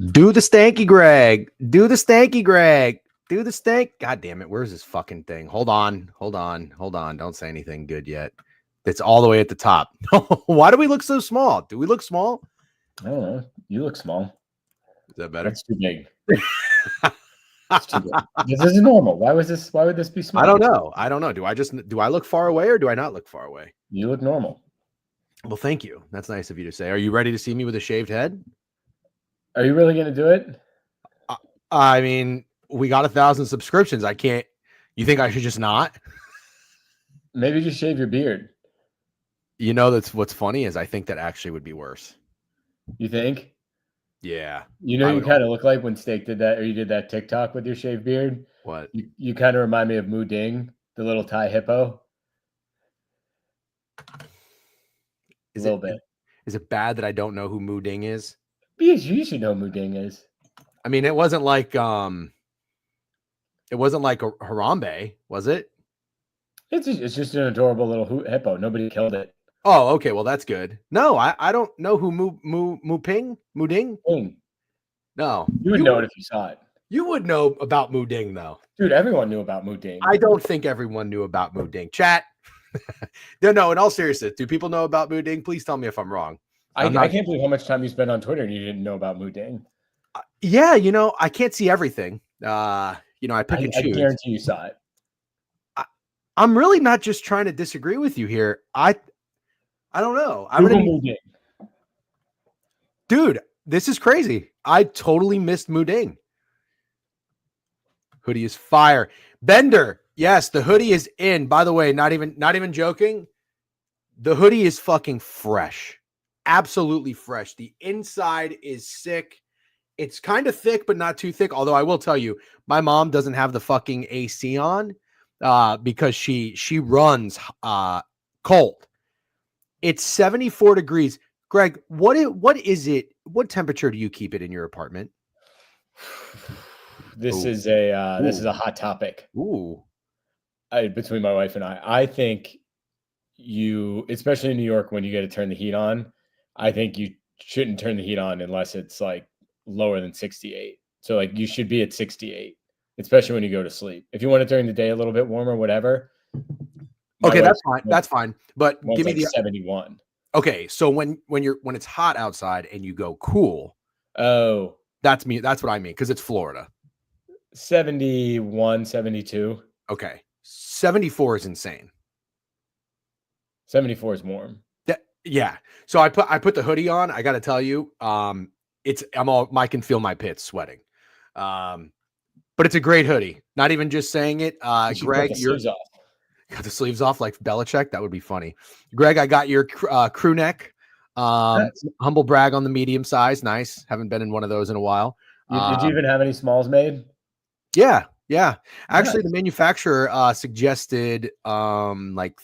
Do the stanky Greg. Do the stanky Greg. Do the stank. God damn it. Where's this fucking thing? Hold on. Don't say anything good yet. It's all the way at the top. Why do we look so small? Do we look small? I don't know. You look small. Is that better? That's too big. Too big. This is normal. Why would this be small? I don't know. Do I look far away or do I not look far away? You look normal. Well, thank you. That's nice of you to say. Are you ready to see me with a shaved head? Are you really going to do it? I mean, we got 1,000 subscriptions. I can't. You think I should just not? Maybe just shave your beard. You know, that's what's funny is I think that actually would be worse. You think? Yeah. You know, you kind of look like when Steak did that, or you did that TikTok with your shaved beard. What? You kind of remind me of Moo Ding, the little Thai hippo. A little bit. Is it bad that I don't know who Moo Ding is? You should know who Moo Ding is. I mean, it wasn't like a Harambe, was it? It's just an adorable little hippo. Nobody killed it. Oh, okay. Well, that's good. No, I don't know who Moo Ding. No, you would know it if you saw it. You would know about Moo Ding, though. Dude, everyone knew about Moo Ding. I don't think everyone knew about Moo Ding. Chat. No, in all seriousness, do people know about Moo Ding? Please tell me if I'm wrong. I can't believe how much time you spent on Twitter and you didn't know about Moo Ding. Yeah, you know, I can't see everything. I pick and choose. I guarantee you saw it. I'm really not just trying to disagree with you here. I don't know. Dude, this is crazy. I totally missed Moo Ding. Hoodie is fire. Bender, yes, the hoodie is in. By the way, not even joking. The hoodie is fucking fresh. Absolutely fresh. The inside is sick. It's kind of thick, but not too thick. Although I will tell you, my mom doesn't have the fucking AC on because she runs cold. It's 74 degrees. Greg, what is it? What temperature do you keep it in your apartment? This is a hot topic. Ooh. Between my wife and I think especially in New York, when you get to turn the heat on, I think you shouldn't turn the heat on unless it's like lower than 68. So like you should be at 68, especially when you go to sleep. If you want it during the day a little bit warmer, whatever. Okay, that's fine. That's fine. But give me the 71. Okay, so when it's hot outside and you go cool, that's me. That's what I mean, because it's Florida. 71, 72. Okay, 74 is insane. 74 is warm. Yeah. So I put the hoodie on. I got to tell you, I can feel my pits sweating. But it's a great hoodie. Not even just saying it. Greg, you're got the sleeves off like Belichick. That would be funny. Greg, I got your crew neck. Humble brag on the medium size. Nice. Haven't been in one of those in a while. Did you even have any smalls made? Yeah. Actually, the manufacturer suggested like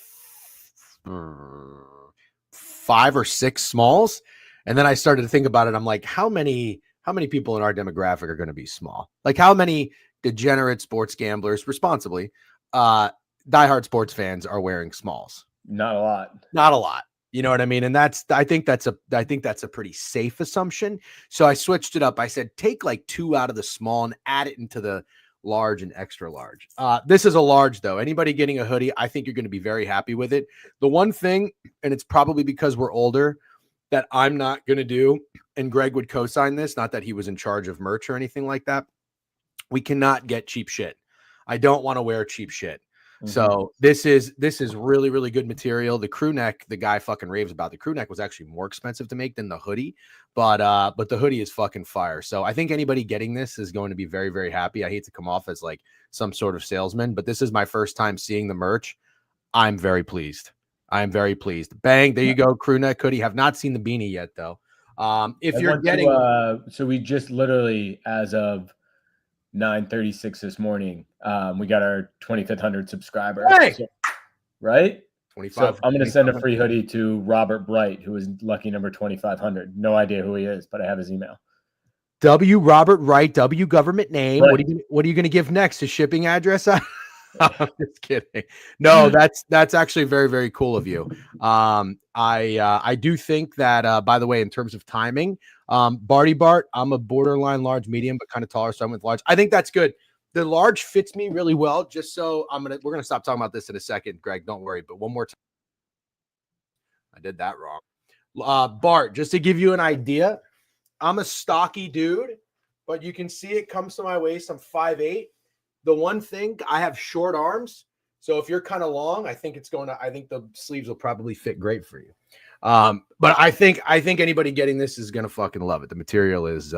5 or 6 smalls, and then I started to think about it. I'm like, how many people in our demographic are going to be small? Like, how many degenerate sports gamblers, responsibly, diehard sports fans are wearing smalls? Not a lot. You know what I mean? And I think that's a pretty safe assumption. So I switched it up. I said, take like 2 out of the small and add it into the large and extra large. This is a large though. Anybody getting a hoodie, I think you're going to be very happy with it. The one thing, and it's probably because we're older, that I'm not going to do, and Greg would co-sign this, not that he was in charge of merch or anything like that. We cannot get cheap shit. I don't want to wear cheap shit. So this is really, really good material. The crew neck, the guy fucking raves about. The crew neck was actually more expensive to make than the hoodie, but the hoodie is fucking fire. So I think anybody getting this is going to be very, very happy. I hate to come off as like some sort of salesman, but this is my first time seeing the merch. I'm very pleased. I'm very pleased. Bang, there you go. Crew neck hoodie. Have not seen the beanie yet though. If you're getting, so we just literally, as of 9:36 this morning, we got our 2500 subscriber. Hey! So, right? 25. So I'm going to send a free hoodie to Robert Bright, who is lucky number 2500. No idea who he is, but I have his email. W. Robert Wright, W. government name. Right. What are you going to give next? His shipping address? I'm just kidding. No, that's actually very, very cool of you. I do think that, by the way, in terms of timing, Barty Bart, I'm a borderline large medium, but kind of taller, so I'm with large. I think that's good. The large fits me really well. Just so we're gonna stop talking about this in a second, Greg. Don't worry. But one more time, I did that wrong. Bart, just to give you an idea, I'm a stocky dude, but you can see it comes to my waist. I'm 5'8". The one thing, I have short arms, so if you're kind of long, I think the sleeves will probably fit great for you. But I think anybody getting this is gonna fucking love it. The material is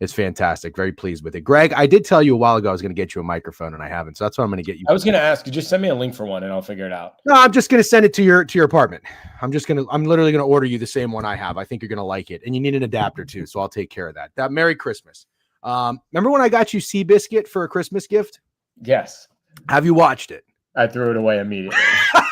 fantastic. Very pleased with it. Greg, I did tell you a while ago I was gonna get you a microphone, and I haven't, so that's what I'm gonna get you. I was gonna ask you, just send me a link for one, and I'll figure it out. No, I'm just gonna send it to your apartment. I'm literally gonna order you the same one I have. I think you're gonna like it, and you need an adapter too, so I'll take care of that. Merry Christmas. Remember when I got you Seabiscuit for a Christmas gift? Yes. Have you watched it? I threw it away immediately.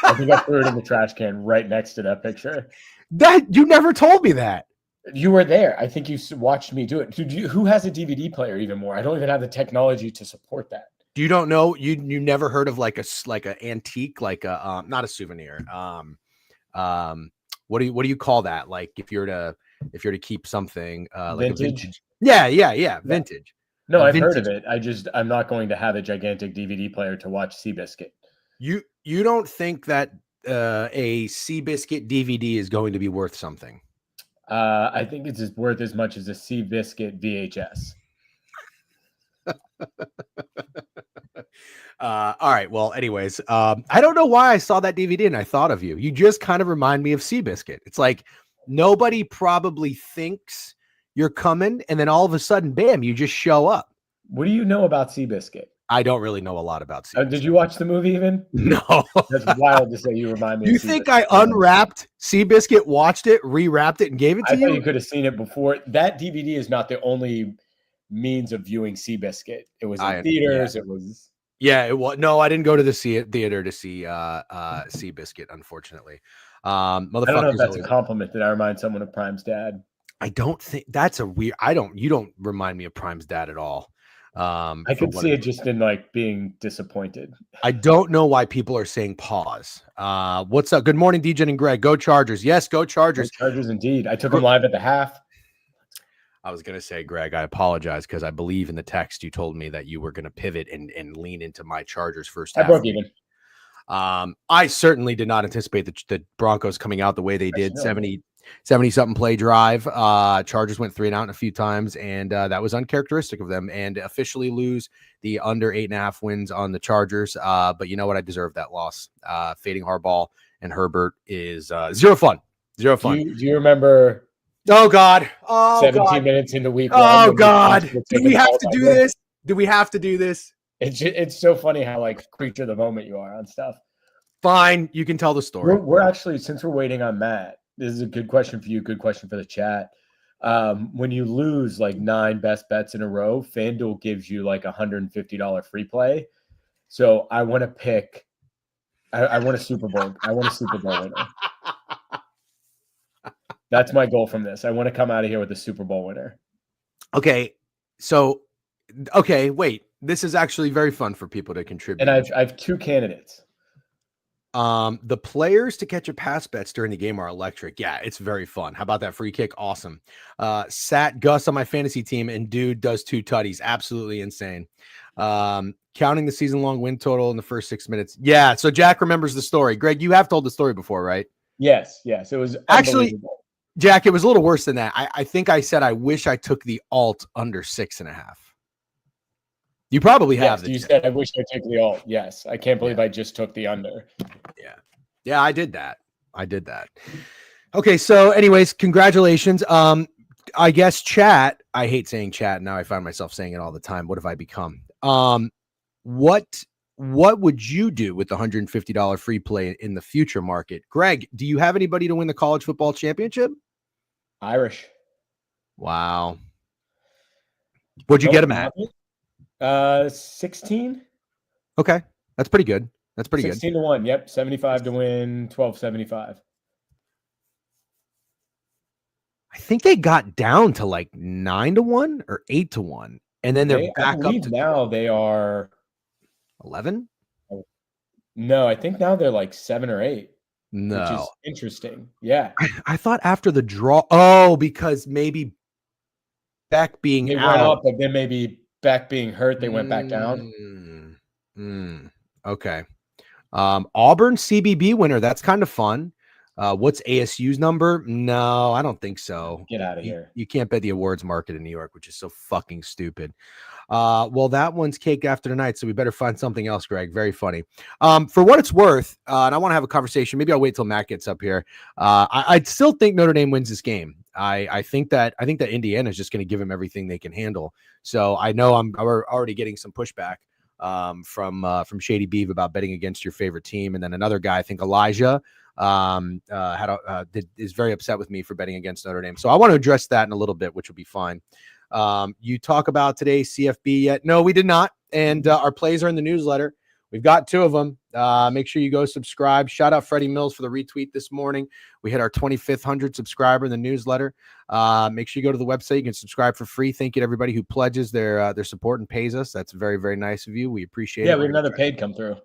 I think I threw it in the trash can right next to that picture. That you never told me that. You were there. I think you watched me do it. Who has a DVD player even more? I don't even have the technology to support that. You don't know? You never heard of like a antique, like a not a souvenir. What do you call that? Like if you're to keep something like vintage? A vintage. Yeah, vintage. No, I've heard of it. I'm not going to have a gigantic DVD player to watch Seabiscuit. You don't think that a Seabiscuit DVD is going to be worth something? I think it's worth as much as a Seabiscuit VHS. All right. Well, anyways, I don't know why I saw that DVD and I thought of you. You just kind of remind me of Seabiscuit. It's like nobody probably thinks you're coming, and then all of a sudden, bam, you just show up. What do you know about Seabiscuit? I don't really know a lot about Seabiscuit. Did you watch the movie even? No. That's wild to say you remind me. You think I unwrapped Seabiscuit, watched it, rewrapped it, and gave it to you? I thought you could have seen it before. That DVD is not the only means of viewing Seabiscuit. It was in theaters. Yeah. It was. Yeah, it was. No, I didn't go to the theater to see Seabiscuit, unfortunately. I don't know if that's a compliment that I remind someone of Prime's dad. I don't think that's a weird. You don't remind me of Prime's dad at all. I could see it just in like being disappointed. I don't know why people are saying pause. What's up? Good morning, DJ and Greg. Go Chargers. Yes, go Chargers. Go Chargers indeed. I took them live at the half. I was going to say, Greg, I apologize because I believe in the text you told me that you were going to pivot and lean into my Chargers first half. I broke even. I certainly did not anticipate the Broncos coming out the way they did. 70-something play drive. Chargers went 3 and out a few times, and that was uncharacteristic of them, and officially lose the under 8.5 wins on the Chargers. But you know what? I deserve that loss. Fading Harbaugh and Herbert is zero fun. Zero fun. Do you remember? Oh, God. 17 minutes into week 1. Oh, God. Do we have to do this? Do we have to do this? It's so funny how like creature of the moment you are on stuff. Fine. You can tell the story. We're actually, since we're waiting on Matt, this is a good question for you. Good question for the chat. When you lose like 9 best bets in a row, FanDuel gives you like $150 free play. So I want to pick. I want a Super Bowl. I want a Super Bowl winner. That's my goal from this. I want to come out of here with a Super Bowl winner. Okay. So, wait. This is actually very fun for people to contribute. And I have 2 candidates. The players to catch a pass bets during the game are electric. Yeah, it's very fun. How about that free kick? Awesome. Sat Gus on my fantasy team, and dude does 2 tutties. Absolutely insane. Counting the season-long win total in the first 6 minutes. Yeah, so Jack remembers the story. Greg, you have told the story before, right? Yes. It was actually, Jack, it was a little worse than that. I think I said I wish I took the alt under 6.5. You probably have. Yes, you said I wish I took the alt. Yes, I can't believe I just took the under. Yeah, I did that. Okay, so anyways, congratulations. I guess chat. I hate saying chat. Now I find myself saying it all the time. What have I become? What would you do with the $150 free play in the future market? Greg, do you have anybody to win the college football championship? Irish. Wow. What'd you get them at? 16. Okay, that's pretty good. 16 to 1. Yep, 75 to win, 12.75. I think they got down to like 9 to 1 or 8 to 1, and then they're back up to now. They are 11. No, I think now they're like 7 or 8. No, which is interesting. Yeah, I thought after the draw. Oh, because maybe Beck being they out, went up, but then maybe Beck being hurt, they went back down. Okay. Auburn CBB winner. That's kind of fun. What's ASU's number? No, I don't think so. Get out of here. You can't bet the awards market in New York, which is so fucking stupid. Well, that one's cake after tonight, so we better find something else, Greg. Very funny. For what it's worth, and I want to have a conversation. Maybe I'll wait till Matt gets up here. I still think Notre Dame wins this game. I think that Indiana is just going to give them everything they can handle. So I know I'm already getting some pushback from Shady Beeve about betting against your favorite team, and then another guy, I think Elijah, is very upset with me for betting against Notre Dame. So I want to address that in a little bit, which will be fine. You talk about today's CFB yet? No, we did not. And our plays are in the newsletter. We've got 2 of them. Make sure you go subscribe. Shout out Freddie Mills for the retweet this morning. We hit our 2500 subscriber in the newsletter. Make sure you go to the website. You can subscribe for free. Thank you to everybody who pledges their support and pays us. That's very, very nice of you. We appreciate it. Yeah, we have another paid come through.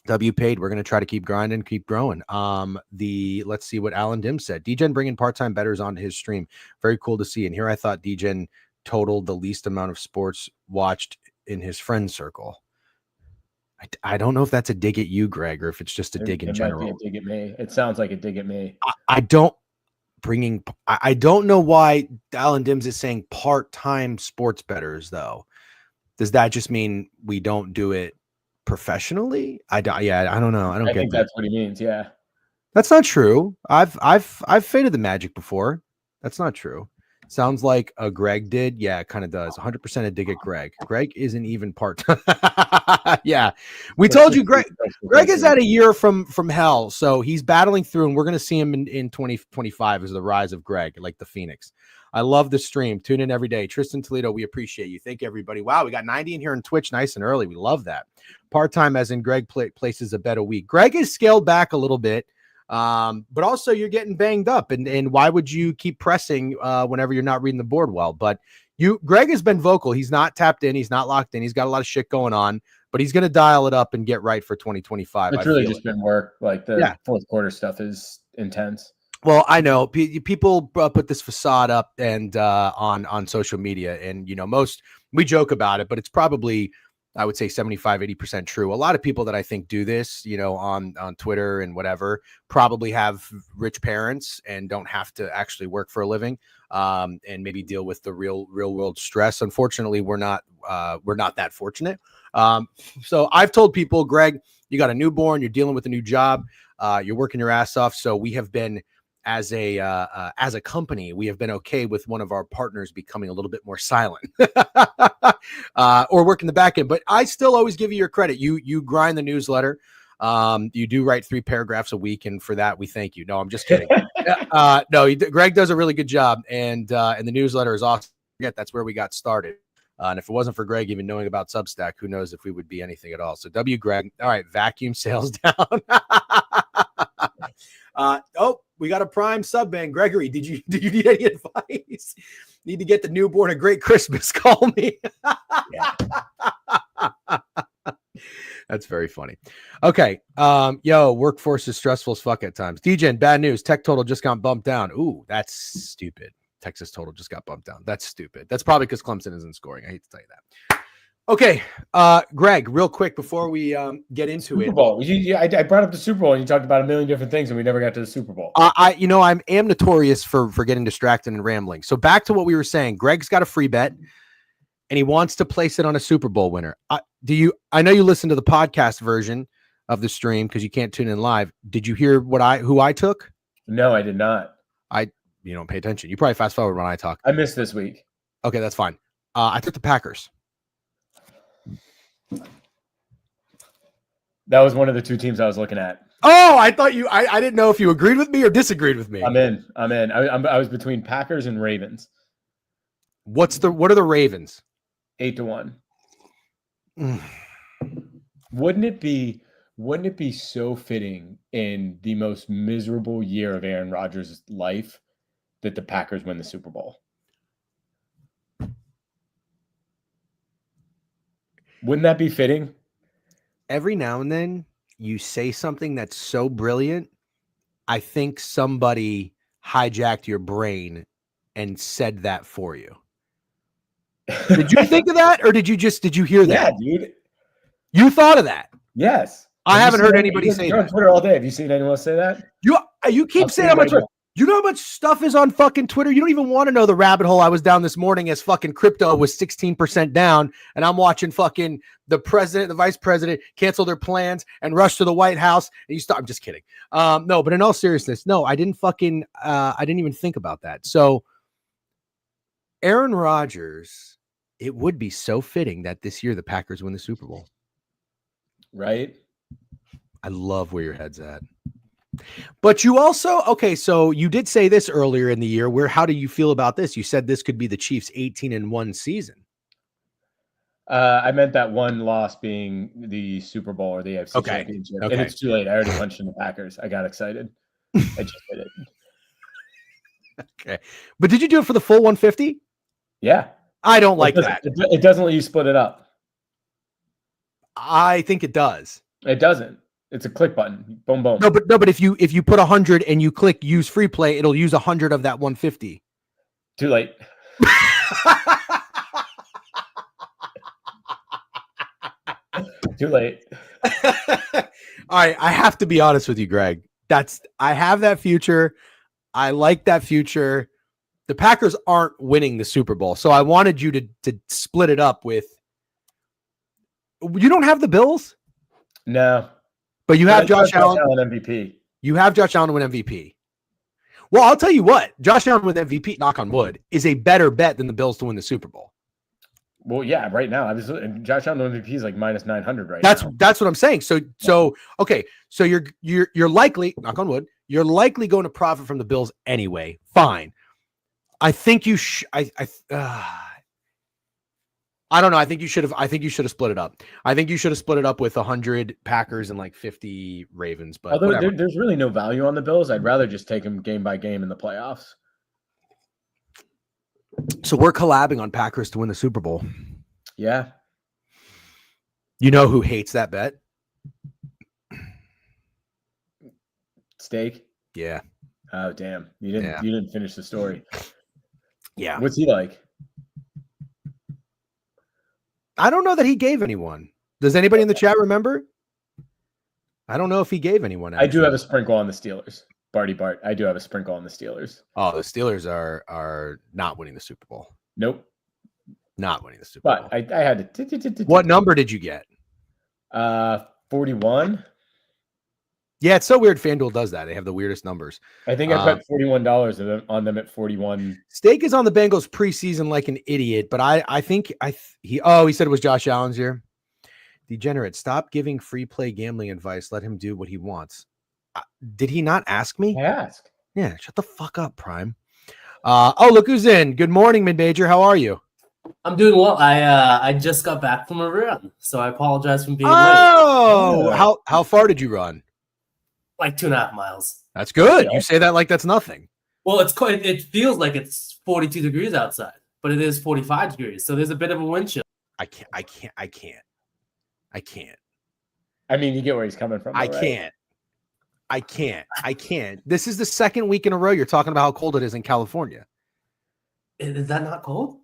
W paid. We're going to try to keep grinding, keep growing. Let's see what Alan Dim said. DGen bringing part-time bettors onto his stream. Very cool to see. And here I thought DGen totaled the least amount of sports watched in his friend circle. I don't know if that's a dig at you, Greg, or if it's just a dig in general. Might be a dig at me. It sounds like a dig at me. I don't know why Alan Dims is saying part-time sports bettors though. Does that just mean we don't do it professionally? I don't know. I think that's what he means. Yeah, that's not true. I've faded the Magic before. That's not true. Sounds like a Greg did. Yeah, it kind of does. 100% a dig at Greg. Greg isn't even part. Yeah, we told you Greg is at a year from hell, so he's battling through, and we're going to see him in 2025 as the rise of Greg, like the Phoenix. I love the stream. Tune in every day. Tristan Toledo, we appreciate you. Thank you, everybody. Wow, we got 90 in here on Twitch, nice and early. We love that. Part-time, as in Greg places a bet a week. Greg is scaled back a little bit. But also you're getting banged up, and why would you keep pressing whenever you're not reading the board well? But Greg has been vocal. He's not tapped in. He's not locked in. He's got a lot of shit going on, but he's going to dial it up and get right for 2025. It's really just been work. Like the fourth quarter stuff is intense. Well, I know people put this facade up and on social media, and we joke about it, but it's probably, I would say 75-80% true. A lot of people that I think do this, on Twitter and whatever, probably have rich parents and don't have to actually work for a living, and maybe deal with the real world stress. Unfortunately, we're not that fortunate. So I've told people, Greg, you got a newborn, you're dealing with a new job, you're working your ass off. So we have been, as a company, we have been okay with one of our partners becoming a little bit more silent or working the back end. But I still always give you your credit. You grind the newsletter. You do write 3 paragraphs a week, and for that we thank you. No, I'm just kidding. No, Greg does a really good job, and the newsletter is awesome. That's where we got started. And if it wasn't for Greg even knowing about Substack, who knows if we would be anything at all. So W Greg. All right, vacuum sales down. We got a prime sub ban. Gregory, did you need any advice? Need to get the newborn a great Christmas. Call me. That's very funny. Okay. Workforce is stressful as fuck at times. DGen, bad news. Tech total just got bumped down. Ooh, that's stupid. Texas total just got bumped down. That's stupid. That's probably because Clemson isn't scoring. I hate to tell you that. Okay, Greg, real quick before we get into Super Bowl. I brought up the Super Bowl, and you talked about a million different things, and we never got to the Super Bowl. I am notorious for getting distracted and rambling. So back to what we were saying. Greg's got a free bet, and he wants to place it on a Super Bowl winner. I know you listen to the podcast version of the stream because you can't tune in live. Did you hear who I took? No, I did not. You don't pay attention. You probably fast forward when I talk. I missed this week. Okay, that's fine. I took the Packers. That was one of the two teams I was looking at. Oh, I thought I didn't know if you agreed with me or disagreed with me. I'm in. I was between Packers and Ravens. What are the Ravens? 8-1. Wouldn't it be so fitting in the most miserable year of Aaron Rodgers' life that the Packers win the Super Bowl? Wouldn't that be fitting? Every now and then you say something that's so brilliant. I think somebody hijacked your brain and said that for you. Did you think of that, or did you hear that? Yeah, dude. You thought of that? Yes. I haven't heard anybody say that. You're on Twitter all day. Have you seen anyone else say that? You keep saying how much. You know how much stuff is on fucking Twitter? You don't even want to know the rabbit hole I was down this morning as fucking crypto was 16% down, and I'm watching fucking the president, the vice president cancel their plans and rush to the White House. And I'm just kidding. No, but in all seriousness, no, I didn't even think about that. So Aaron Rodgers, it would be so fitting that this year the Packers win the Super Bowl. Right? I love where your head's at. But you also, okay, so you did say this earlier in the year. How do you feel about this? You said this could be the Chiefs' 18-1 season. I meant that one loss being the Super Bowl or the AFC Championship. Okay. And it's too late. I already punched in the Packers. I got excited. I just did it. Okay. But did you do it for the full 150? Yeah. I don't like that. It doesn't let you split it up. I think it does. It doesn't. It's a click button. Boom, boom. No, but if you put 100 and you click use free play, it'll use 100 of that 150. Too late. Too late. All right, I have to be honest with you, Greg. I have that future. I like that future. The Packers aren't winning the Super Bowl, so I wanted you to split it up with. You don't have the Bills? No. But you have Josh Allen MVP. You have Josh Allen win MVP. Well, I'll tell you what, Josh Allen with MVP, knock on wood, is a better bet than the Bills to win the Super Bowl. Well, yeah, right now. Josh Allen MVP is like minus 900 right now. That's what I'm saying. So okay. So you're likely, knock on wood, you're likely going to profit from the Bills anyway. Fine. I think you I don't know. I think you should have split it up. I think you should have split it up with 100 Packers and like 50 Ravens. But although there's really no value on the Bills, I'd rather just take them game by game in the playoffs. So we're collabing on Packers to win the Super Bowl. Yeah. You know who hates that bet? Steak. Yeah. Oh damn! You didn't finish the story. Yeah. What's he like? I don't know that he gave anyone. Does anybody in the chat remember? I don't know if he gave anyone. Actually. I do have a sprinkle on the Steelers. Barty Bart. I do have a sprinkle on the Steelers. Oh, the Steelers are not winning the Super Bowl. Nope. Not winning the Super Bowl. But I had to. What number did you get? 41. Yeah, it's so weird. FanDuel does that. They have the weirdest numbers. I think I put $41 on them at 41. Steak is on the Bengals preseason like an idiot, but I think he said it was Josh Allen's year. Degenerate, stop giving free play gambling advice. Let him do what he wants. Did he not ask me? I asked. Yeah, shut the fuck up, Prime. Look who's in. Good morning, Mid-Major. How are you? I'm doing well. I just got back from a run, so I apologize for being late. Oh, how far did you run? Like 2.5 miles. That's good. You say that like that's nothing. Well, it feels like it's 42 degrees outside, but it is 45 degrees. So there's a bit of a wind chill. I can't. I mean, you get where he's coming from. I can't. This is the second week in a row you're talking about how cold it is in California. Is that not cold?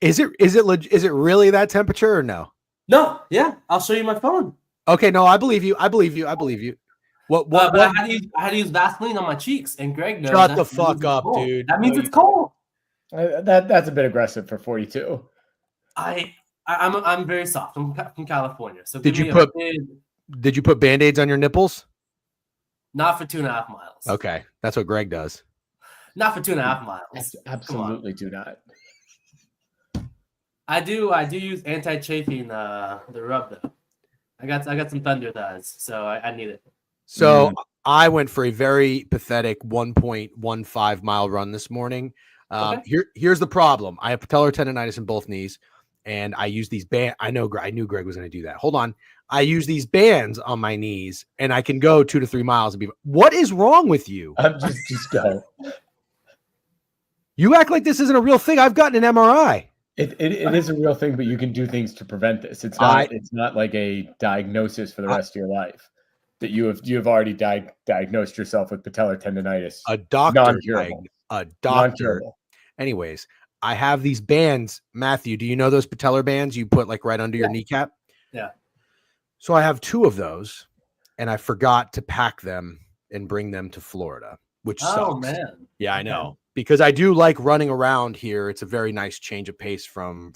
Is it really that temperature or no? No. Yeah. I'll show you my phone. Okay. No, I believe you. What? I had to use Vaseline on my cheeks, and Greg knows. Shut the fuck up, dude. That means it's cold. That's a bit aggressive for 42. I'm very soft. I'm from California, so Did give you me put- a big, Did you put Band-Aids on your nipples? not for 2.5 miles. Okay, that's what Greg does. Not for 2.5 miles. Absolutely do not. I do use anti-chafing the rub though. I got some thunder thighs, so I need it. So I went for a very pathetic 1.15 mile run this morning. Here's the problem. I have patellar tendonitis in both knees, and I use these bands. I knew Greg was going to do that. Hold on. I use these bands on my knees, and I can go 2 to 3 miles and be. What is wrong with you? I'm just go. You act like this isn't a real thing. I've gotten an MRI. It is a real thing, but you can do things to prevent this. It's not like a diagnosis for the rest of your life that you have already diagnosed yourself with patellar tendonitis. A doctor. Non-curable. A doctor. Anyways, I have these bands. Matthew, do you know those patellar bands you put like right under your kneecap? Yeah. So I have 2 of those, and I forgot to pack them and bring them to Florida, which sucks. Oh man. Yeah, I know. Because I do like running around here. It's a very nice change of pace from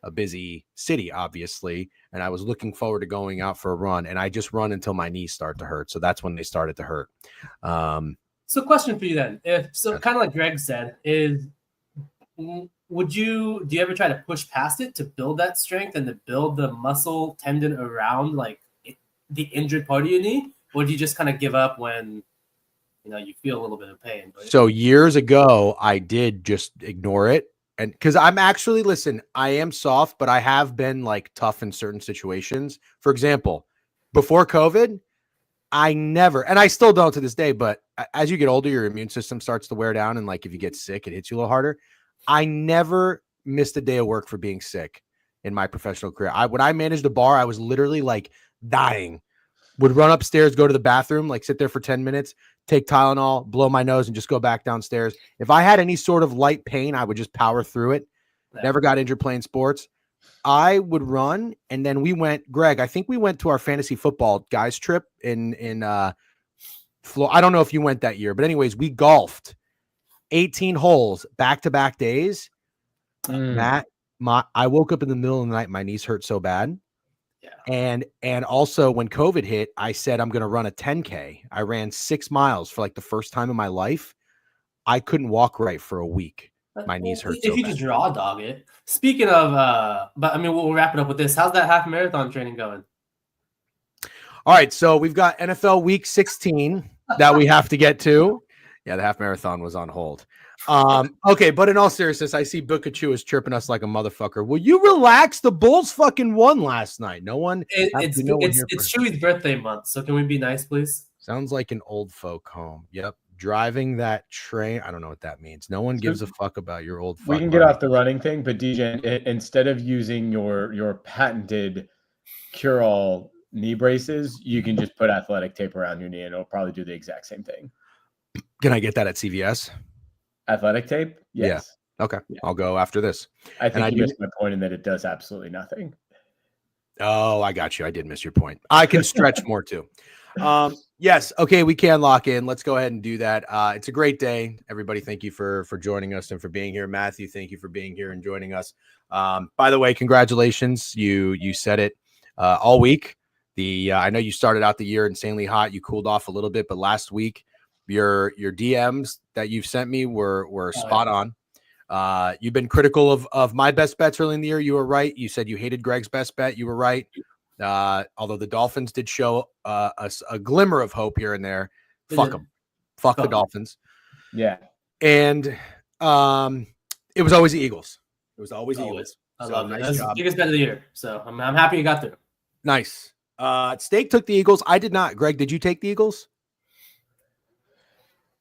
a busy city, obviously. And I was looking forward to going out for a run, and I just run until my knees start to hurt. So that's when they started to hurt. So question for you then. Kind of like Greg said, do you ever try to push past it to build that strength and to build the muscle tendon around like the injured part of your knee? Or do you just kind of give up when you feel a little bit of pain? So years ago, I did just ignore it. And because I'm actually, listen, I am soft, but I have been like tough in certain situations. For example, before COVID, I never, and I still don't to this day, but as you get older, your immune system starts to wear down. And like, if you get sick, it hits you a little harder. I never missed a day of work for being sick in my professional career. When I managed a bar, I was literally like dying. Would run upstairs, go to the bathroom, like sit there for 10 minutes, take Tylenol, blow my nose, and just go back downstairs. If I had any sort of light pain, I would just power through it. Never got injured playing sports. I would run, and then Greg, I think we went to our fantasy football guys trip in Florida. I don't know if you went that year, but anyways, we golfed 18 holes back-to-back days. Matt, I woke up in the middle of the night. My knees hurt so bad. Yeah. And also when COVID hit, I said, I'm going to run a 10K. I ran 6 miles for like the first time in my life. I couldn't walk right for a week. My knees hurt so bad. If you just raw dog it. Speaking of, but I mean, we'll wrap it up with this. How's that half marathon training going? All right. So we've got NFL week 16 that we have to get to. Yeah. The half marathon was on hold. Okay, but in all seriousness, I see Bukachu is chirping us like a motherfucker. Will you relax? The Bulls fucking won last night. It's Chewy's birthday month, so can we be nice, please? Sounds like an old folk home. Yep. Driving that train. I don't know what that means. No one gives a fuck about your old. We can get off the running thing, but DJ, instead of using your patented cure-all knee braces, you can just put athletic tape around your knee, and it'll probably do the exact same thing. Can I get that at CVS? Athletic tape? Yes. Yeah. Okay. Yeah. I'll go after this. I think you missed my point in that it does absolutely nothing. Oh, I got you. I did miss your point. I can stretch more too. Yes. Okay. We can lock in. Let's go ahead and do that. It's a great day. Everybody, thank you for joining us and for being here. Matthew, thank you for being here and joining us. By the way, congratulations. You said it all week. I know you started out the year insanely hot. You cooled off a little bit, but last week, your DMs that you've sent me were spot on. You've been critical of my best bets early in the year. You were right. You said you hated Greg's best bet. You were right. Although the Dolphins did show us a glimmer of hope here and there. Fuck them. Fuck the Dolphins. Yeah. And it was always the Eagles. It was always Eagles. I love it. That's the biggest bet of the year. So I'm happy you got through. Nice. Steak took the Eagles. I did not. Greg, did you take the Eagles?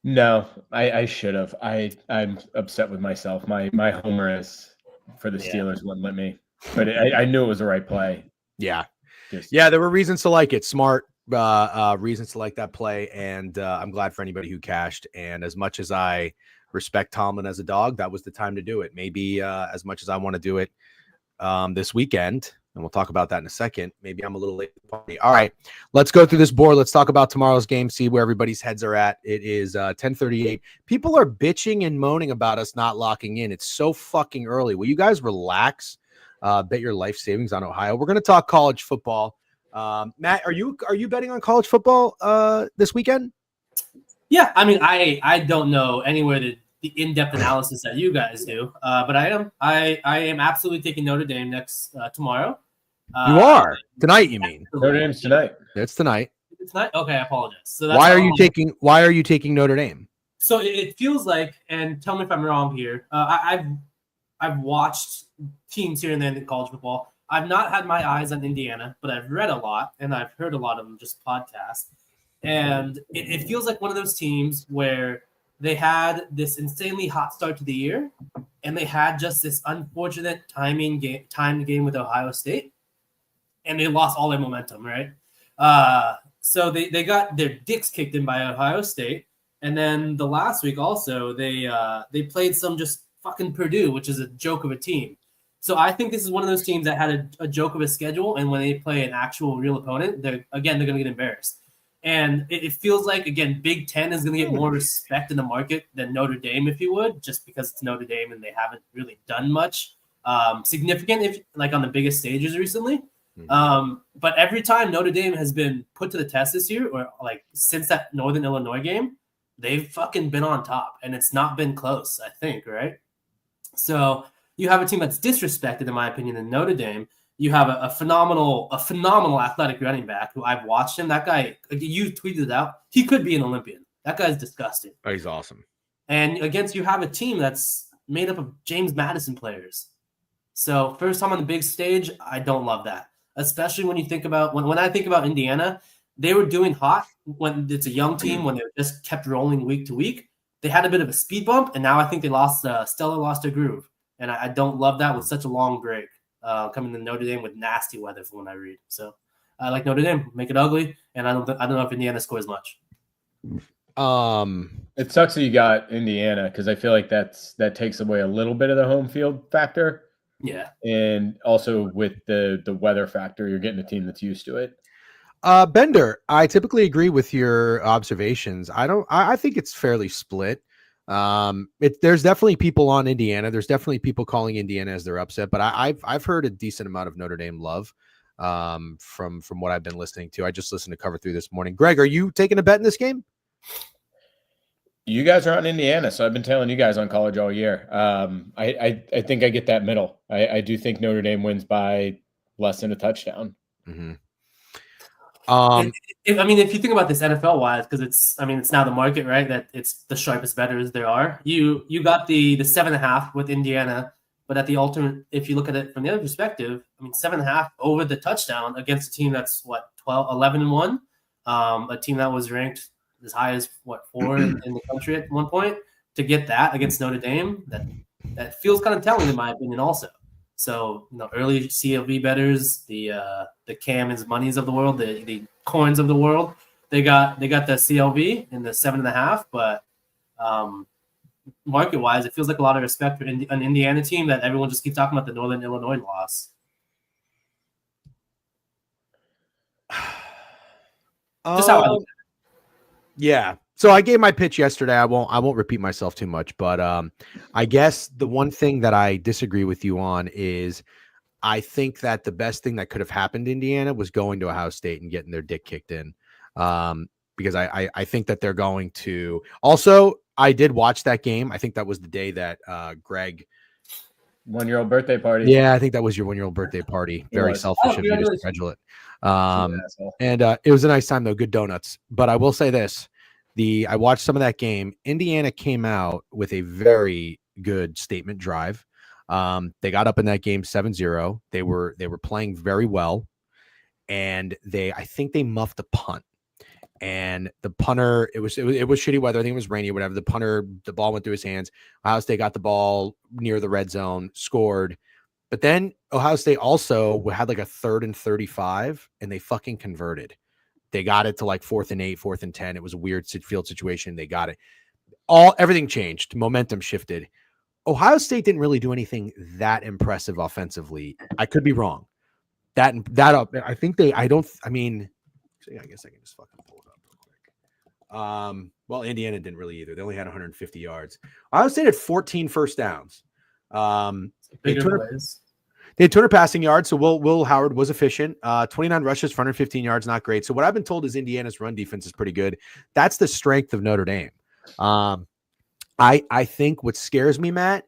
No, I should have. I'm upset with myself. My homeress for the Steelers wouldn't let me, but I knew it was the right play. Yeah. There were reasons to like it. Smart reasons to like that play. And I'm glad for anybody who cashed. And as much as I respect Tomlin as a dog, that was the time to do it. Maybe as much as I want to do it this weekend, and we'll talk about that in a second. Maybe I'm a little late to the party. All right, let's go through this board. Let's talk about tomorrow's game, see where everybody's heads are at. It is 10:38. People are bitching and moaning about us not locking in. It's so fucking early. Will you guys relax? Bet your life savings on Ohio. We're going to talk college football. Matt, are you betting on college football this weekend? Yeah, I mean, I don't know anywhere the in-depth analysis that you guys do, but I am absolutely taking Notre Dame next tomorrow. You are tonight. You mean Notre Dame's tonight? It's tonight. It's not okay. I apologize. So that's Why are you taking Notre Dame? So it feels like, and tell me if I'm wrong here. I've watched teams here and there in college football. I've not had my eyes on Indiana, but I've read a lot and I've heard a lot of them just podcasts. And it feels like one of those teams where they had this insanely hot start to the year, and they had just this unfortunate timed game with Ohio State, and they lost all their momentum, right? So they got their dicks kicked in by Ohio State, and then the last week also they played some just fucking Purdue, which is a joke of a team. So I think this is one of those teams that had a joke of a schedule, and when they play an actual real opponent, they're going to get embarrassed. And it feels like, again, Big Ten is going to get more respect in the market than Notre Dame, if you would, just because it's Notre Dame and they haven't really done much significant, if like on the biggest stages recently. But every time Notre Dame has been put to the test this year, or like since that Northern Illinois game, they've fucking been on top, and it's not been close, I think, right? So you have a team that's disrespected, in my opinion, in Notre Dame. You have a phenomenal athletic running back who I've watched him. That guy, you tweeted it out, he could be an Olympian. That guy's disgusting. Oh, he's awesome. And against you have a team that's made up of James Madison players. So first time on the big stage, I don't love that. Especially when you think about when I think about Indiana, they were doing hot when it's a young team, when they just kept rolling week to week. They had a bit of a speed bump, and now I think they lost their groove. And I don't love that with such a long break. Coming to Notre Dame with nasty weather from when I read. So I like Notre Dame, make it ugly, and I don't know if Indiana scores much. It sucks that you got Indiana, because I feel like that takes away a little bit of the home field factor. Yeah. And also with the weather factor, you're getting a team that's used to it. Bender, I typically agree with your observations. I think it's fairly split. There's definitely people on Indiana. There's definitely people calling Indiana as their upset, but I've heard a decent amount of Notre Dame love from what I've been listening to. I just listened to Cover 3 this morning. Greg, are you taking a bet in this game? You guys are on Indiana, so I've been telling you guys on college all year. I think I get that middle. I do think Notre Dame wins by less than a touchdown. Mm-hmm. If you think about this NFL wise, because it's now the market, right? That it's the sharpest bettors there are. You got the 7.5 with Indiana, but at the ultimate, if you look at it from the other perspective, 7.5 over the touchdown against a team that's 11-1, a team that was ranked as high as 4 in the country at one point. To get that against Notre Dame, that feels kind of telling in my opinion, also. So, early CLV bettors, the Cam Monies of the world, the coins of the world, they got the CLV in the 7.5, but market wise, it feels like a lot of respect for an Indiana team that everyone just keeps talking about the Northern Illinois loss. Just how I look at it. Yeah. So I gave my pitch yesterday. I won't repeat myself too much, but I guess the one thing that I disagree with you on is I think that the best thing that could have happened to Indiana was going to Ohio State and getting their dick kicked in. Because I think that they're going to also, I did watch that game. I think that was the day that Greg 1-year-old birthday party. Yeah, I think that was your 1-year-old birthday party. Very selfish of you to schedule it. And it was a nice time though. Good donuts. But I will say this. I watched some of that game. Indiana came out with a very good statement drive. They got up in that game 7-0. They were playing very well. And I think they muffed the punt. And the punter, it was shitty weather. I think it was rainy or whatever. The punter, the ball went through his hands. Ohio State got the ball near the red zone, scored. But then Ohio State also had like a 3rd and 35, and they fucking converted. They got it to like 4th and 8, 4th and 10. It was a weird field situation. They got it. Everything changed. Momentum shifted. Ohio State didn't really do anything that impressive offensively. I could be wrong. I guess I can just fucking pull it up real quick. Well, Indiana didn't really either. They only had 150 yards. Ohio State had 14 first downs. They had 200 passing yards, so Will Howard was efficient. 29 rushes for 115 yards, not great. So what I've been told is Indiana's run defense is pretty good. That's the strength of Notre Dame. I think what scares me, Matt,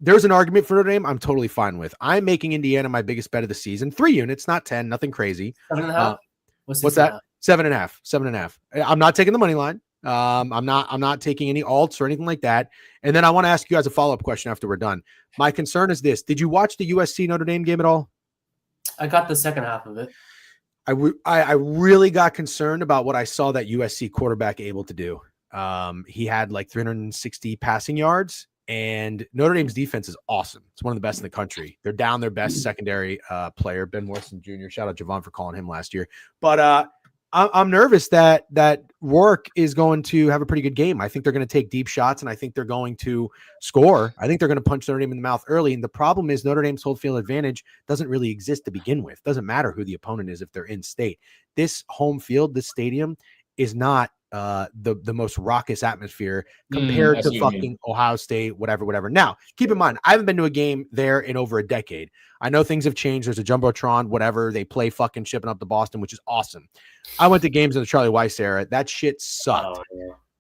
there's an argument for Notre Dame I'm totally fine with. I'm making Indiana my biggest bet of the season. 3 units, not 10, nothing crazy. 7.5. What's that? 7.5. 7.5. I'm not taking the money line. I'm not taking any alts or anything like that. And then I want to ask you guys a follow-up question after we're done. My concern is this. Did you watch the USC Notre Dame game at all? I got the second half of it. I really got concerned about what I saw that USC quarterback able to do. He had like 360 passing yards, and Notre Dame's defense is awesome. It's one of the best in the country. They're down their best secondary player, Ben Morrison Jr. Shout out Javon for calling him last year. But I'm nervous that Rourke is going to have a pretty good game. I think they're going to take deep shots, and I think they're going to score. I think they're going to punch Notre Dame in the mouth early. And the problem is Notre Dame's home field advantage doesn't really exist to begin with. Doesn't matter who the opponent is if they're in state. This home field, this stadium is not the most raucous atmosphere compared to fucking Ohio State, whatever. Now, keep in mind, I haven't been to a game there in over a decade. I know things have changed. There's a Jumbotron, whatever. They play fucking shipping up to Boston, which is awesome. I went to games in the Charlie Weiss era. That shit sucked.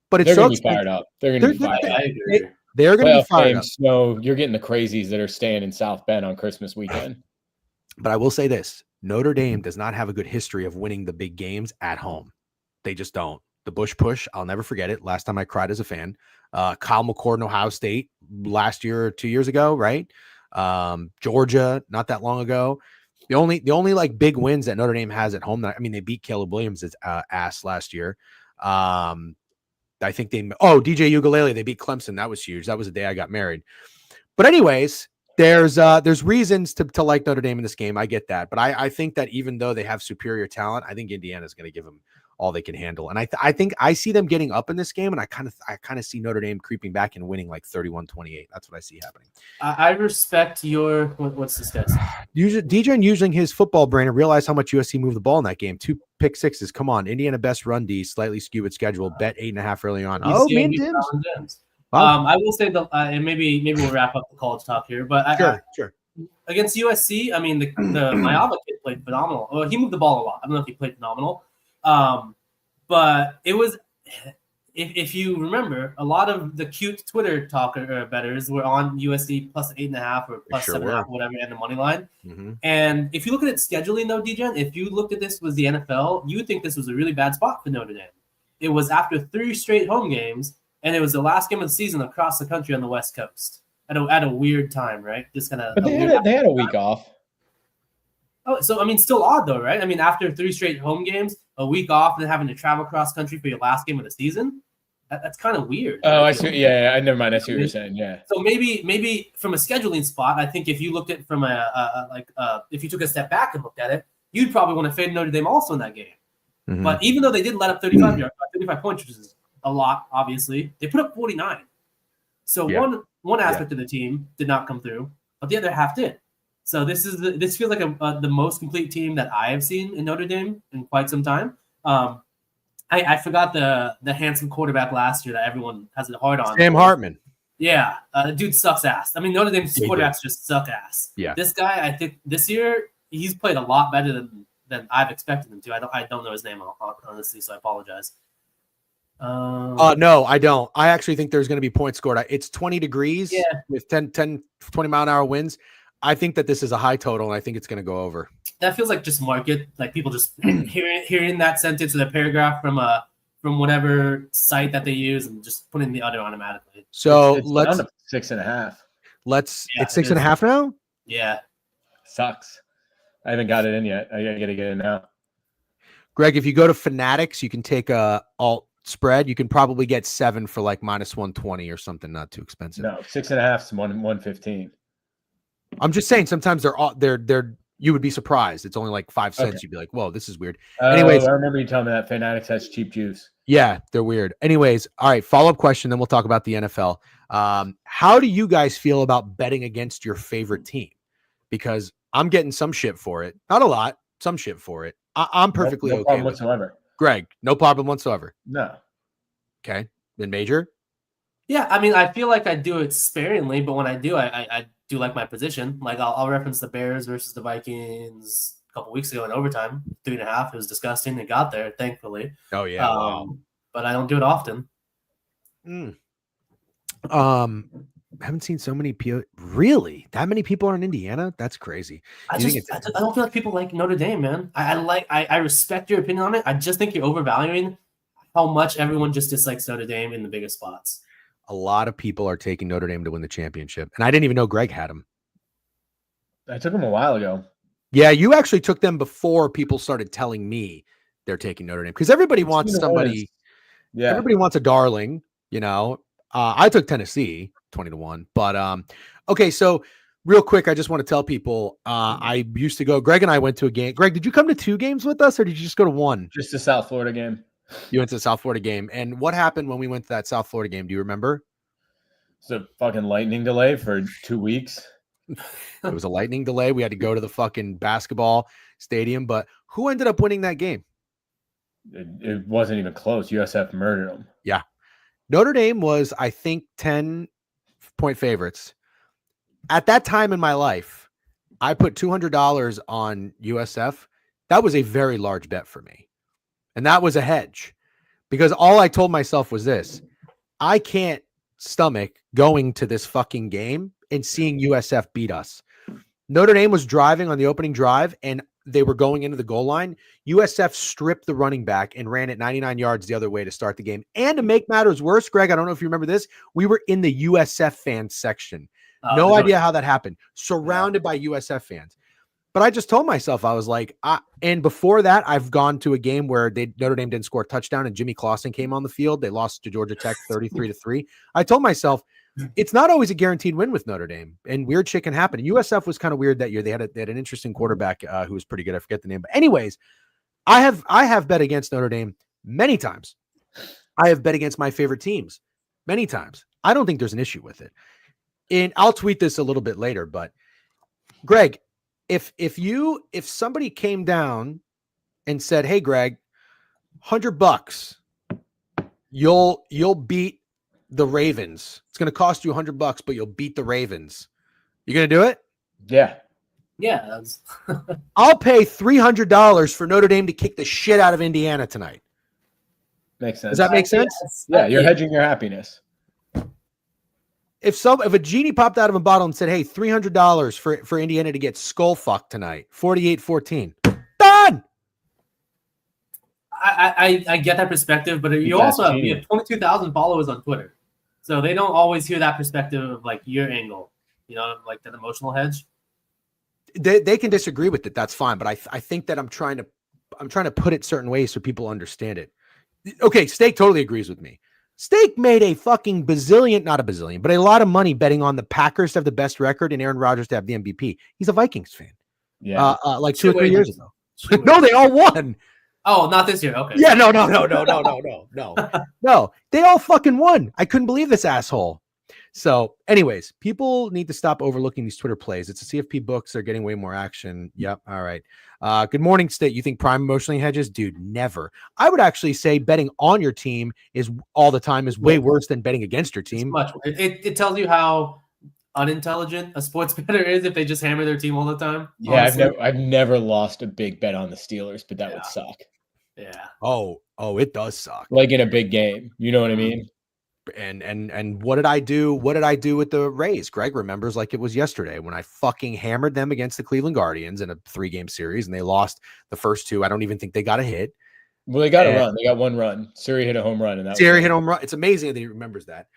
But it's they're going to be fired up. They're going to be fired up. They're going to be fired up. So you're getting the crazies that are staying in South Bend on Christmas weekend. But I will say this. Notre Dame does not have a good history of winning the big games at home. They just don't. The Bush push, I'll never forget it. Last time I cried as a fan. Kyle McCord in Ohio State last year or 2 years ago, right? Georgia, not that long ago. The only like big wins that Notre Dame has at home. They beat Caleb Williams' ass last year. I think DJ Ugalele, they beat Clemson. That was huge. That was the day I got married. But anyways, there's reasons to like Notre Dame in this game. I get that. But I think that even though they have superior talent, I think Indiana's going to give them all they can handle. And I think I see them getting up in this game, and I kind of see Notre Dame creeping back and winning like 31-28. That's what I see happening. I respect your what's this guy's? DJ using his football brain and realize how much USC moved the ball in that game. 2 pick sixes. Come on, Indiana best run D, slightly skewed schedule. Bet 8.5 early on. Man, Dims. Wow. I will say and maybe we'll wrap up the college talk here, but sure. Against USC, the Mayava kid played phenomenal. Well, he moved the ball a lot. I don't know if he played phenomenal. But it was, if you remember, a lot of the cute Twitter bettors were on USC plus 8.5 or plus 7.5, whatever, and the money line. Mm-hmm. And if you look at it scheduling, though, DJen, if you looked at this was the NFL, you would think this was a really bad spot for Notre Dame. It was after 3 straight home games, and it was the last game of the season across the country on the West Coast at a weird time, right? Just kind of. But they had a week off. Oh, so still odd though, right? After 3 straight home games, a week off, and then having to travel cross country for your last game of the season, that's kind of weird. Oh, I see. Yeah, never mind. I see what you're saying. Yeah. So maybe from a scheduling spot, I think if you looked at it from if you took a step back and looked at it, you'd probably want to fade Notre Dame also in that game. Mm-hmm. But even though they did let up 35 points, which is a lot, obviously, they put up 49. So one aspect of the team did not come through, but the other half did. So this feels like the most complete team that I have seen in Notre Dame in quite some time. I forgot the handsome quarterback last year that everyone has it hard on. Sam Hartman. Yeah, the dude sucks ass. Notre Dame's quarterbacks just suck ass. Yeah. This guy, I think this year he's played a lot better than I've expected him to. I don't know his name honestly, so I apologize. No, I don't. I actually think there's going to be points scored. It's 20 degrees with 10, 20 mile an hour winds. I think that this is a high total, and I think it's going to go over. That feels like just market, like people just hearing that sentence or the paragraph from whatever site that they use and just putting the other automatically. So it's let's down to 6.5. It's 6.5 now. Yeah, sucks. I haven't got it in yet. I got to get it now. Greg, if you go to Fanatics, you can take a alt spread. You can probably get 7 for like minus 120 or something. Not too expensive. No, 6.5 is 115. I'm just saying sometimes they're you would be surprised. It's only like 5 cents. Okay. You'd be like, whoa, this is weird. Anyways, I remember you telling me that Fanatics has cheap juice. Yeah, they're weird. Anyways, all right, follow-up question, then we'll talk about the NFL. How do you guys feel about betting against your favorite team? Because I'm getting some shit for it. Not a lot, some shit for it. I'm perfectly no okay problem with whatsoever. It. Greg, no problem whatsoever. No. Okay. Then Major? Yeah, I feel like I do it sparingly, but when I do, I do like my position. Like I'll reference the Bears versus the Vikings a couple weeks ago in overtime, 3.5. It was disgusting. It got there, thankfully. Oh yeah, wow. But I don't do it often. Haven't seen so many people. Really, that many people are in Indiana? That's crazy. I don't feel like people like Notre Dame, man. I respect your opinion on it. I just think you're overvaluing how much everyone just dislikes Notre Dame in the biggest spots. A lot of people are taking Notre Dame to win the championship, and I didn't even know Greg had them. I took them a while ago. Yeah, you actually took them before people started telling me they're taking Notre Dame, because everybody wants somebody. Yeah, everybody wants a darling, you know. I took Tennessee 20-1, but okay. So real quick, I just want to tell people I used to go. Greg and I went to a game. Greg, did you come to 2 games with us, or did you just go to 1? Just a South Florida game. You went to the South Florida game, and what happened when we went to that South Florida game? Do you remember? It's a fucking lightning delay for 2 weeks. It was a lightning delay. We had to go to the fucking basketball stadium, but who ended up winning that game? It wasn't even close. USF murdered them. Yeah. Notre Dame was, I think, 10-point favorites. At that time in my life, I put $200 on USF. That was a very large bet for me. And that was a hedge, because all I told myself was this: I can't stomach going to this fucking game and seeing USF beat us. Notre Dame was driving on the opening drive, and they were going into the goal line. USF stripped the running back and ran it 99 yards the other way to start the game. And to make matters worse, Greg, I don't know if you remember this, we were in the USF fans section. No idea how that happened. Surrounded by USF fans. But I just told myself, I was like, and before that, I've gone to a game where Notre Dame didn't score a touchdown and Jimmy Clausen came on the field. They lost to Georgia Tech 33-3. I told myself, it's not always a guaranteed win with Notre Dame, and weird shit can happen. And USF was kind of weird that year. They had an interesting quarterback who was pretty good. I forget the name, but anyways, I have bet against Notre Dame many times. I have bet against my favorite teams many times. I don't think there's an issue with it. And I'll tweet this a little bit later, but Greg, if somebody came down and said, "Hey, Greg, $100, you'll beat the Ravens. It's going to cost you $100, but you'll beat the Ravens." You going to do it? Yeah. Yeah. I'll pay $300 for Notre Dame to kick the shit out of Indiana tonight. Makes sense. Does that make sense? Yeah, you're hedging your happiness. If a genie popped out of a bottle and said, "Hey, $300 for Indiana to get skull fucked tonight, 48-14, done." I get that perspective, but you also have 22,000 followers on Twitter, so they don't always hear that perspective of like your angle, you know, like that emotional hedge. They can disagree with it. That's fine, but I think that I'm trying to put it certain ways so people understand it. Okay, Steak totally agrees with me. Steak made a fucking not a bazillion, but a lot of money betting on the Packers to have the best record and Aaron Rodgers to have the MVP. He's a Vikings fan. Yeah, like 2 or 3 years ago. No, they all won. Oh, not this year. Okay. Yeah, no. No, they all fucking won. I couldn't believe this asshole. So, anyways, people need to stop overlooking these Twitter plays. It's a CFP books. They're getting way more action. Yep. All right. Good morning, State. You think prime emotionally hedges? Dude, never. I would actually say betting on your team is way worse than betting against your team. It tells you how unintelligent a sports bettor is if they just hammer their team all the time. Yeah, I've never lost a big bet on the Steelers, but that would suck. Yeah. Oh, it does suck. Like in a big game. You know what I mean? And what did I do? What did I do with the Rays? Greg remembers like it was yesterday when I fucking hammered them against the Cleveland Guardians in a 3-game series, and they lost the first 2. I don't even think they got a hit. Well, they got a run. They got 1 run. Siri hit a home run, and that Siri hit a home run. It's amazing that he remembers that.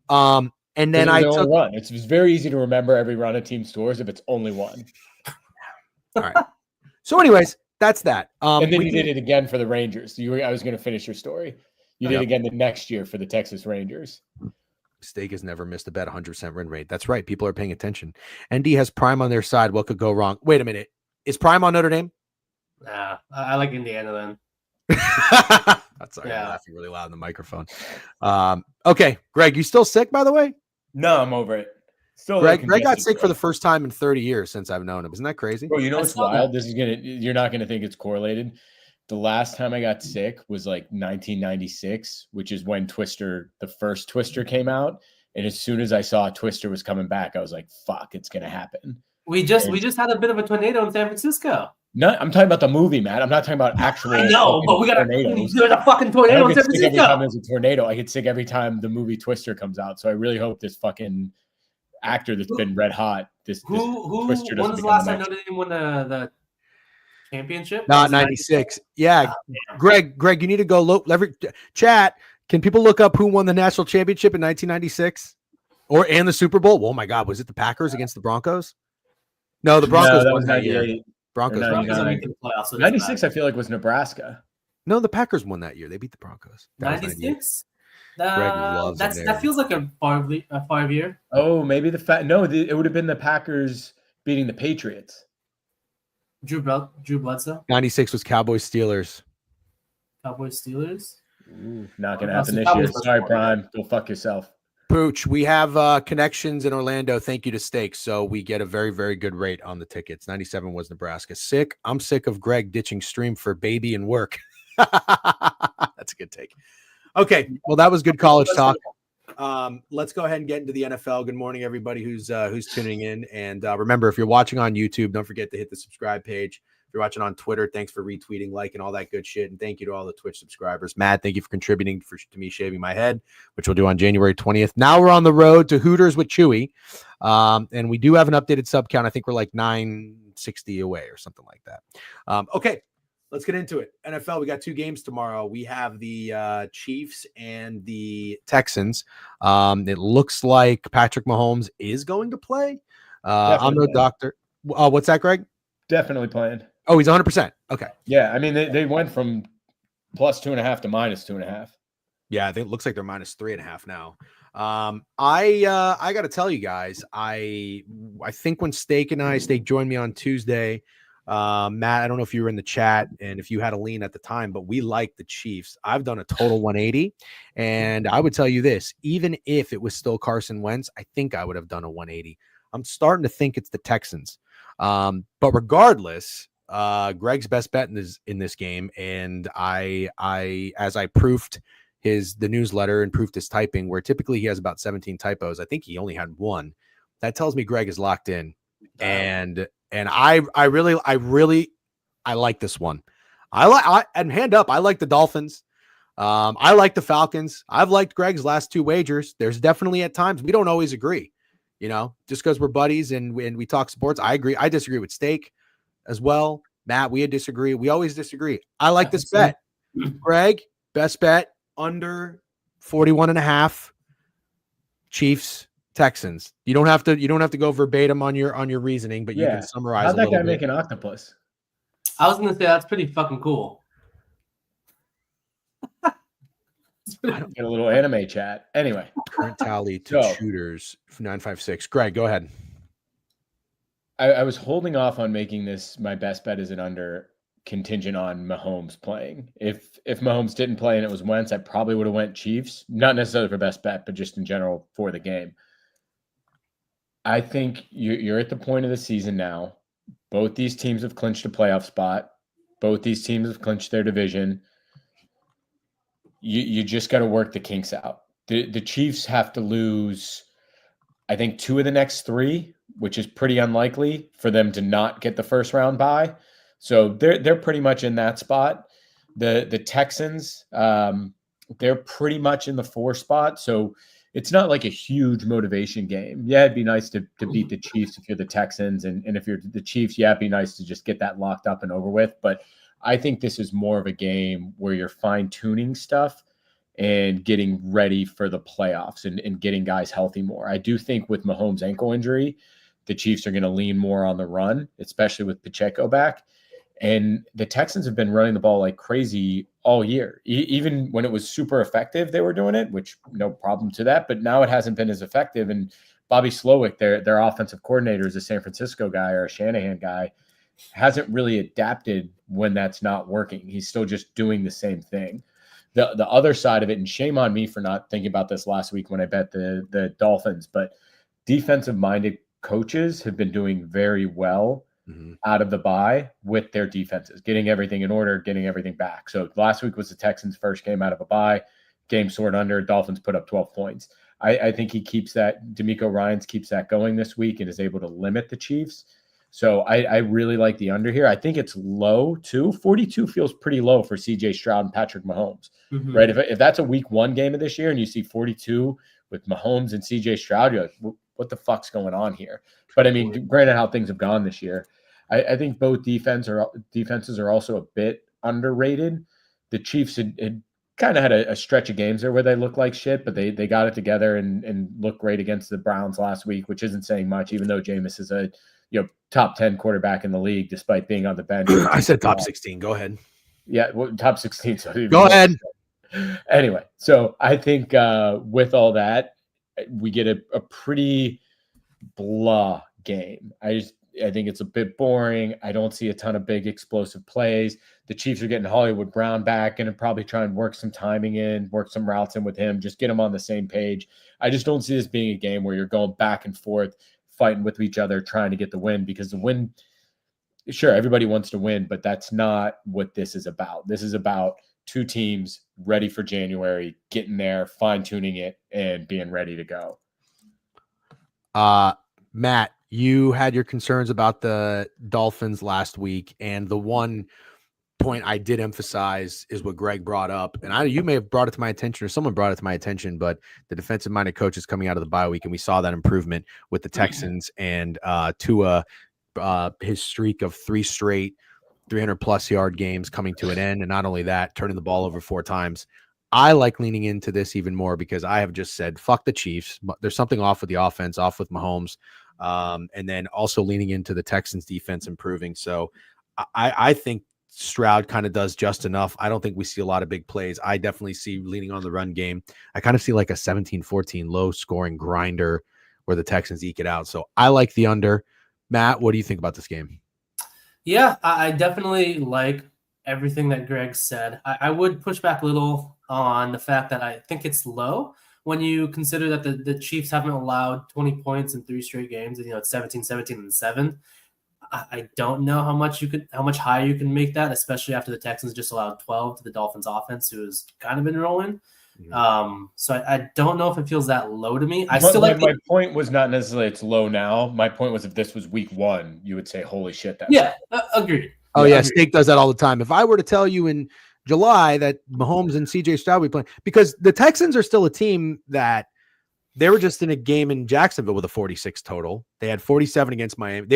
And then I took run. It's very easy to remember every run a team scores if it's only 1. All right. So, anyways, that's that. And then you did it again for the Rangers. I was going to finish your story. You did again the next year for the Texas Rangers. Steak has never missed a bet, 100% win rate. That's right. People are paying attention. ND has Prime on their side. What could go wrong? Wait a minute. Is Prime on Notre Dame? Nah, I like Indiana then. That's sorry. I'm laughing really loud in the microphone. Okay, Greg, you still sick, by the way? No, I'm over it. Still, Greg got sick for the first time in 30 years since I've known him. Isn't that crazy? Bro, you know what's wild? You're not gonna think it's correlated. The last time I got sick was like 1996, which is when the first Twister came out. And as soon as I saw Twister was coming back, I was like, fuck, it's going to happen. We just had a bit of a tornado in San Francisco. No, I'm talking about the movie, Matt. I'm not talking about actual. I know, but tornadoes. there's a fucking I tornado don't in get San sick every time Francisco. there's a tornado. I get sick every time the movie Twister comes out. So I really hope this fucking actor that's been red hot. Who Twister when doesn't was the become last the time next. Notre Dame won the championship? Not Was it 96. Yeah, damn. Greg, you need to go look. Chat. Can people look up who won the national championship in 1996 and the Super Bowl? Oh my God, was it the Packers against the Broncos? No, the Broncos No, that won was that year. 98. Broncos. Or won. 99. Broncos make the playoffs, so it doesn't 96, matter. I feel like, was Nebraska. No, the Packers won that year. They beat the Broncos. That was 98. 96. Greg loves a That narrative. feels like a 5 year. Oh, maybe it would have been the Packers beating the Patriots. Drew Bledsoe, 96 was Cowboys Steelers. Cowboys, Steelers. Ooh, not going to That's happen the this year. Cowboys first Sorry, one, Prime. Go fuck yourself. Pooch, we have connections in Orlando. Thank you to Steak. So we get a very, very good rate on the tickets. 97 was Nebraska. Sick. I'm sick of Greg ditching stream for baby and work. That's a good take. Okay. Well, that was good college talk. Let's go ahead and get into the NFL. Good morning, everybody who's tuning in. And remember, if you're watching on YouTube, don't forget to hit the subscribe page. If you're watching on Twitter, thanks for retweeting, liking, all that good shit. And thank you to all the Twitch subscribers. Matt, thank you for contributing to me shaving my head, which we'll do on January 20th. Now we're on the road to Hooters with Chewy. And we do have an updated sub count. I think we're like 960 away or something like that. Okay. Let's get into it. NFL, we got 2 games tomorrow. We have the Chiefs and the Texans. It looks like Patrick Mahomes is going to play. I'm no doctor. What's that, Greg? Definitely playing. Oh, he's 100%. Okay. Yeah, I mean, they went from +2.5 to -2.5. Yeah, I think it looks like they're -3.5 now. I got to tell you guys, I think when Steak joined me on Tuesday, Matt, I don't know if you were in the chat and if you had a lean at the time, but we like the Chiefs. I've done a total 180, and I would tell you this, even if it was still Carson Wentz, I think I would have done a 180. I'm starting to think it's the Texans. But regardless, Greg's best bet in this game, and I as I proofed the newsletter and proofed his typing, where typically he has about 17 typos, I think he only had 1. That tells me Greg is locked in. And I really like this one. And hand up, I like the Dolphins. I like the Falcons. I've liked Greg's last 2 wagers. There's definitely at times we don't always agree, just because we're buddies and we talk sports. I agree. I disagree with Steak as well. Matt, we disagree. We always disagree. I like this bet. Greg, best bet under 41.5. Chiefs, Texans. You don't have to go verbatim on your reasoning, but you can summarize. How'd that guy bit. make an octopus? I was gonna say that's pretty fucking cool. Get a little anime chat. Anyway, current tally to shooters 956. Greg, go ahead. I was holding off on making this my best bet as an under, contingent on Mahomes playing. If Mahomes didn't play and it was Wentz, I probably would have went Chiefs. Not necessarily for best bet, but just in general for the game. I think you're at the point of the season now. Both these teams have clinched a playoff spot. Both these teams have clinched their division. You just got to work the kinks out. The Chiefs have to lose, I think, 2 of the next 3, which is pretty unlikely for them to not get the first round bye. So they're pretty much in that spot. The Texans, they're pretty much in the 4 spot. So it's not like a huge motivation game. Yeah, it'd be nice to beat the Chiefs if you're the Texans. And if you're the Chiefs, yeah, it'd be nice to just get that locked up and over with. But I think this is more of a game where you're fine-tuning stuff and getting ready for the playoffs and getting guys healthy more. I do think with Mahomes' ankle injury, the Chiefs are going to lean more on the run, especially with Pacheco back. And the Texans have been running the ball like crazy all year. Even when it was super effective, they were doing it, which no problem to that. But now it hasn't been as effective. And Bobby Slowick, their offensive coordinator, is a San Francisco guy or a Shanahan guy, hasn't really adapted when that's not working. He's still just doing the same thing. The other side of it, and shame on me for not thinking about this last week when I bet the Dolphins, but defensive-minded coaches have been doing very well out of the bye with their defenses, getting everything in order, getting everything back. So last week was the Texans' first game out of a bye, game scored under, Dolphins put up 12 points. I think he keeps that. D'Amico Ryans keeps that going this week and is able to limit the Chiefs. So I really like the under here. I think it's low too. 42 feels pretty low for CJ Stroud and Patrick Mahomes, right? If that's a week 1 game of this year and you see 42 with Mahomes and CJ Stroud, you're like, what the fuck's going on here? But I mean, granted how things have gone this year, I think both defenses are also a bit underrated. The Chiefs had kind of had a stretch of games there where they looked like shit, but they got it together and looked great against the Browns last week, which isn't saying much, even though Jameis is a top 10 quarterback in the league, despite being on the bench. I said top 16. Go ahead. Yeah, well, top 16. So go ahead. Anyway, so I think with all that, we get a pretty blah game. I think it's a bit boring. I don't see a ton of big explosive plays. The Chiefs are getting Hollywood Brown back and probably try and work some timing in, work some routes in with him, just get him on the same page. I just don't see this being a game where you're going back and forth, fighting with each other, trying to get the win, because the win, sure, everybody wants to win, but that's not what this is about. This is about two teams ready for January, getting there, fine-tuning it, and being ready to go. Matt, you had your concerns about the Dolphins last week, and the one point I did emphasize is what Greg brought up, and you may have brought it to my attention, or someone brought it to my attention, but the defensive-minded coach is coming out of the bye week, and we saw that improvement with the Texans and Tua, his streak of 3 straight 300-plus yard games coming to an end, and not only that, turning the ball over 4 times. I like leaning into this even more because I have just said, fuck the Chiefs. There's something off with the offense, off with Mahomes, and then also leaning into the Texans defense improving. So I think Stroud kind of does just enough. I don't think we see a lot of big plays. I definitely see leaning on the run game. I kind of see like a 17-14 low-scoring grinder where the Texans eke it out. So I like the under. Matt, what do you think about this game? Yeah, I definitely like everything that Greg said. I would push back a little on the fact that I think it's low when you consider that the Chiefs haven't allowed 20 points in 3 straight games, and it's 17, 17, and 7. I don't know how much higher you can make that, especially after the Texans just allowed 12 to the Dolphins offense, who has kind of been rolling. So I don't know if it feels that low to me. My point was not necessarily it's low now. My point was if this was week 1, you would say, holy shit. Agreed. Oh yeah, Steak does that all the time. If I were to tell you in July that Mahomes and CJ Stroud will be playing, because the Texans are still a team that they were just in a game in Jacksonville with a 46 total. They had 47 against Miami.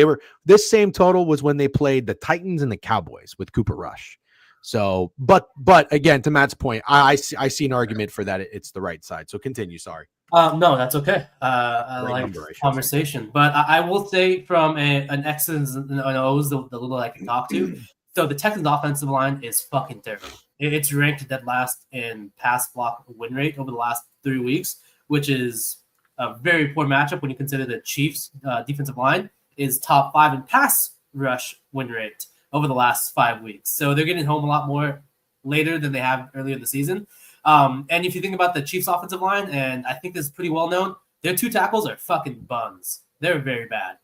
This same total was when they played the Titans and the Cowboys with Cooper Rush. So, but again, to Matt's point, I see an argument for that. It's the right side. So continue. Sorry. No, that's okay. I like conversation, but I will say from an X's and O's, the little I can talk to. So the Texans offensive line is fucking terrible. It's ranked dead last in pass block win rate over the last 3 weeks, which is a very poor matchup when you consider the Chiefs defensive line is top 5 in pass rush win rate over the last 5 weeks. So they're getting home a lot more later than they have earlier in the season. And if you think about the Chiefs offensive line, and I think this is pretty well known, their 2 tackles are fucking buns. They're very bad.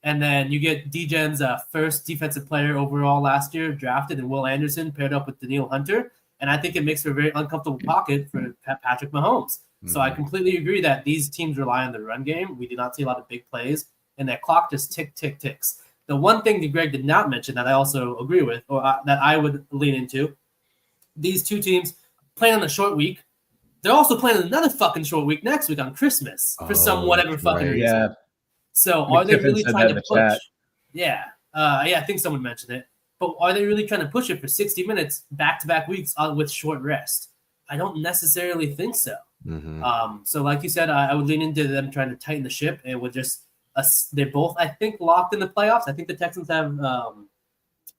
And then you get DGen's first defensive player overall last year drafted in Will Anderson paired up with Danielle Hunter. And I think it makes for a very uncomfortable pocket for Patrick Mahomes. So I completely agree that these teams rely on the run game. We do not see a lot of big plays, and that clock just ticks. The one thing that Greg did not mention that I also agree with, or that I would lean into, these 2 teams playing on a short week. They're also playing another fucking short week next week on Christmas for some whatever fucking reason. Yeah. So are they really trying to push? Chat. Yeah. I think someone mentioned it. But are they really trying to push it for 60 minutes back-to-back weeks with short rest? I don't necessarily think so. So like you said, I would lean into them trying to tighten the ship, and with just they're both, I think, locked in the playoffs. I think the Texans have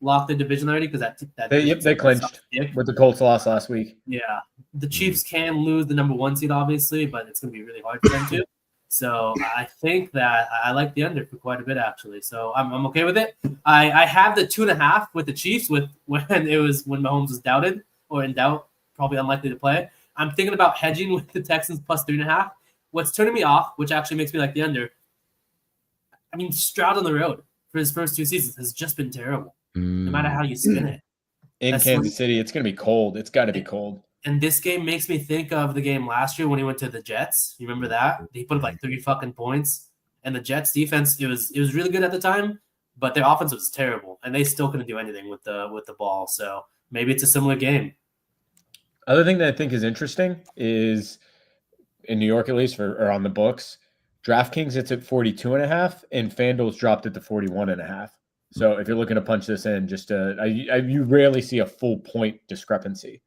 locked the division already because they clinched with the Colts loss last week. Yeah, the Chiefs can lose the number 1 seed, obviously, but it's going to be really hard for them to. So I think that I like the under for quite a bit, actually. So I'm okay with it. I have the 2.5 with the Chiefs when Mahomes was doubted or in doubt, probably unlikely to play. I'm thinking about hedging with the Texans plus 3.5. What's turning me off, which actually makes me like the under, I mean, Stroud on the road for his first 2 seasons has just been terrible, no matter how you spin it. in That's Kansas City. It's going to be cold. It's got to be cold. And this game makes me think of the game last year when he went to the Jets. You remember that? He put up like 3 fucking points. And the Jets defense, it was really good at the time, but their offense was terrible. And they still couldn't do anything with the ball. So maybe it's a similar game. Other thing that I think is interesting is in New York, at least, or on the books, DraftKings, it's at 42.5, and FanDuel's dropped it to 41.5. So if you're looking to punch this in, you rarely see a full point discrepancy.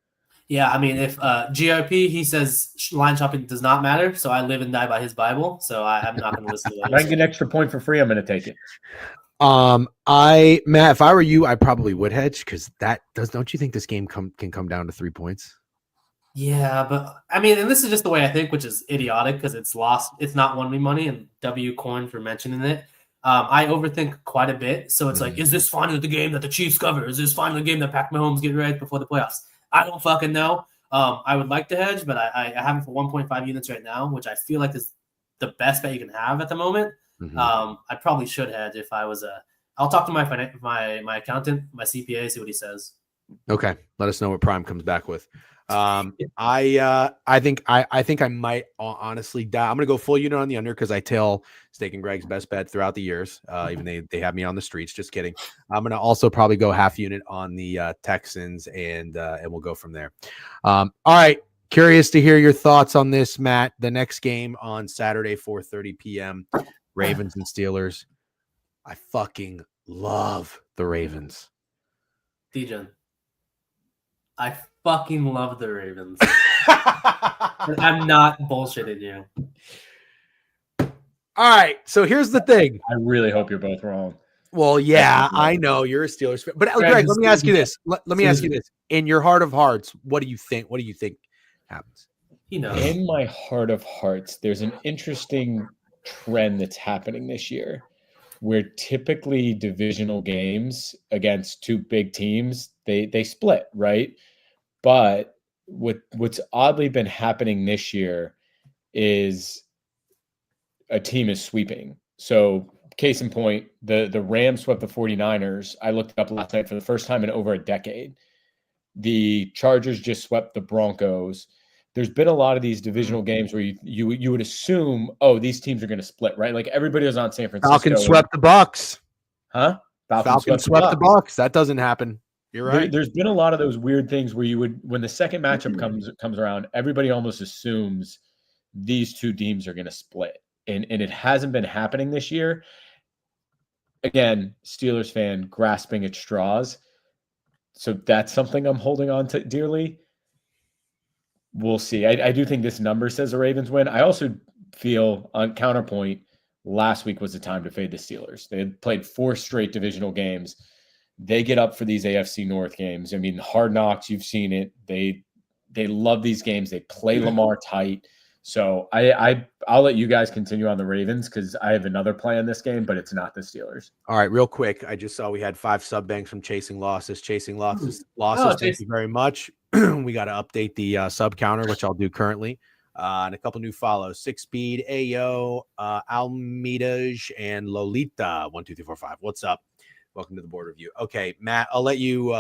Yeah, I mean, if GRP, he says line shopping does not matter, so I live and die by his Bible, so I'm not going to listen to that. If I can get an extra point for free, I'm going to take it. Matt, if I were you, I probably would hedge because don't you think this game can come down to 3 points? Yeah, but I mean, and this is just the way I think, which is idiotic because it's not won me money, and W coin for mentioning it. I overthink quite a bit, so it's like, is this finally the game that the Chiefs cover? Is this finally the game that Patrick Mahomes get right before the playoffs? I don't fucking know. I would like to hedge, but I have it for 1.5 units right now, which I feel like is the best bet you can have at the moment. I probably should hedge if I was I'll talk to my accountant, my CPA, see what he says. Okay, let us know what Prime comes back with. I think I might honestly die. I'm gonna go full unit on the under because I tell Steak and Greg's best bet throughout the years. Even they have me on the streets. Just kidding. I'm gonna also probably go half unit on the Texans and we'll go from there. All right. Curious to hear your thoughts on this, Matt. The next game on Saturday, 4:30 p.m. Ravens and Steelers. I fucking love the Ravens. Dijon, I fucking love the Ravens. I'm not bullshitting you. All right, so here's the thing. I really hope you're both wrong. Well, yeah, I know you're a Steelers fan, but Greg, let me ask you this. Let me ask you this. In your heart of hearts, what do you think? What do you think happens? In my heart of hearts, there's an interesting trend that's happening this year, where typically divisional games against two big teams, they split, right? But what's oddly been happening this year is a team is sweeping. So case in point, the Rams swept the 49ers. I looked it up last night for the first time in over a decade. The Chargers just swept the Broncos. There's been a lot of these divisional games where you would assume, oh, these teams are going to split, right? Like everybody was on San Francisco. Falcons swept the Bucks. Huh? Falcons swept the Bucks. That doesn't happen. You're right. There's been a lot of those weird things where you would, when the second matchup comes around, everybody almost assumes these two teams are going to split. And it hasn't been happening this year. Again, Steelers fan grasping at straws. So that's something I'm holding on to dearly. We'll see. I do think this number says the Ravens win. I also feel on counterpoint, last week was the time to fade the Steelers. They had played 4 straight divisional games. They get up for these AFC North games. I mean, Hard Knocks, you've seen it. They love these games. They play Lamar tight. So I'll let you guys continue on the Ravens because I have another play in this game, but it's not the Steelers. All right, real quick. I just saw we had 5 sub banks from Chasing Losses. Thank you very much. We got to update the sub counter, which I'll do currently. And a couple new follows: 6 Speed, Ayo, Almeida, and Lolita. 1, 2, 3, 4, 5. What's up? Welcome to the board review. Okay, Matt, I'll let you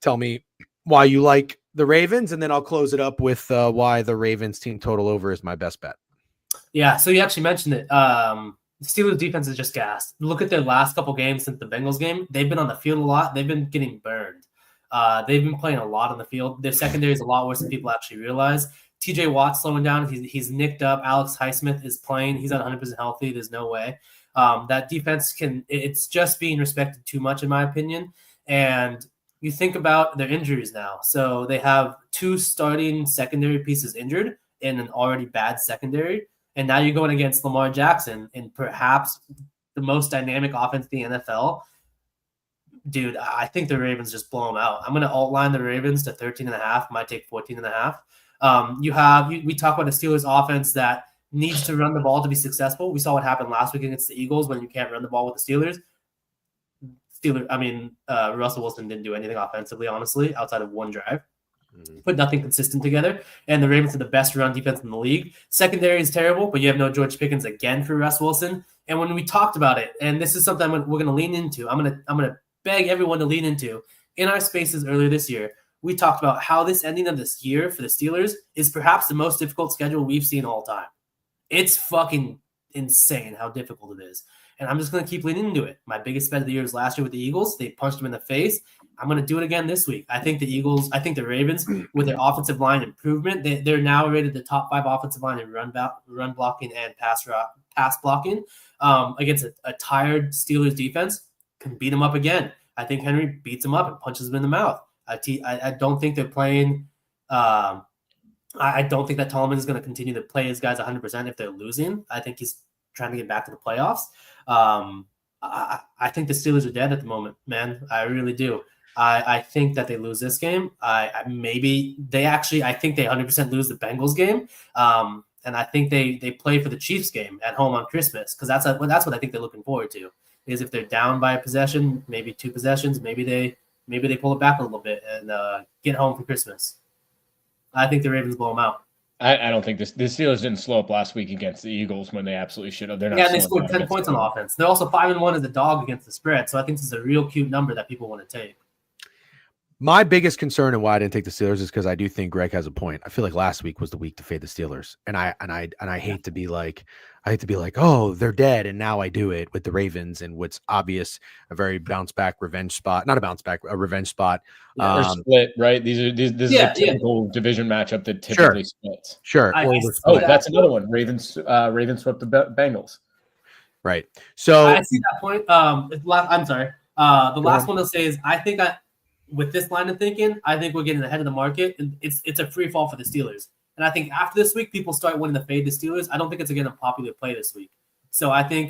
tell me why you like the Ravens, and then I'll close it up with why the Ravens team total over is my best bet. Yeah, so you actually mentioned it. The Steelers defense is just gassed. Look at their last couple games since the Bengals game. They've been on the field a lot. They've been getting burned. They've been playing a lot on the field. Their secondary is a lot worse than people actually realize. TJ Watt's slowing down. He's nicked up. Alex Highsmith is playing. He's not 100% healthy. There's no way. That defense it's just being respected too much, in my opinion. And you think about their injuries now. So they have 2 starting secondary pieces injured in an already bad secondary. And now you're going against Lamar Jackson in perhaps the most dynamic offense in the NFL. Dude, I think the Ravens just blow them out. I'm going to outline the Ravens to 13.5. Might take 14.5. We talk about the Steelers offense that needs to run the ball to be successful. We saw what happened last week against the Eagles when you can't run the ball with the Steelers. Russell Wilson didn't do anything offensively, honestly, outside of 1 drive. Put nothing consistent together. And the Ravens are the best run defense in the league. Secondary is terrible, but you have no George Pickens again for Russ Wilson. And when we talked about it, and this is something we're going to lean into, I'm going to beg everyone to lean into. in our spaces earlier this year, we talked about how this ending of this year for the Steelers is perhaps the most difficult schedule we've seen all time. It's fucking insane how difficult it is. And I'm just going to keep leaning into it. My biggest bet of the year was last year with the Eagles. They punched them in the face. I'm going to do it again this week. I think the Ravens, with their offensive line improvement, they're now rated the top 5 offensive line in run blocking and pass blocking against a tired Steelers defense, can beat them up again. I think Henry beats them up and punches them in the mouth. I don't think they're playing I don't think that Tolman is going to continue to play his guys 100% if they're losing. I think he's trying to get back to the playoffs. I think the Steelers are dead at the moment, man. I really do. I think that they lose this game. I think they 100% lose the Bengals game. And I think they play for the Chiefs game at home on Christmas, because that's what I think they're looking forward to. Is if they're down by a possession, maybe 2 possessions, maybe they pull it back a little bit and get home for Christmas. I think the Ravens blow them out. I don't think the Steelers didn't slow up last week against the Eagles when they absolutely should have. They're not. Yeah, and they scored 10 points on offense. They're also 5-1 as a dog against the spread. So I think this is a real cute number that people want to take. My biggest concern and why I didn't take the Steelers is because I do think Greg has a point. I feel like last week was the week to fade the Steelers, and I hate to be like, oh, they're dead, and now I do it with the Ravens and what's obvious a very bounce back revenge spot, not a bounce back, a revenge spot. They're split, right? This is a typical division matchup that typically splits. Sure. That's another one. Ravens swept the Bengals. Right. So I see that point. I'm sorry. The last one I'll say is with this line of thinking, I think we're getting ahead of the market. It's a free fall for the Steelers. And I think after this week, people start wanting to fade the Steelers. I don't think it's again a popular play this week. So I think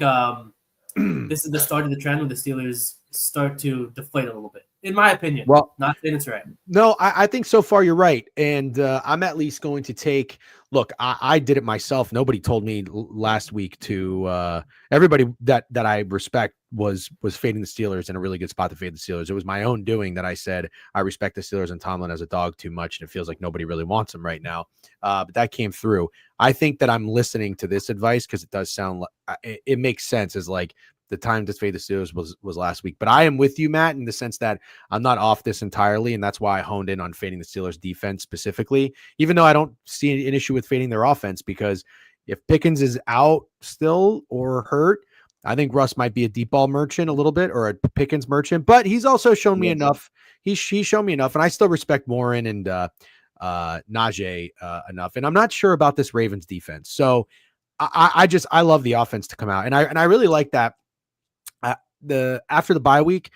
this is the start of the trend where the Steelers start to deflate a little bit, in my opinion. Well, not saying it's right. No, I think so far you're right. And I'm at least going to take – look, I did it myself. Nobody told me last week to everybody that I respect was fading the Steelers in a really good spot to fade the Steelers. It was my own doing that I said I respect the Steelers and Tomlin as a dog too much, and it feels like nobody really wants him right now. But that came through. I think that I'm listening to this advice because it does sound like it makes sense as like the time to fade the Steelers was last week. But I am with you, Matt, in the sense that I'm not off this entirely, and that's why I honed in on fading the Steelers defense specifically, even though I don't see an issue with fading their offense, because if Pickens is out still or hurt, I think Russ might be a deep ball merchant a little bit, or a Pickens merchant, but he's also shown me enough. He's shown me enough, and I still respect Warren and Najee enough. And I'm not sure about this Ravens defense. So I love the offense to come out, and I really like that. After the bye week,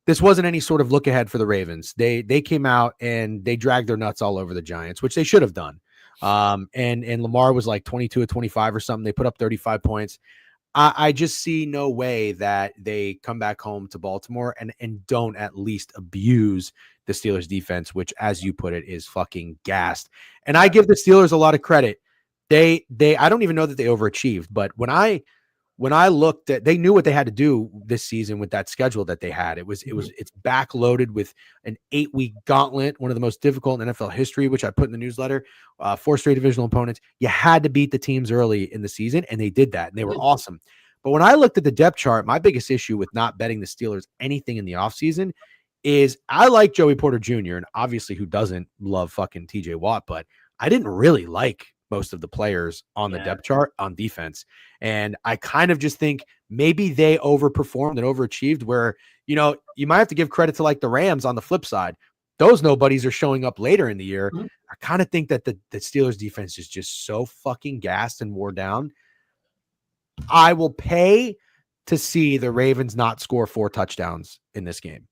this wasn't any sort of look ahead for the Ravens. They came out and they dragged their nuts all over the Giants, which they should have done. And Lamar was like 22 of 25 or something. They put up 35 points. I just see no way that they come back home to Baltimore and don't at least abuse the Steelers defense, which, as you put it, is fucking gassed. And I give the Steelers a lot of credit. I don't even know that they overachieved, but when I looked at, they knew what they had to do this season with that schedule that they had. It's backloaded with an 8-week gauntlet, one of the most difficult in NFL history, which I put in the newsletter. 4 straight divisional opponents. You had to beat the teams early in the season, and they did that, and they were awesome. But when I looked at the depth chart, my biggest issue with not betting the Steelers anything in the offseason is I like Joey Porter Jr., and obviously who doesn't love fucking TJ Watt, but I didn't really like most of the players on the depth chart on defense. And I kind of just think maybe they overperformed and overachieved, where, you might have to give credit to like the Rams on the flip side. Those nobodies are showing up later in the year. Mm-hmm. I kind of think that the Steelers defense is just so fucking gassed and wore down. I will pay to see the Ravens not score 4 touchdowns in this game.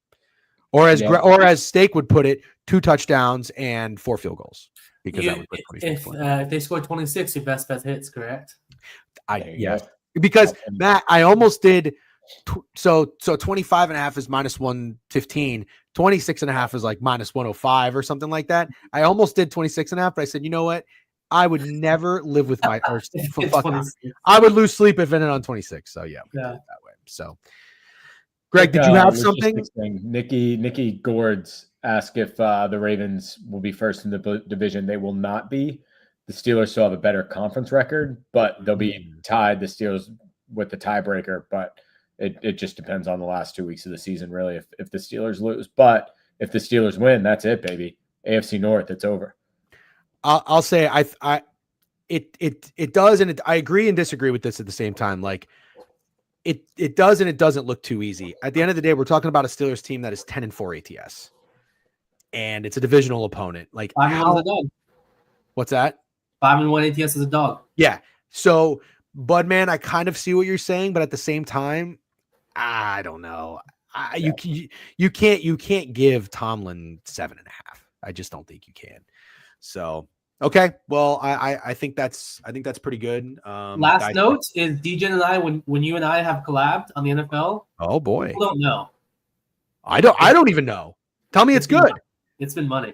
Or as Steak would put it, 2 touchdowns and 4 field goals. Because that would put 26 points. If they score 26, your best bet hits, correct? Yes. Because Matt, I almost did. So 25.5 is minus 115. 26.5 is like minus 105 or something like that. I almost did 26.5, but I said, you know what? I would never live with my. I would lose sleep if it ended on 26. So yeah. That way. So, Greg, did you have something? Nikki Gord's asked if the Ravens will be first in the division. They will not be. The Steelers still have a better conference record, but they'll be tied, the Steelers, with the tiebreaker. But it just depends on the last 2 weeks of the season, really, if the Steelers lose. But If the Steelers win, that's it, baby. AFC North, it's over. I'll say it does, and I agree and disagree with this at the same time. Like it does and it doesn't look too easy. At the end of the day, we're talking about a Steelers team that is 10-4 ATS, and it's a divisional opponent. Like 5-1 is a dog. What's that? 5-1 ATS is a dog. Yeah. So, Budman, I kind of see what you're saying, but at the same time, I don't know. You can't give Tomlin 7.5. I just don't think you can. So, okay. Well, I think that's pretty good. Last note is DJ and I, when you and I have collabed on the NFL. Oh boy. People don't know. I don't even know. Tell me it's good. It's been money.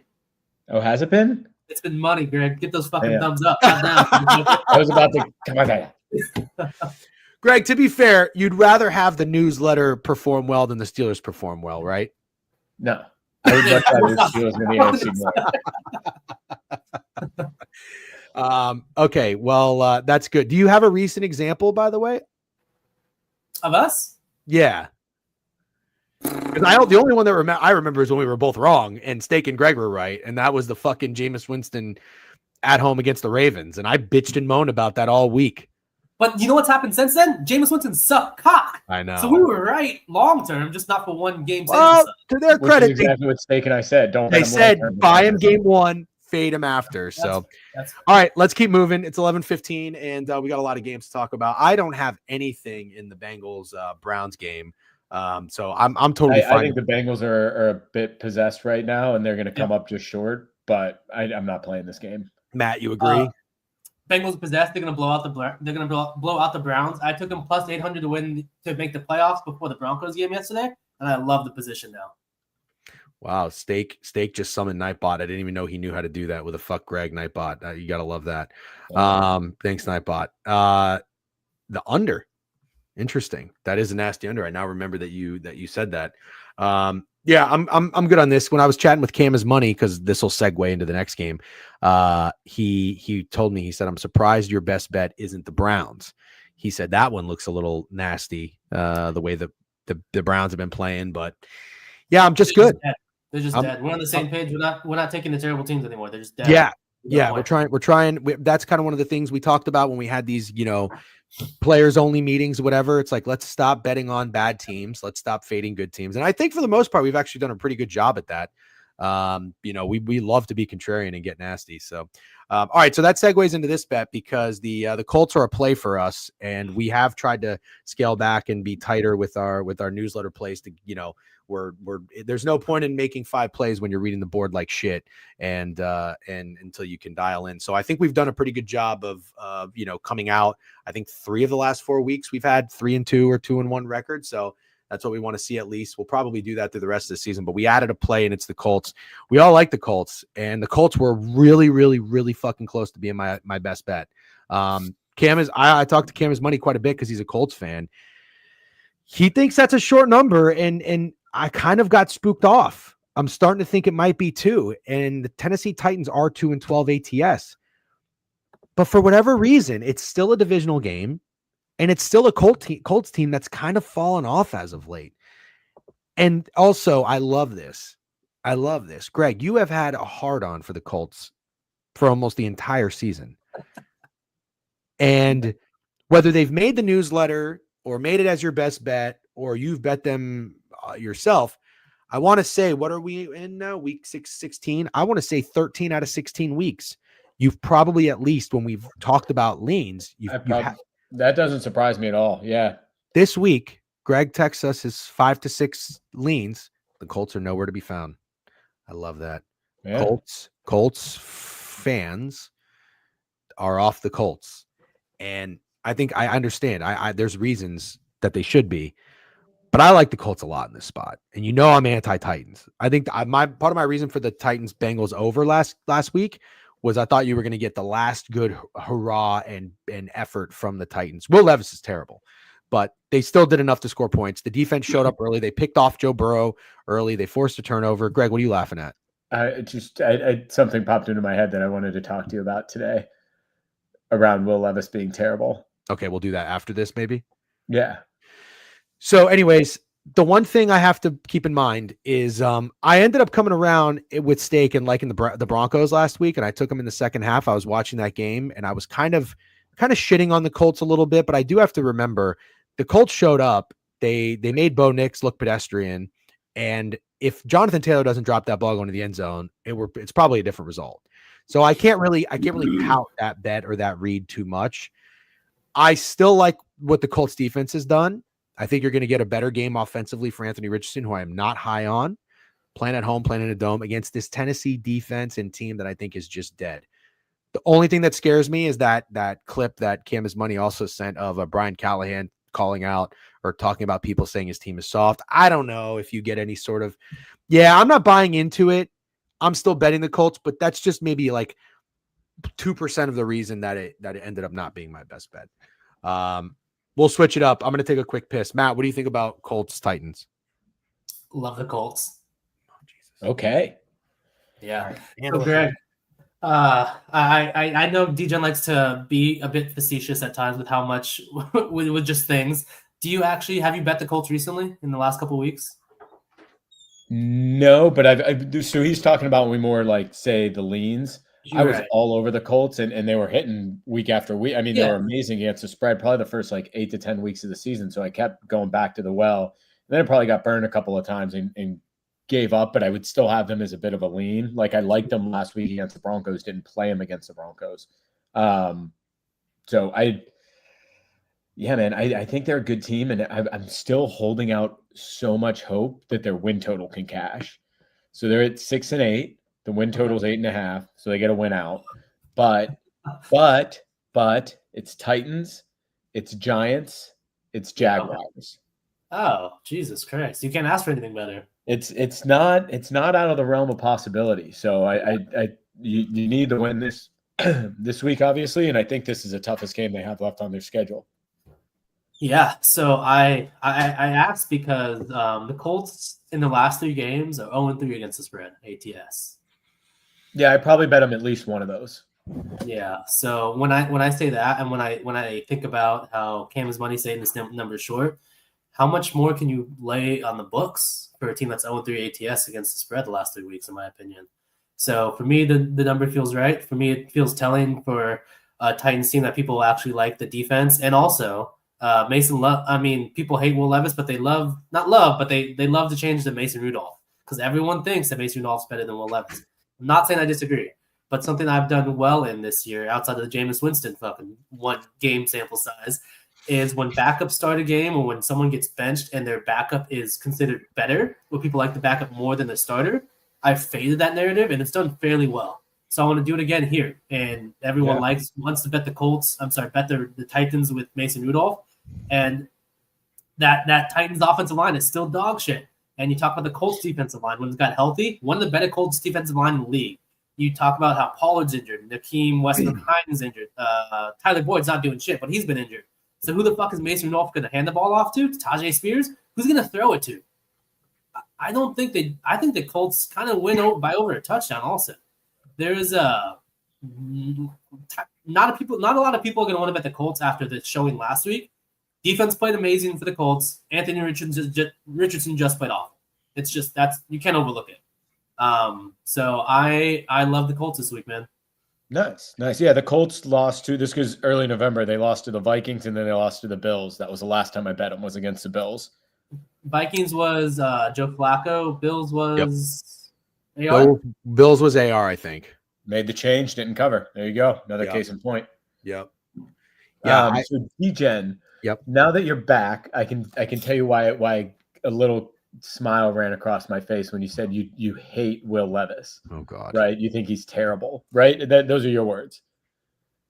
Oh, has it been? It's been money, Greg. Get those fucking thumbs up. Not down. I was about to come on. Greg, to be fair, you'd rather have the newsletter perform well than the Steelers perform well, right? No. I would much rather the Steelers win the AFC North. Okay, well, that's good. Do you have a recent example, by the way? Of us? Yeah. Because the only one that I remember is when we were both wrong and Steak and Greg were right, and that was the fucking Jameis Winston at home against the Ravens, and I bitched and moaned about that all week. But you know what's happened since then? Jameis Winston sucked cock. I know. So we were right long term, just not for one game. Well, to their credit, exactly what Steak and I said. They said buy him game one, fade him after. So, all right, let's keep moving. It's 11:15, and we got a lot of games to talk about. I don't have anything in the Bengals Browns game. So I'm totally fine. I think the Bengals are a bit possessed right now, and they're going to come up just short. But I'm not playing this game. Matt, you agree? Bengals possessed. They're going to blow out blow out the Browns. I took them plus 800 to make the playoffs before the Broncos game yesterday, and I love the position now. Wow, Steak just summoned Nightbot. I didn't even know he knew how to do that with a fuck Greg Nightbot. You got to love that. Thanks, Nightbot. The under. Interesting. That is a nasty under. I now remember that you said that. Yeah, I'm good on this. When I was chatting with Cam Money, because this will segue into the next game, he told me, he said, I'm surprised your best bet isn't the Browns. He said that one looks a little nasty, the way the Browns have been playing, but yeah, I'm just good. They're just dead. We're on the same page. We're not taking the terrible teams anymore. They're just dead. Yeah, we're trying. That's kind of one of the things we talked about when we had these, players only meetings, whatever. It's like, let's stop betting on bad teams. Let's stop fading good teams. And I think for the most part, we've actually done a pretty good job at that. We love to be contrarian and get nasty. So, all right. So that segues into this bet because the Colts are a play for us, and we have tried to scale back and be tighter with our newsletter plays to, we're there's no point in making 5 plays when you're reading the board like shit and until you can dial in. So I think we've done a pretty good job of coming out. I think 3 of the last 4 weeks we've had 3-2 or 2-1 records. So that's what we want to see at least. We'll probably do that through the rest of the season, but we added a play and it's the Colts. We all like the Colts, and the Colts were really, really, really fucking close to being my best bet. I talked to Cam Money quite a bit because he's a Colts fan. He thinks that's a short number, and I kind of got spooked off. I'm starting to think it might be too. And the Tennessee Titans are 2-12 ATS. But for whatever reason, it's still a divisional game, and it's still a Colts team that's kind of fallen off as of late. And also, I love this. Greg, you have had a hard-on for the Colts for almost the entire season. And whether they've made the newsletter or made it as your best bet, or you've bet them yourself, I want to say, what are we in now? Week 16. I want to say 13 out of 16 weeks. You've probably, at least when we've talked about leans, that doesn't surprise me at all. Yeah. This week, Greg texts us his 5 to 6 leans. The Colts are nowhere to be found. I love that. Yeah. Colts fans are off the Colts. And I think I understand. There's reasons that they should be, but I like the Colts a lot in this spot. And I'm anti-Titans. I think part of my reason for the Titans Bengals over last week was I thought you were going to get the last good hurrah and effort from the Titans. Will Levis is terrible, but they still did enough to score points. The defense showed up early. They picked off Joe Burrow early. They forced a turnover. Greg, what are you laughing at? Something popped into my head that I wanted to talk to you about today around Will Levis being terrible. Okay, we'll do that after this, maybe. Yeah. So anyways, the one thing I have to keep in mind is I ended up coming around with Steak and liking the Broncos last week, and I took them in the second half. I was watching that game, and I was kind of shitting on the Colts a little bit, but I do have to remember the Colts showed up. They made Bo Nix look pedestrian, and if Jonathan Taylor doesn't drop that ball going to the end zone, it's probably a different result. So I can't really tout that bet or that read too much. I still like what the Colts defense has done. I think you're going to get a better game offensively for Anthony Richardson, who I am not high on, playing at home, playing in a dome against this Tennessee defense and team that I think is just dead. The only thing that scares me is that clip that Cam Is Money also sent of Brian Callahan calling out or talking about people saying his team is soft. I don't know if you get any sort of, I'm not buying into it. I'm still betting the Colts, but that's just maybe like 2% of the reason that it ended up not being my best bet. We'll switch it up. I'm going to take a quick piss. Matt, what do you think about Colts Titans? Love the Colts. Oh, Jesus. Okay. Yeah. Handle So Greg, I know DJ likes to be a bit facetious at times with how much with just things. Have you bet the Colts recently in the last couple of weeks? No, but so he's talking about when we more like say the leans. I was all over the Colts and they were hitting week after week. I mean, they were amazing against the spread, probably the first like 8 to 10 weeks of the season. So I kept going back to the well. And then I probably got burned a couple of times and gave up, but I would still have them as a bit of a lean. Like I liked them last week against the Broncos, didn't play them against the Broncos. So I think they're a good team, and I'm still holding out so much hope that their win total can cash. So they're at 6-8. The win total is 8.5, so they get a win out. But it's Titans, it's Giants, it's Jaguars. Oh, Jesus Christ! You can't ask for anything better. It's not out of the realm of possibility. So you need to win this this week, obviously, and I think this is the toughest game they have left on their schedule. Yeah, so I asked because the Colts in the last 3 games are 0-3 against the spread, ATS. Yeah, I probably bet them at least one of those. Yeah, so when I say that, and when I think about how Cam Is Money saying this number is short, how much more can you lay on the books for a team that's 0-3 ATS against the spread the last 3 weeks, in my opinion? So for me, the number feels right. For me, it feels telling for a Titans team that people actually like the defense, and also Mason Love. I mean, people hate Will Levis, but they love to change to Mason Rudolph because everyone thinks that Mason Rudolph's better than Will Levis. I'm not saying I disagree, but something I've done well in this year, outside of the Jameis Winston fucking 1 game sample size, is when backups start a game or when someone gets benched and their backup is considered better, where people like the backup more than the starter, I've faded that narrative and it's done fairly well. So I want to do it again here. And everyone wants to bet the Colts. I'm sorry, bet the Titans with Mason Rudolph. And that Titans offensive line is still dog shit. And you talk about the Colts defensive line when it's got healthy, one of the better Colts defensive line in the league. You talk about how Pollard's injured, Nakeem Weston-Hines injured, Tyler Boyd's not doing shit, but he's been injured. So who the fuck is Mason Rudolph going to hand the ball off to? Tajay Spears? Who's going to throw it to? I think the Colts kind of win by over a touchdown also. There is not a lot of people are going to want to bet the Colts after the showing last week. Defense played amazing for the Colts. Anthony Richardson just played off. It's just you can't overlook it. So I love the Colts this week, man. Nice. Yeah, the Colts lost to this because early November they lost to the Vikings and then they lost to the Bills. That was the last time I bet them was against the Bills. Vikings was Joe Flacco. Bills was AR. Bills was AR, I think. Made the change, didn't cover. There you go. Another case in point. Yep. Yeah. So D-Gen. Yep. Now that you're back, I can tell you why a little smile ran across my face when you said you hate Will Levis. Oh God. Right? You think he's terrible, right? Those are your words.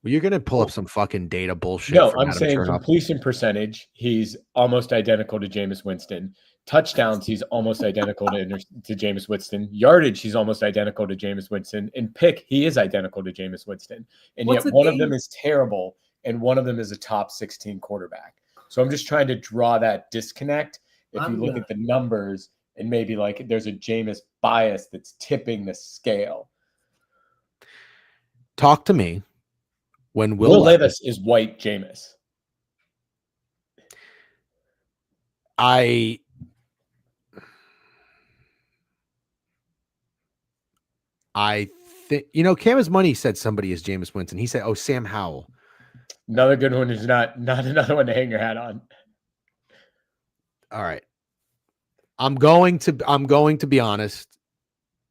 Well, you're gonna pull up some fucking data bullshit. No, I'm saying completion percentage, he's almost identical to Jameis Winston. Touchdowns, he's almost identical to Jameis Winston. Yardage, he's almost identical to Jameis Winston. And pick, he is identical to Jameis Winston. And yet one of them is terrible, and one of them is a top 16 quarterback. So I'm just trying to draw that disconnect. If you look at the numbers and maybe like there's a Jameis bias that's tipping the scale. Talk to me when Will Levis is white Jameis. I I think, you know, Camus Money said somebody is Jameis Winston. He said, oh, Sam Howell. Another good one is not another one to hang your hat on. All right. I'm going to be honest.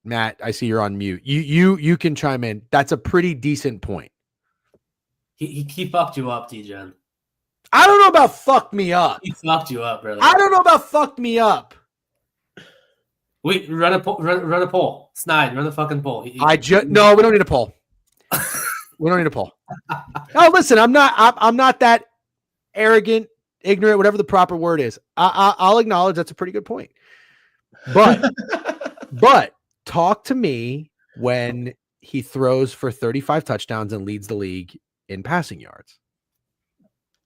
Matt, I see you're on mute. You can chime in. That's a pretty decent point. He fucked you up, T-Gen. I don't know about fucked me up. He fucked you up, brother. I don't know about fucked me up. Wait, run a poll. Snide, run the fucking poll. No, we don't need a poll. We don't need a poll. No, listen, I'm not that arrogant, ignorant, whatever the proper word is. I'll acknowledge that's a pretty good point. But talk to me when he throws for 35 touchdowns and leads the league in passing yards.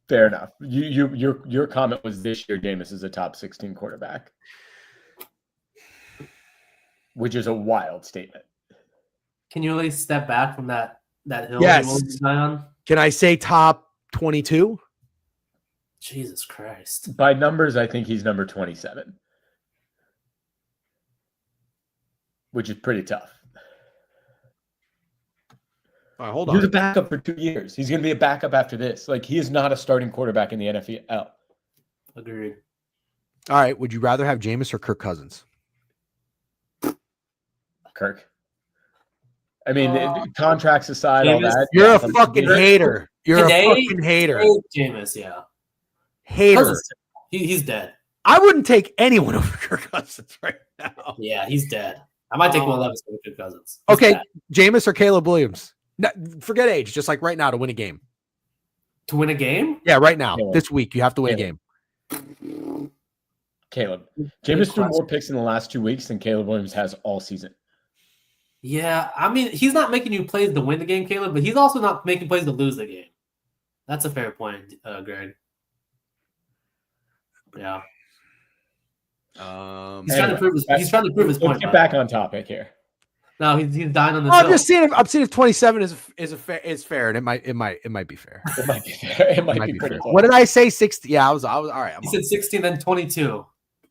Fair enough. Your comment was this year Jameis is a top 16 quarterback, which is a wild statement. Can you at least step back from that hill? Yes. You want to die on? Can I say top 22? Jesus Christ. By numbers, I think he's number 27, which is pretty tough. All right, hold He was a on. backup for 2 years. He's going to be a backup after this. Like, he is not a starting quarterback in the NFL. Agreed. All right. Would you rather have Jameis or Kirk Cousins? Kirk. I mean, contracts aside, all Jameis- that. You're a yeah, fucking hater. You're Today- a fucking hater. Jameis, yeah. Hater. Cousins, he's dead. I wouldn't take anyone over Kirk Cousins right now. Yeah, he's dead. I might take Will Levis over Kirk Cousins. He's Okay, dead. Jameis or Caleb Williams? No, forget age. Just like right now to win a game. To win a game? Yeah, right now. Caleb. This week, you have to win a Caleb. game. Caleb. Good Jameis threw question. more picks in the last 2 weeks than Caleb Williams has all season. Yeah, I mean, he's not making you plays to win the game, Caleb, but he's also not making plays to lose the game. That's a fair point, Greg. Yeah, he's trying to prove his. He's trying to prove his Let's point. get man. back on topic here. No, he's dying on the. I'm hill. just seeing. I'm seeing if 27 is fair, and it might be fair. It might be fair. It might be be pretty fair. close. What did I say? 60. Yeah, I was all right. He said 16, then 22.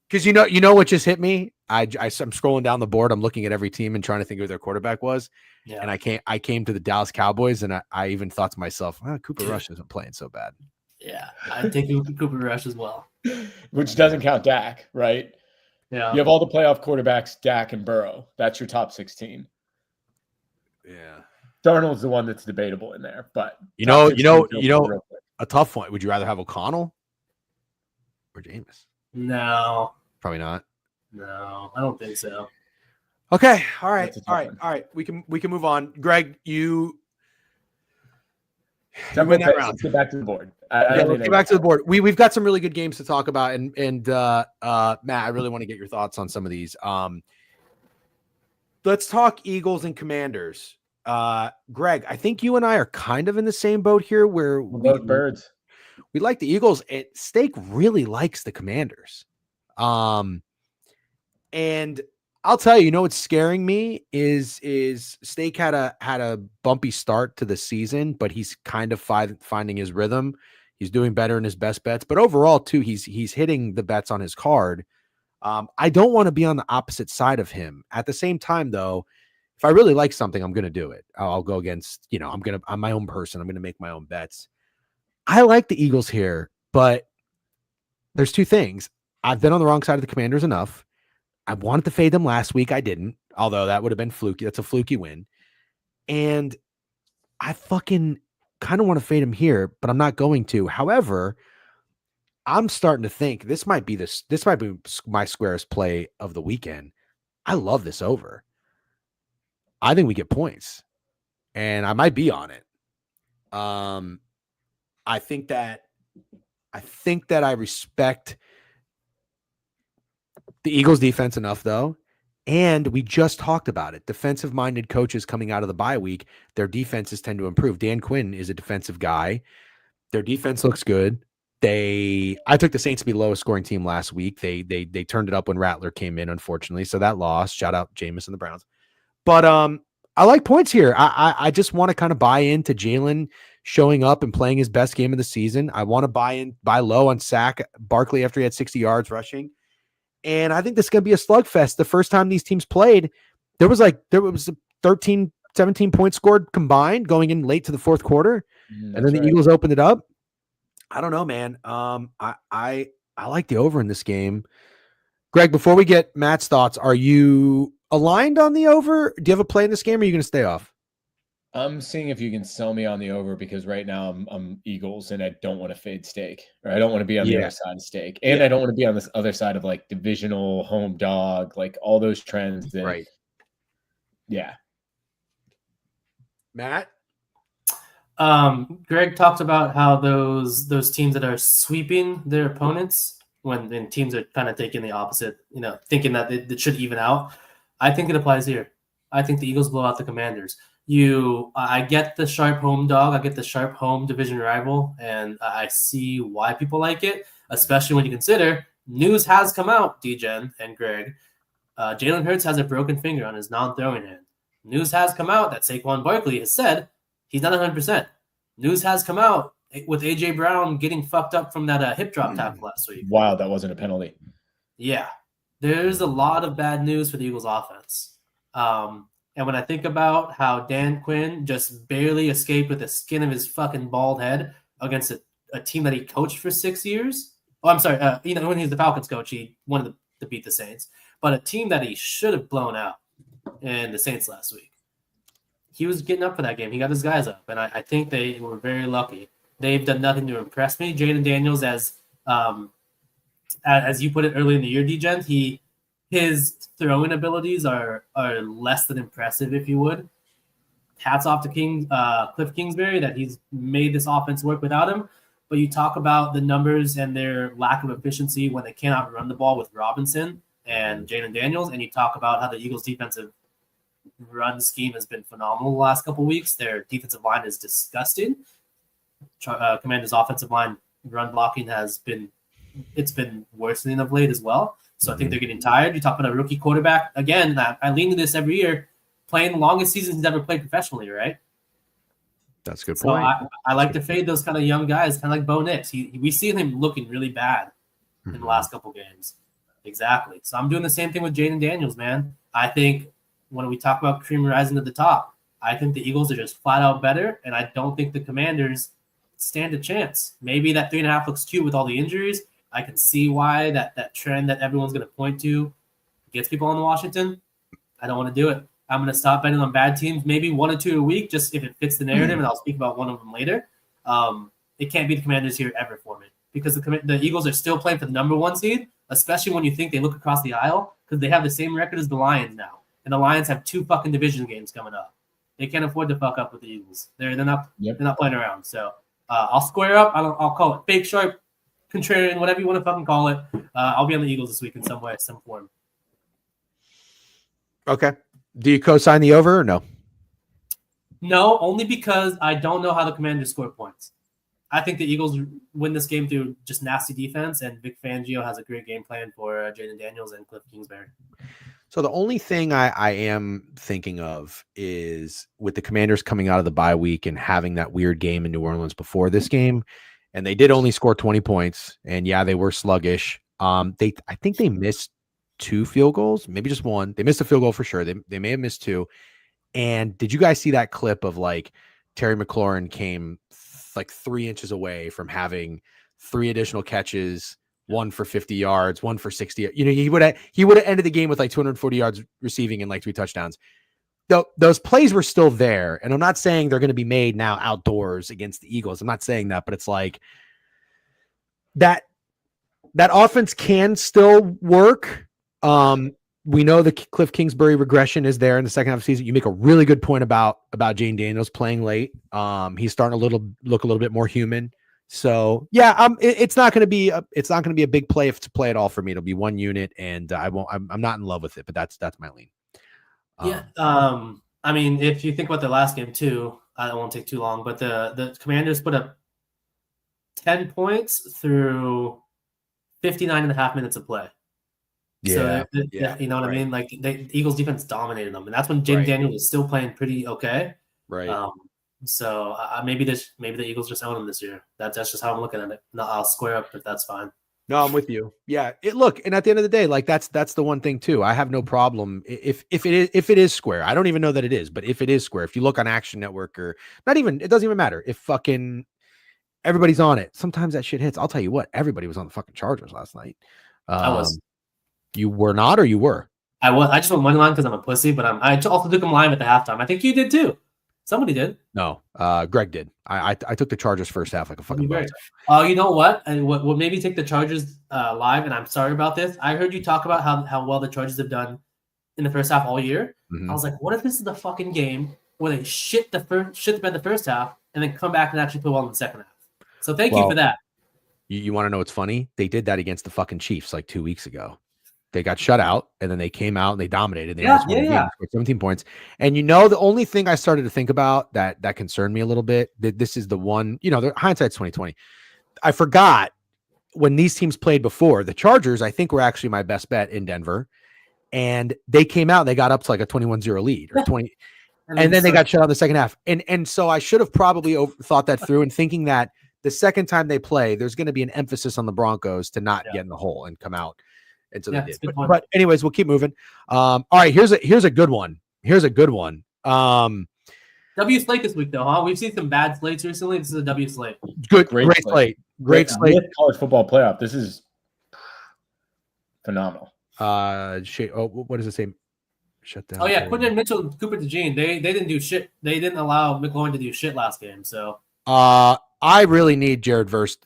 Because you know what just hit me. I'm scrolling down the board. I'm looking at every team and trying to think of who their quarterback was. Yeah, And I came to the Dallas Cowboys, and I even thought to myself, Cooper Rush isn't playing so bad. yeah, I take Cooper Rush as well. Which doesn't count Dak, right? Yeah, You have all the playoff quarterbacks, Dak and Burrow. That's your top 16. Yeah. Darnold's the one that's debatable in there, but You top know, 16 feels real quick. a tough one. Would you rather have O'Connell or Jameis? no, Probably not. I don't think so. Okay. All right. That's a tough All right. one. All right. We can move on. Greg, you Jump win in that pace. round. Let's get back to the board. Let's get back to the board. We've got some really good games to talk about, and Matt, I really want to get your thoughts on some of these. Let's talk Eagles and Commanders. Greg, I think you and I are kind of in the same boat here, where Both birds. we like the Eagles, and Steak really likes the Commanders. And I'll tell you, what's scaring me is Steak had a bumpy start to the season, but he's kind of finding his rhythm. He's doing better in his best bets, but overall too, he's hitting the bets on his card. I don't want to be on the opposite side of him. At the same time, though, if I really like something, I'm going to do it. I'll go against, I'm my own person. I'm going to make my own bets. I like the Eagles here, but there's two things. I've been on the wrong side of the Commanders enough. I wanted to fade them last week. I didn't, although that would have been fluky. That's a fluky win. And I fucking kind of want to fade them here, but I'm not going to. However, I'm starting to think this might be my squarest play of the weekend. I love this over. I think we get points, and I might be on it. I think that I respect the Eagles defense enough, though. And we just talked about it. Defensive-minded coaches coming out of the bye week, their defenses tend to improve. Dan Quinn is a defensive guy. Their defense looks good. I took the Saints to be the lowest scoring team last week. They turned it up when Rattler came in, unfortunately. So that lost. Shout out Jameis and the Browns. But I like points here. I just want to kind of buy into Jalen showing up and playing his best game of the season. I want to buy low on Sack Barkley after he had 60 yards rushing. And I think this is going to be a slugfest. The first time these teams played, there was 13, 17 points scored combined going in late to the fourth quarter. And then the right. Eagles opened it up. I don't know, man. I like the over in this game. Greg, before we get Matt's thoughts, are you aligned on the over? Do you have a play in this game, or are you going to stay off? I'm seeing if you can sell me on the over, because right now I'm Eagles and I don't want to fade Steak, or I don't want to be on the other side of Steak, and I don't want to be on this other side of like divisional home dog, like all those trends. That, right. Yeah. Matt? Greg talked about how those teams that are sweeping their opponents when teams are kind of taking the opposite, thinking that it should even out. I think it applies here. I think the Eagles blow out the Commanders. I get the sharp home dog. I get the sharp home division rival, and I see why people like it, especially when you consider news has come out, DGen and Greg. Jalen Hurts has a broken finger on his non-throwing hand. News has come out that Saquon Barkley has said he's not 100%. News has come out with A.J. Brown getting fucked up from that hip drop tackle last week. Wow, that wasn't a penalty. Yeah. There's a lot of bad news for the Eagles offense. And when I think about how Dan Quinn just barely escaped with the skin of his fucking bald head against a team that he coached for 6 years. Oh, I'm sorry. When he was the Falcons coach, he wanted to beat the Saints. But a team that he should have blown out in the Saints last week. He was getting up for that game. He got his guys up. And I think they were very lucky. They've done nothing to impress me. Jaden Daniels, as you put it early in the year, DGen, his throwing abilities are less than impressive, if you would. Hats off to Cliff Kingsbury that he's made this offense work without him. But you talk about the numbers and their lack of efficiency when they cannot run the ball with Robinson and Jaden Daniels, and you talk about how the Eagles' defensive run scheme has been phenomenal the last couple of weeks. Their defensive line is disgusting. Commanders' offensive line run blocking been worsening of late as well. So I think they're getting tired. You talk about a rookie quarterback. Again, I lean to this every year, playing the longest season he's ever played professionally, right? That's a good point. I like to fade those kind of young guys, kind of like Bo Nix. We see him looking really bad in the last couple games. Exactly. So I'm doing the same thing with Jaden Daniels, man. I think when we talk about cream rising to the top, I think the Eagles are just flat out better, and I don't think the Commanders stand a chance. Maybe that 3.5 looks cute with all the injuries. I can see why that trend that everyone's going to point to gets people on Washington. I don't want to do it. I'm going to stop betting on bad teams, maybe 1 or 2 a week, just if it fits the narrative, and I'll speak about one of them later. It can't be the Commanders here ever for me, because the Eagles are still playing for the number 1 seed, especially when you think they look across the aisle, because they have the same record as the Lions now. And the Lions have 2 fucking division games coming up. They can't afford to fuck up with the Eagles. They're not playing around. So I'll square up. I'll call it fake sharp, contrarian, whatever you want to fucking call it. I'll be on the Eagles this week in some way, some form. Okay. Do you co-sign the over or no? No, only because I don't know how the Commanders score points. I think the Eagles win this game through just nasty defense, and Vic Fangio has a great game plan for Jaden Daniels and Cliff Kingsbury. So the only thing I am thinking of is with the Commanders coming out of the bye week and having that weird game in New Orleans before this game, and they did only score 20 points, and yeah, they were sluggish. I think they missed 2 field goals, maybe just 1. They missed a field goal for sure. They may have missed 2. And did you guys see that clip of like Terry McLaurin came like 3 inches away from having 3 additional catches, 1 for 50 yards, 1 for 60. He would have ended the game with like 240 yards receiving and like 3 touchdowns. Those plays were still there. And I'm not saying they're going to be made now outdoors against the Eagles. I'm not saying that, but it's like that offense can still work. We know the Cliff Kingsbury regression is there in the second half of the season. You make a really good point about Jane Daniels playing late. He's starting to look a little bit more human. So yeah, it's not going to be a big play if it's a play at all for me. It'll be 1 unit, and I'm not in love with it, but that's my lean. I mean, if you think about the last game too, I won't take too long, but the Commanders put up 10 points through 59.5 minutes of play. Yeah, so you know what I mean? Like the Eagles defense dominated them, and that's when Jaden Daniels was still playing pretty okay. Right. So maybe the Eagles just own them this year. That's just how I'm looking at it. No, I'll square up if that's fine. No, I'm with you. Yeah. Look, and at the end of the day, like that's the one thing too. I have no problem if it is square. I don't even know that it is, but if it is square, if you look on Action Network or not even, it doesn't even matter. If fucking everybody's on it, sometimes that shit hits. I'll tell you what, everybody was on the fucking Chargers last night. I was. You were not, or you were? I was. I just went money line because I'm a pussy, but I also took them live at the halftime. I think you did too. Somebody did. No, Greg did. I took the Chargers first half like a fucking Great. butt. You know what? And what made me take the Chargers live, and I'm sorry about this. I heard you talk about how well the Chargers have done in the first half all year. Mhm. I was like, what if this is the fucking game where they shit the bed the first half and then come back and actually play well in the second half? So thank you for that. You want to know what's funny? They did that against the fucking Chiefs like 2 weeks ago. They got shut out, and then they came out and they dominated. They almost won the game, scored 17 points. And the only thing I started to think about that concerned me a little bit, that this is the one, the hindsight's 2020. I forgot when these teams played before. The Chargers, I think, were actually my best bet in Denver. And they came out and they got up to like a 21-0 lead or 20. And then they got shut out in the second half. And so I should have probably thought that through and thinking that the second time they play, there's going to be an emphasis on the Broncos to not get in the hole and come out. And so they did. But anyways, we'll keep moving. All right, here's a good one. W slate this week though, huh? We've seen some bad slates recently. This is a W slate. Great slate. Great slate. College football playoff. This is phenomenal. What does it say? Shut down. Oh yeah, Quinton Mitchell and Cooper DeJean. They didn't do shit. They didn't allow McLaurin to do shit last game. So I really need Jared Verse.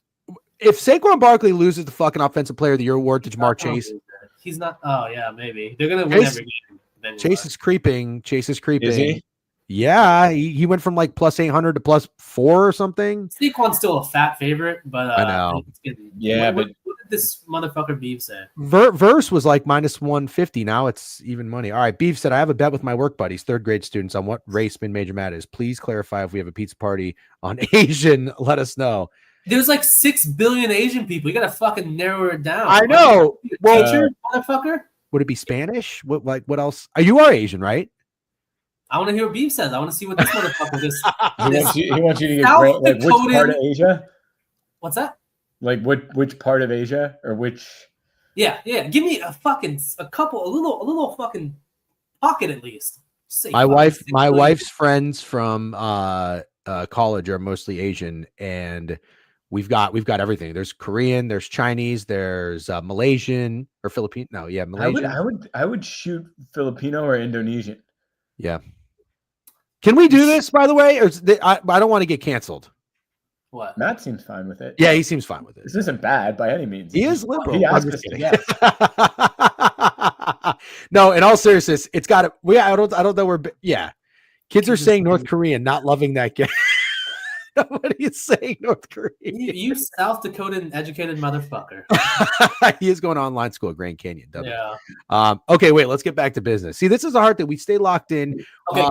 If Saquon Barkley loses the fucking Offensive Player of the Year award to Jamar Chase, he's not. Oh yeah, maybe they're gonna win every game. Chase is creeping. Is he? Yeah, he went from like plus 800 to plus 4 or something. Saquon's still a fat favorite, but I know. What did this motherfucker Beef say? Verse was like minus 150. Now it's even money. All right, Beef said, I have a bet with my work buddies, third grade students, on what race Min Major Matt is. Please clarify if we have a pizza party on Asian. Let us know. There's like 6 billion Asian people. You gotta fucking narrow it down. I know. Well, motherfucker. Would it be Spanish? What else? You are Asian, right? I want to hear what Beef says. I want to see what this motherfucker is. He wants you to get like which part of Asia? What's that? Like which part of Asia or which? Yeah. Give me a little fucking pocket at least. My wife's friends from college are mostly Asian, and we've got everything. There's Korean, there's Chinese, there's Malaysian or Filipino. No, yeah, Malaysian. I would shoot Filipino or Indonesian. Yeah. Can we do this, by the way? Or I don't want to get canceled. What? Matt seems fine with it. Yeah, he seems fine with it. This isn't bad by any means. He is liberal. He asked us to yes. No, in all seriousness, it's got to. I don't know. Kids are saying North Korean, not loving that guy. Nobody is saying North Korean. You South Dakotan educated motherfucker. He is going to online school at Grand Canyon. Yeah. Okay, wait. Let's get back to business. See, this is the hard thing. We stay locked in. Okay,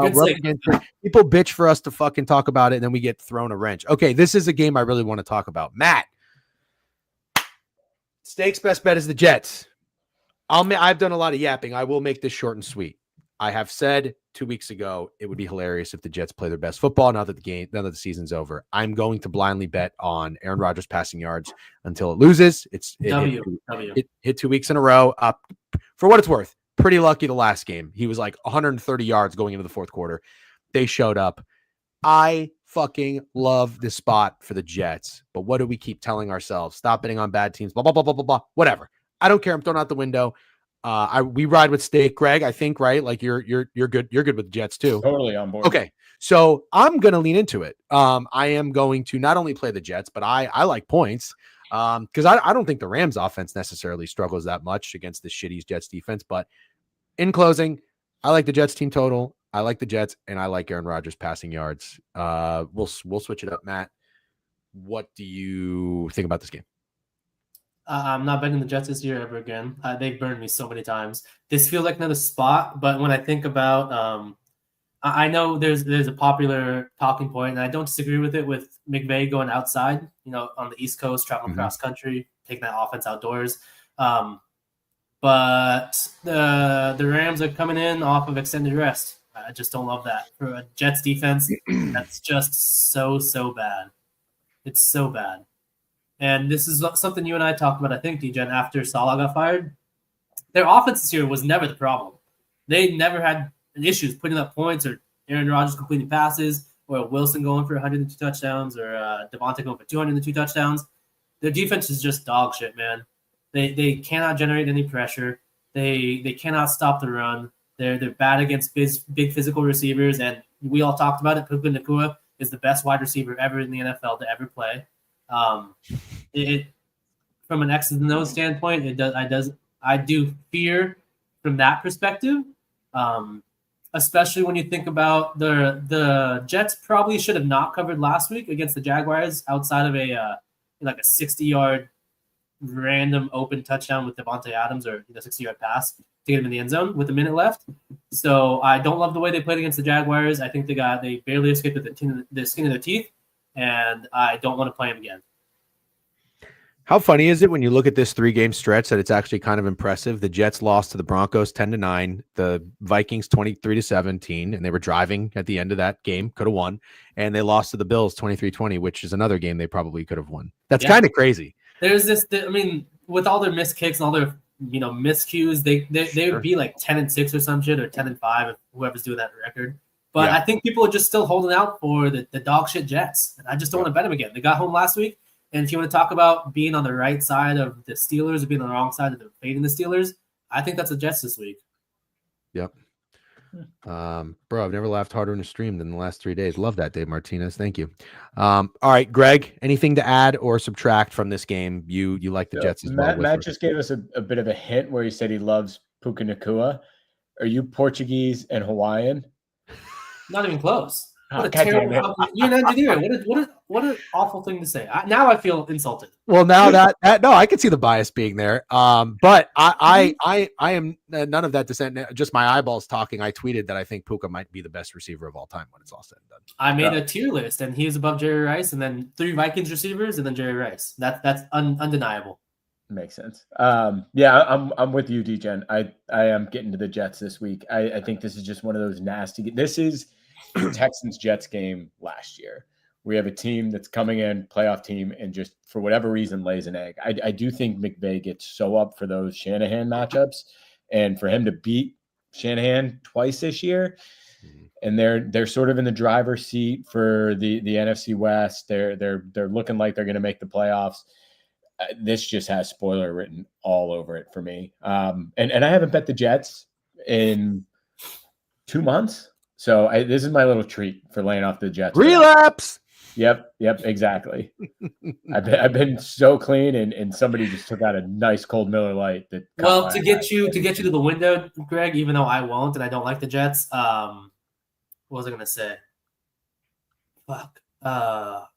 people bitch for us to fucking talk about it, and then we get thrown a wrench. Okay, this is a game I really want to talk about. Matt, Steak's best bet is the Jets. I've done a lot of yapping. I will make this short and sweet. I have said 2 weeks ago it would be hilarious if the Jets play their best football now that the season's over. I'm going to blindly bet on Aaron Rodgers passing yards until it loses. It hit 2 weeks in a row. For what it's worth, pretty lucky the last game. He was like 130 yards going into the fourth quarter. They showed up. I fucking love this spot for the Jets. But what do we keep telling ourselves? Stop betting on bad teams. Blah, blah, blah, blah, blah, blah. Whatever. I don't care. I'm throwing out the window. We ride with Steak, Greg. I think, right? Like you're good. You're good with the Jets too. Totally on board. Okay, so I'm gonna lean into it. I am going to not only play the Jets, but I like points. Because I don't think the Rams offense necessarily struggles that much against the shitty Jets defense. But in closing, I like the Jets team total. I like the Jets, and I like Aaron Rodgers passing yards. We'll switch it up, Matt. What do you think about this game? I'm not betting the Jets this year ever again. They've burned me so many times. This feels like another spot, but when I think about, I know there's a popular talking point, and I don't disagree with it, with McVay going outside, on the East Coast, traveling cross country, taking that offense outdoors. But the Rams are coming in off of extended rest. I just don't love that. For a Jets defense, that's just so bad. It's so bad. and this is something you and I talked about, I think, DJen, after Salah got fired. Their offense this year was never the problem. They never had issues putting up points or Aaron Rodgers completing passes or Wilson going for 102 touchdowns or Devontae going for 202 touchdowns. Their defense is just dog shit, man. They cannot generate any pressure. They cannot stop the run. They're bad against big physical receivers, and we all talked about it. Puka Nacua is the best wide receiver ever in the NFL to ever play. From an X's and O's standpoint, I do fear from that perspective. Especially when you think about the Jets probably should have not covered last week against the Jaguars outside of a 60-yard random open touchdown with Devontae Adams or 60-yard pass to get him in the end zone with a minute left. So I don't love the way they played against the Jaguars. I think they barely escaped with the skin of their teeth, and I don't want to play them again. How funny is it when you look at this 3-game stretch that it's actually kind of impressive? The Jets lost to the Broncos 10-9, the Vikings 23-17, and they were driving at the end of that game, could have won, and they lost to the Bills 23-20, which is another game they probably could have won. That's kind of crazy. There's this, with all their missed kicks and all their miscues, they would be like 10-6 or some shit, or 10-5 if whoever's doing that record. But I think people are just still holding out for the dog shit Jets, and I just don't want to bet them again. They got home last week. And if you want to talk about being on the right side of the Steelers or being on the wrong side of the fading the Steelers, I think that's the Jets this week. Yep. Bro, I've never laughed harder in a stream than the last 3 days. Love that, Dave Martinez. Thank you. All right, Greg, anything to add or subtract from this game? You like the Jets as well? Matt just gave us a bit of a hint where he said he loves Puka Nacua. Are you Portuguese and Hawaiian? Not even close. What a terrible! You're an engineer. What an awful thing to say. Now I feel insulted. Well, now that no, I can see the bias being there. But I am none of that dissent. Just my eyeballs talking. I tweeted that I think Puka might be the best receiver of all time when it's all said and done. I made a tier list, and he's above Jerry Rice, and then 3 Vikings receivers, and then Jerry Rice. That's undeniable. Makes sense. I'm with you, DJen. I am getting to the Jets this week. I think this is just one of those nasty. This is Texans Jets game last year. We have a team that's coming in, playoff team, and just for whatever reason lays an egg. I do think McVay gets so up for those Shanahan matchups, and for him to beat Shanahan twice this year, and they're sort of in the driver's seat for the NFC West. They're looking like they're going to make the playoffs. This just has spoiler written all over it for me. And I haven't bet the Jets in 2 months. So this is my little treat for laying off the Jets. Relapse. Yep, exactly. I've been so clean, and somebody just took out a nice cold Miller Lite. To get you to the window, Greg. Even though I won't, and I don't like the Jets. What was I gonna say? Fuck. God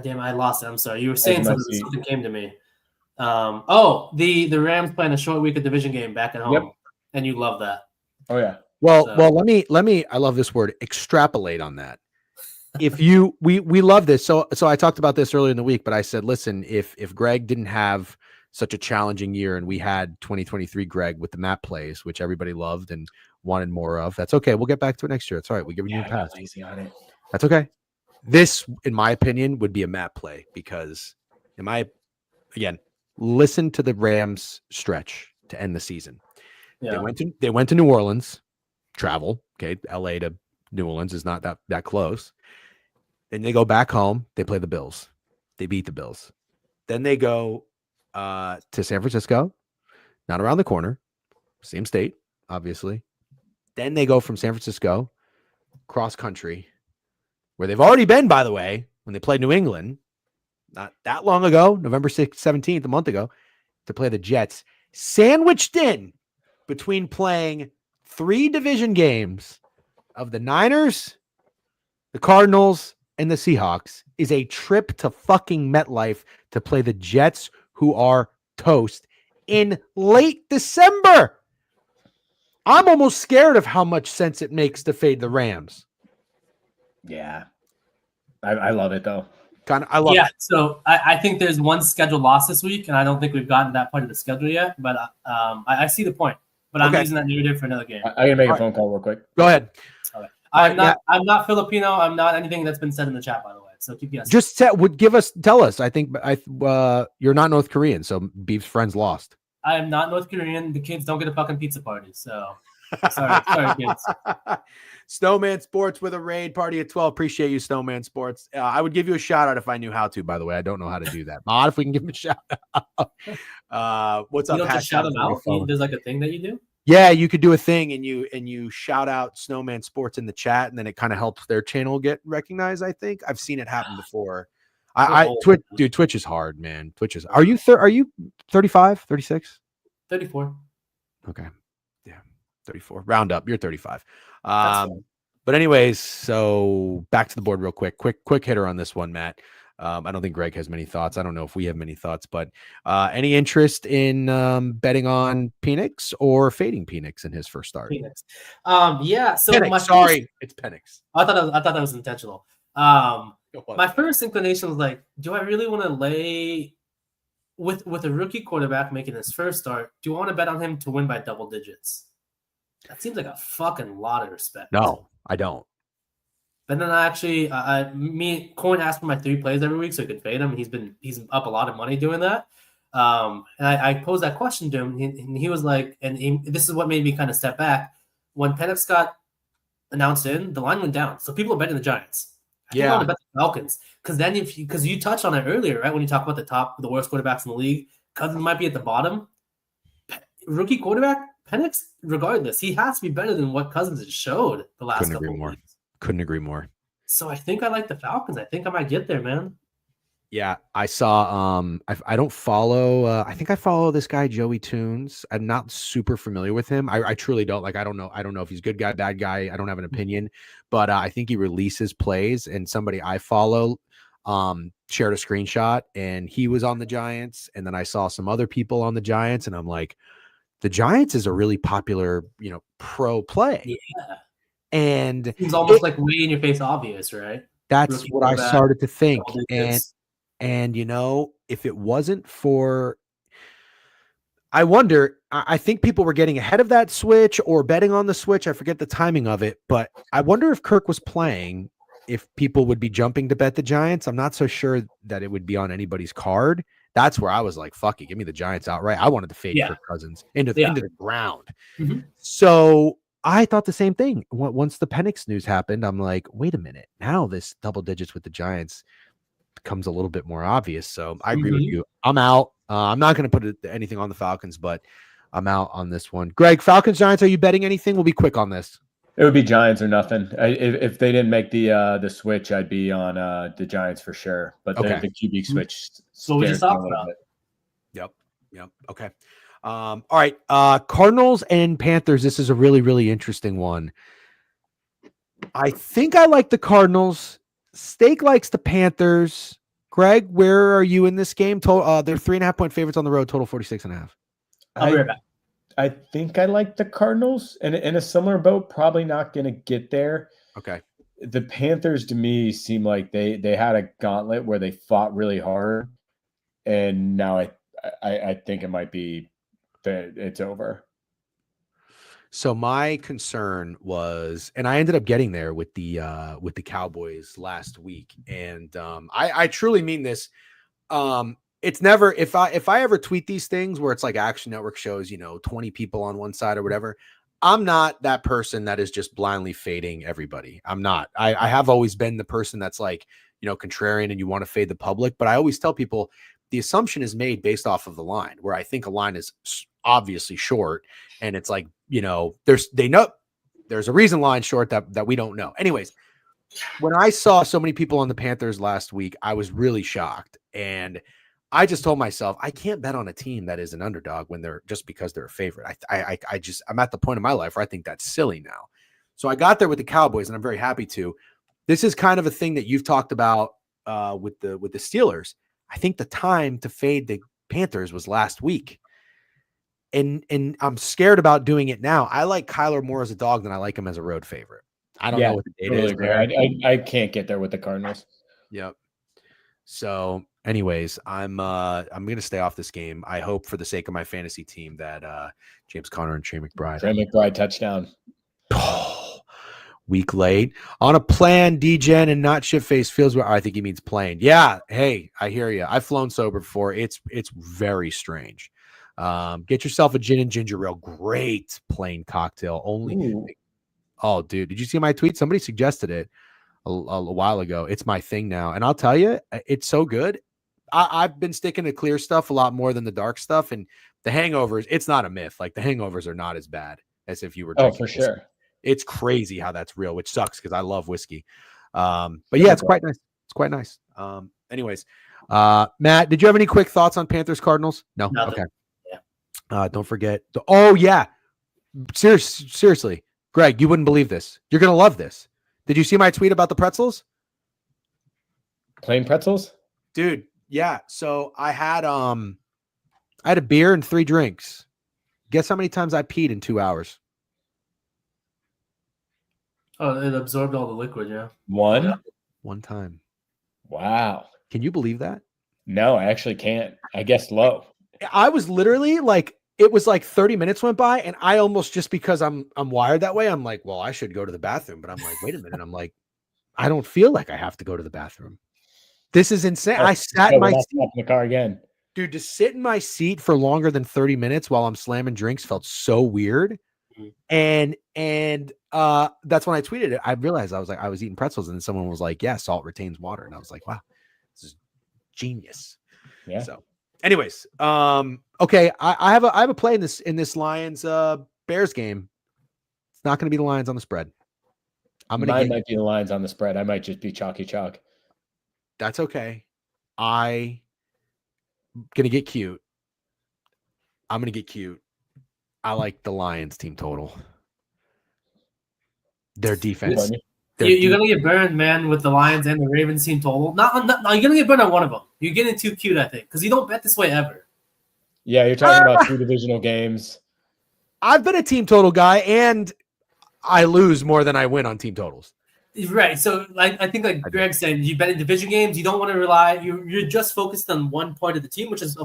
damn it, I lost it. I'm sorry. You were saying something came to me. The Rams playing a short week of division game back at home, and you love that. Oh yeah. Well, let me. I love this word. Extrapolate on that. If we love this. So I talked about this earlier in the week, but I said, listen, if Greg didn't have such a challenging year and we had 2023 Greg with the map plays, which everybody loved and wanted more of, that's okay. We'll get back to it next year. It's all right. We're giving you a pass. Lazy on it. That's okay. This, in my opinion, would be a map play because, listen to the Rams stretch to end the season. Yeah. They went to New Orleans. Travel, okay. LA to New Orleans is not that close. Then they go back home. They play the Bills. They beat the Bills. Then they go to San Francisco, not around the corner, same state, obviously. Then they go from San Francisco cross country, where they've already been, by the way, when they played New England, not that long ago, November 6th, 17th, a month ago, to play the Jets, sandwiched in between playing 3 division games of the Niners, the Cardinals, and the Seahawks is a trip to fucking MetLife to play the Jets, who are toast, in late December. I'm almost scared of how much sense it makes to fade the Rams. Yeah. I love it, though. I love it. So I think there's one scheduled loss this week, and I don't think we've gotten that part of the schedule yet, but I see the point. But I'm using that narrative for another game. I'm going to make a phone call real quick. Go ahead. Okay. I'm not Filipino. I'm not anything that's been said in the chat, by the way. So keep guessing. Just tell us. I think you're not North Korean, so Beef's friends lost. I am not North Korean. The kids don't get a fucking pizza party. So sorry, kids. Snowman Sports with a raid party at 12. Appreciate you, Snowman Sports. I would give you a shout out if I knew how to, by the way. I don't know how to do that. Not if we can give him a shout out. What's You up? don't just shout them out. There's like a thing that you do. Yeah, you could do a thing and you shout out Snowman Sports in the chat, and then it kind of helps their channel get recognized. I think I've seen it happen before. Twitch is hard, man. Are you 35, 36? 34. Okay. Yeah. 34. Round up. You're 35. But anyways, so back to the board real quick. Quick hitter on this one, Matt. I don't think Greg has many thoughts. I don't know if we have many thoughts, but any interest in betting on Penix or fading Penix in his first start? Penix. Yeah. So Penix, it's Penix. I thought that was intentional. My first inclination was like, do I really want to lay with a rookie quarterback making his first start? Do I want to bet on him to win by double digits? That seems like a fucking lot of respect. No, I don't. But then Coin asked for my 3 plays every week so I could fade him. He's up a lot of money doing that. And I posed that question to him, and he was like, this is what made me kind of step back. When Penix got announced in, the line went down. So people are betting the Giants. I want to bet the Falcons. Because you touched on it earlier, right? When you talk about the worst quarterbacks in the league, Cousins might be at the bottom. Rookie quarterback, Penix, regardless, he has to be better than what Cousins has showed the last couple of weeks. Couldn't agree more. So I think I like the Falcons. I think I might get there, man. Yeah, I saw. I don't follow. I think I follow this guy Joey Tunes. I'm not super familiar with him. I truly don't. Like, I don't know if he's good guy, bad guy. I don't have an opinion, but I think he releases plays. And somebody I follow shared a screenshot, and he was on the Giants. And then I saw some other people on the Giants, and I'm like, the Giants is a really popular, pro play. Yeah. And it's almost like way in your face obvious, right? That's Rookie what I started to think. And if it wasn't for, I wonder, I think people were getting ahead of that switch or betting on the switch. I forget the timing of it, but I wonder if Kirk was playing, if people would be jumping to bet the Giants. I'm not so sure that it would be on anybody's card. That's where I was like, fuck it, give me the Giants outright. I wanted to fade Kirk Cousins into the ground. Mm-hmm. So I thought the same thing. Once the Penix news happened, I'm like, wait a minute. Now this double digits with the Giants becomes a little bit more obvious. So I agree with you. I'm out. I'm not going to put anything on the Falcons, but I'm out on this one. Greg, Falcons, Giants, are you betting anything? We'll be quick on this. It would be Giants or nothing. If they didn't make the switch, I'd be on the Giants for sure. But the QB switch. So we just talked about it. Yep. Okay. All right. Cardinals and Panthers. This is a really, really interesting one. I think I like the Cardinals. Steak likes the Panthers. Greg, where are you in this game? They're 3.5 point favorites on the road, total 46.5. I'll be right back. I think I like the Cardinals in a similar boat. Probably not going to get there. Okay. The Panthers to me seem like they had a gauntlet where they fought really hard, and now I think it might be that it's over. So my concern was, and I ended up getting there with the Cowboys last week, and I truly mean this. It's never, if I ever tweet these things where it's like Action Network shows, 20 people on one side or whatever, I'm not that person that is just blindly fading everybody. I'm not. I have always been the person that's like, contrarian and you want to fade the public. But I always tell people the assumption is made based off of the line, where I think a line is obviously short. And it's like, there's a reason line short that we don't know. Anyways, when I saw so many people on the Panthers last week, I was really shocked. And I just told myself, I can't bet on a team that is an underdog when they're just because they're a favorite. I'm at the point in my life where I think that's silly now. So I got there with the Cowboys, and I'm very happy to. This is kind of a thing that you've talked about with the Steelers. I think the time to fade the Panthers was last week. And I'm scared about doing it now. I like Kyler more as a dog than I like him as a road favorite. I don't know what the data is. I can't get there with the Cardinals. Yep. So anyways, I'm going to stay off this game. I hope for the sake of my fantasy team that James Conner and Trey McBride. Touchdown. Week late on a plan, DGen and not shit face feels where I think he means plain. Yeah. Hey, I hear you. I've flown sober before. It's very strange. Get yourself a gin and ginger ale. Great plain cocktail. Only. Ooh. Oh, dude, did you see my tweet? Somebody suggested it a while ago. It's my thing now. And I'll tell you, it's so good. I've been sticking to clear stuff a lot more than the dark stuff. And the hangovers, it's not a myth. Like the hangovers are not as bad as if you were drinking. For sure. It's crazy how that's real, which sucks because I love whiskey. But yeah, it's quite nice. It's quite nice. Anyways, Matt, did you have any quick thoughts on Panthers Cardinals? No. Nothing. Okay. Yeah. Don't forget. Oh yeah. Seriously, Greg, you wouldn't believe this. You're gonna love this. Did you see my tweet about the pretzels? Plain pretzels? Dude, yeah. So I had a beer and 3 drinks. Guess how many times I peed in 2 hours? Oh, it absorbed all the liquid, yeah. One time. Wow. Can you believe that? No, I actually can't. I guess low. I was literally like, it was like 30 minutes went by, and I almost, just because I'm wired that way, I'm like, well, I should go to the bathroom. But I'm like, wait a minute. I'm like, I don't feel like I have to go to the bathroom. This is insane. I sat in my seat. In the car again. Dude, to sit in my seat for longer than 30 minutes while I'm slamming drinks felt so weird. And that's when I tweeted it. I realized I was eating pretzels, and someone was like, yeah, salt retains water. And I was like, wow, this is genius. Yeah. So anyways, okay. I have a play in this Lions Bears game. It's not going to be the Lions on the spread. Mine might be the Lions on the spread. I might just be chalky chalk. That's okay. I'm going to get cute. I like the Lions team total. Their defense. You're going to get burned, man, with the Lions and the Ravens team total. No, you're going to get burned on one of them. You're getting too cute, I think, because you don't bet this way ever. Yeah, you're talking about 2 divisional games. I've been a team total guy, and I lose more than I win on team totals. Right. So I think like Greg said, you bet in division games. You don't want to rely. You're just focused on one point of the team, which is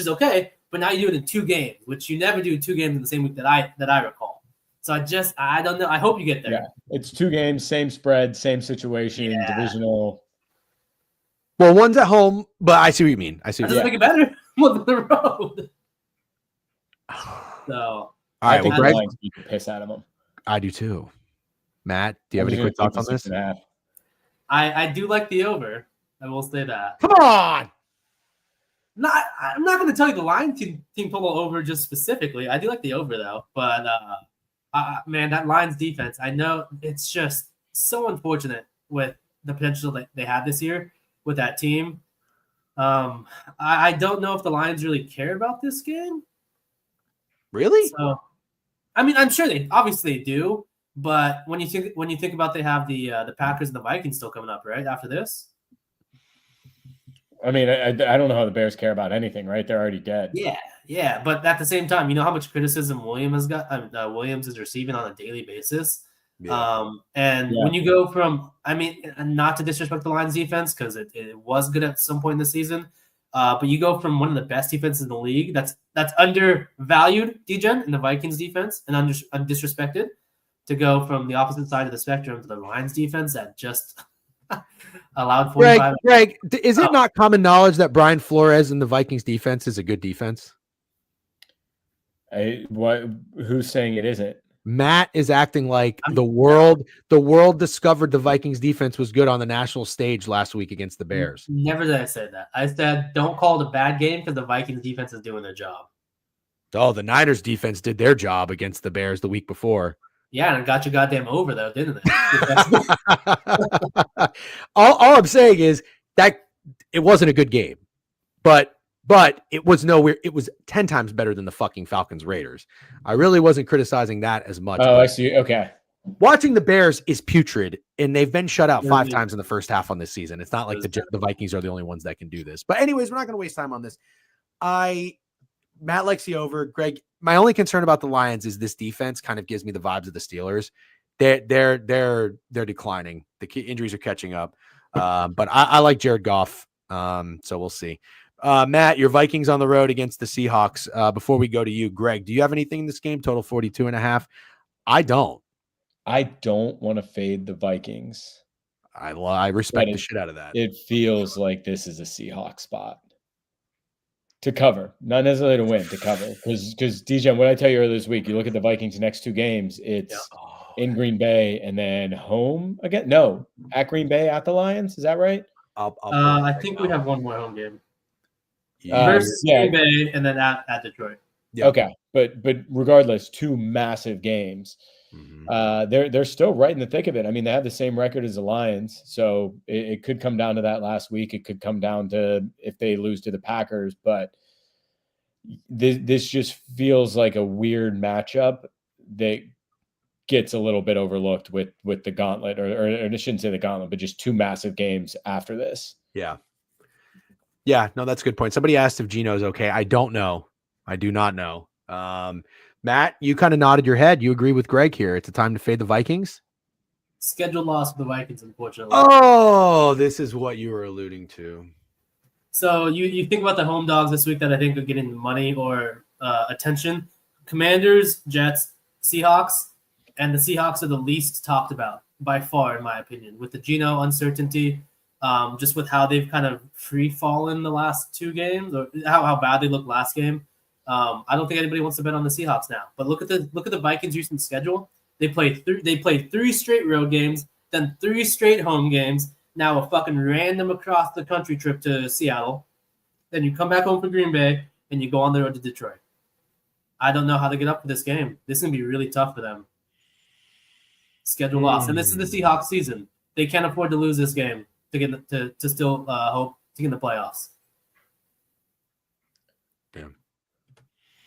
okay. But now you do it in 2 games, which you never do 2 games in the same week that I recall. So I don't know. I hope you get there. Yeah, it's 2 games, same spread, same situation, divisional. Well, one's at home, but I see what you mean. That doesn't make it better. One's on the road. So all right. Well, Greg, you can piss out of them. I do too. Matt, do you have any quick thoughts on this? I do like the over. I will say that. Come on. I'm not going to tell you the Lions team total over just specifically. I do like the over though, but man, that Lions defense. I know it's just so unfortunate with the potential that they had this year with that team. I don't know if the Lions really care about this game. Really? So, I mean, I'm sure they obviously do. But when you think about they have the Packers and the Vikings still coming up right after this. I mean, I don't know how the Bears care about anything, right? They're already dead. Yeah. But at the same time, you know how much criticism Williams is receiving on a daily basis. Yeah. When you go from, I mean, not to disrespect the Lions defense because it was good at some point in the season, but you go from one of the best defenses in the league that's undervalued, DGen, in the Vikings defense and disrespected, to go from the opposite side of the spectrum to the Lions defense that just allowed 45. Greg, is it not common knowledge that Brian Flores in the Vikings defense is a good defense? Who's saying it isn't? Matt is acting like the world discovered the Vikings defense was good on the national stage last week against the Bears. Never did I say that. I said don't call it a bad game because the Vikings defense is doing their job. Oh, the Niners defense did their job against the Bears the week before. Yeah, and it got you goddamn over though, didn't it? all I'm saying is that it wasn't a good game, but it was nowhere. It was 10 times better than the fucking Falcons Raiders. I really wasn't criticizing that as much. Oh, I see. Okay. Watching the Bears is putrid, and they've been shut out 5 times in the first half on this season. It's not like the Vikings are the only ones that can do this. But anyways, we're not going to waste time on this. Matt likes the over. Greg, my only concern about the Lions is this defense kind of gives me the vibes of the Steelers. They're declining. The injuries are catching up. But I like Jared Goff. So we'll see. Matt, your Vikings on the road against the Seahawks. Before we go to you, Greg, do you have anything in this game? Total 42.5. I don't. I don't want to fade the Vikings. I respect But the shit out of that. It feels like this is a Seahawks spot to cover, not necessarily to win, to cover. Because DJ, what I tell you earlier this week, you look at the Vikings' next 2 games, it's in Green Bay and then home again. No, at Green Bay at the Lions. Is that right? I'll I think we have one more home game. Yeah. Versus Green Bay and then at Detroit. Yep. Okay, but regardless, 2 massive games. Mhm. They're still right in the thick of it. I mean, they have the same record as the Lions, so it could come down to that last week. It could come down to if they lose to the Packers, but this just feels like a weird matchup that gets a little bit overlooked with the gauntlet, or I shouldn't say the gauntlet, but just 2 massive games after this. Yeah, no, that's a good point. Somebody asked if Gino's okay. I don't know. I do not know. Matt, you kind of nodded your head. You agree with Greg here. It's a time to fade the Vikings. Scheduled loss for the Vikings, unfortunately. Oh, this is what you were alluding to. So you think about the home dogs this week that I think are getting money or attention. Commanders, Jets, Seahawks, and the Seahawks are the least talked about by far, in my opinion, with the Geno uncertainty, just with how they've kind of free fallen the last 2 games, or how bad they looked last game. I don't think anybody wants to bet on the Seahawks now. But look at the Vikings' recent schedule. They played 3 straight road games, then 3 straight home games. Now a fucking random across the country trip to Seattle. Then you come back home for Green Bay and you go on the road to Detroit. I don't know how to get up for this game. This is gonna be really tough for them. Schedule loss, and this is the Seahawks season. They can't afford to lose this game to get to still hope to get in the playoffs. Damn.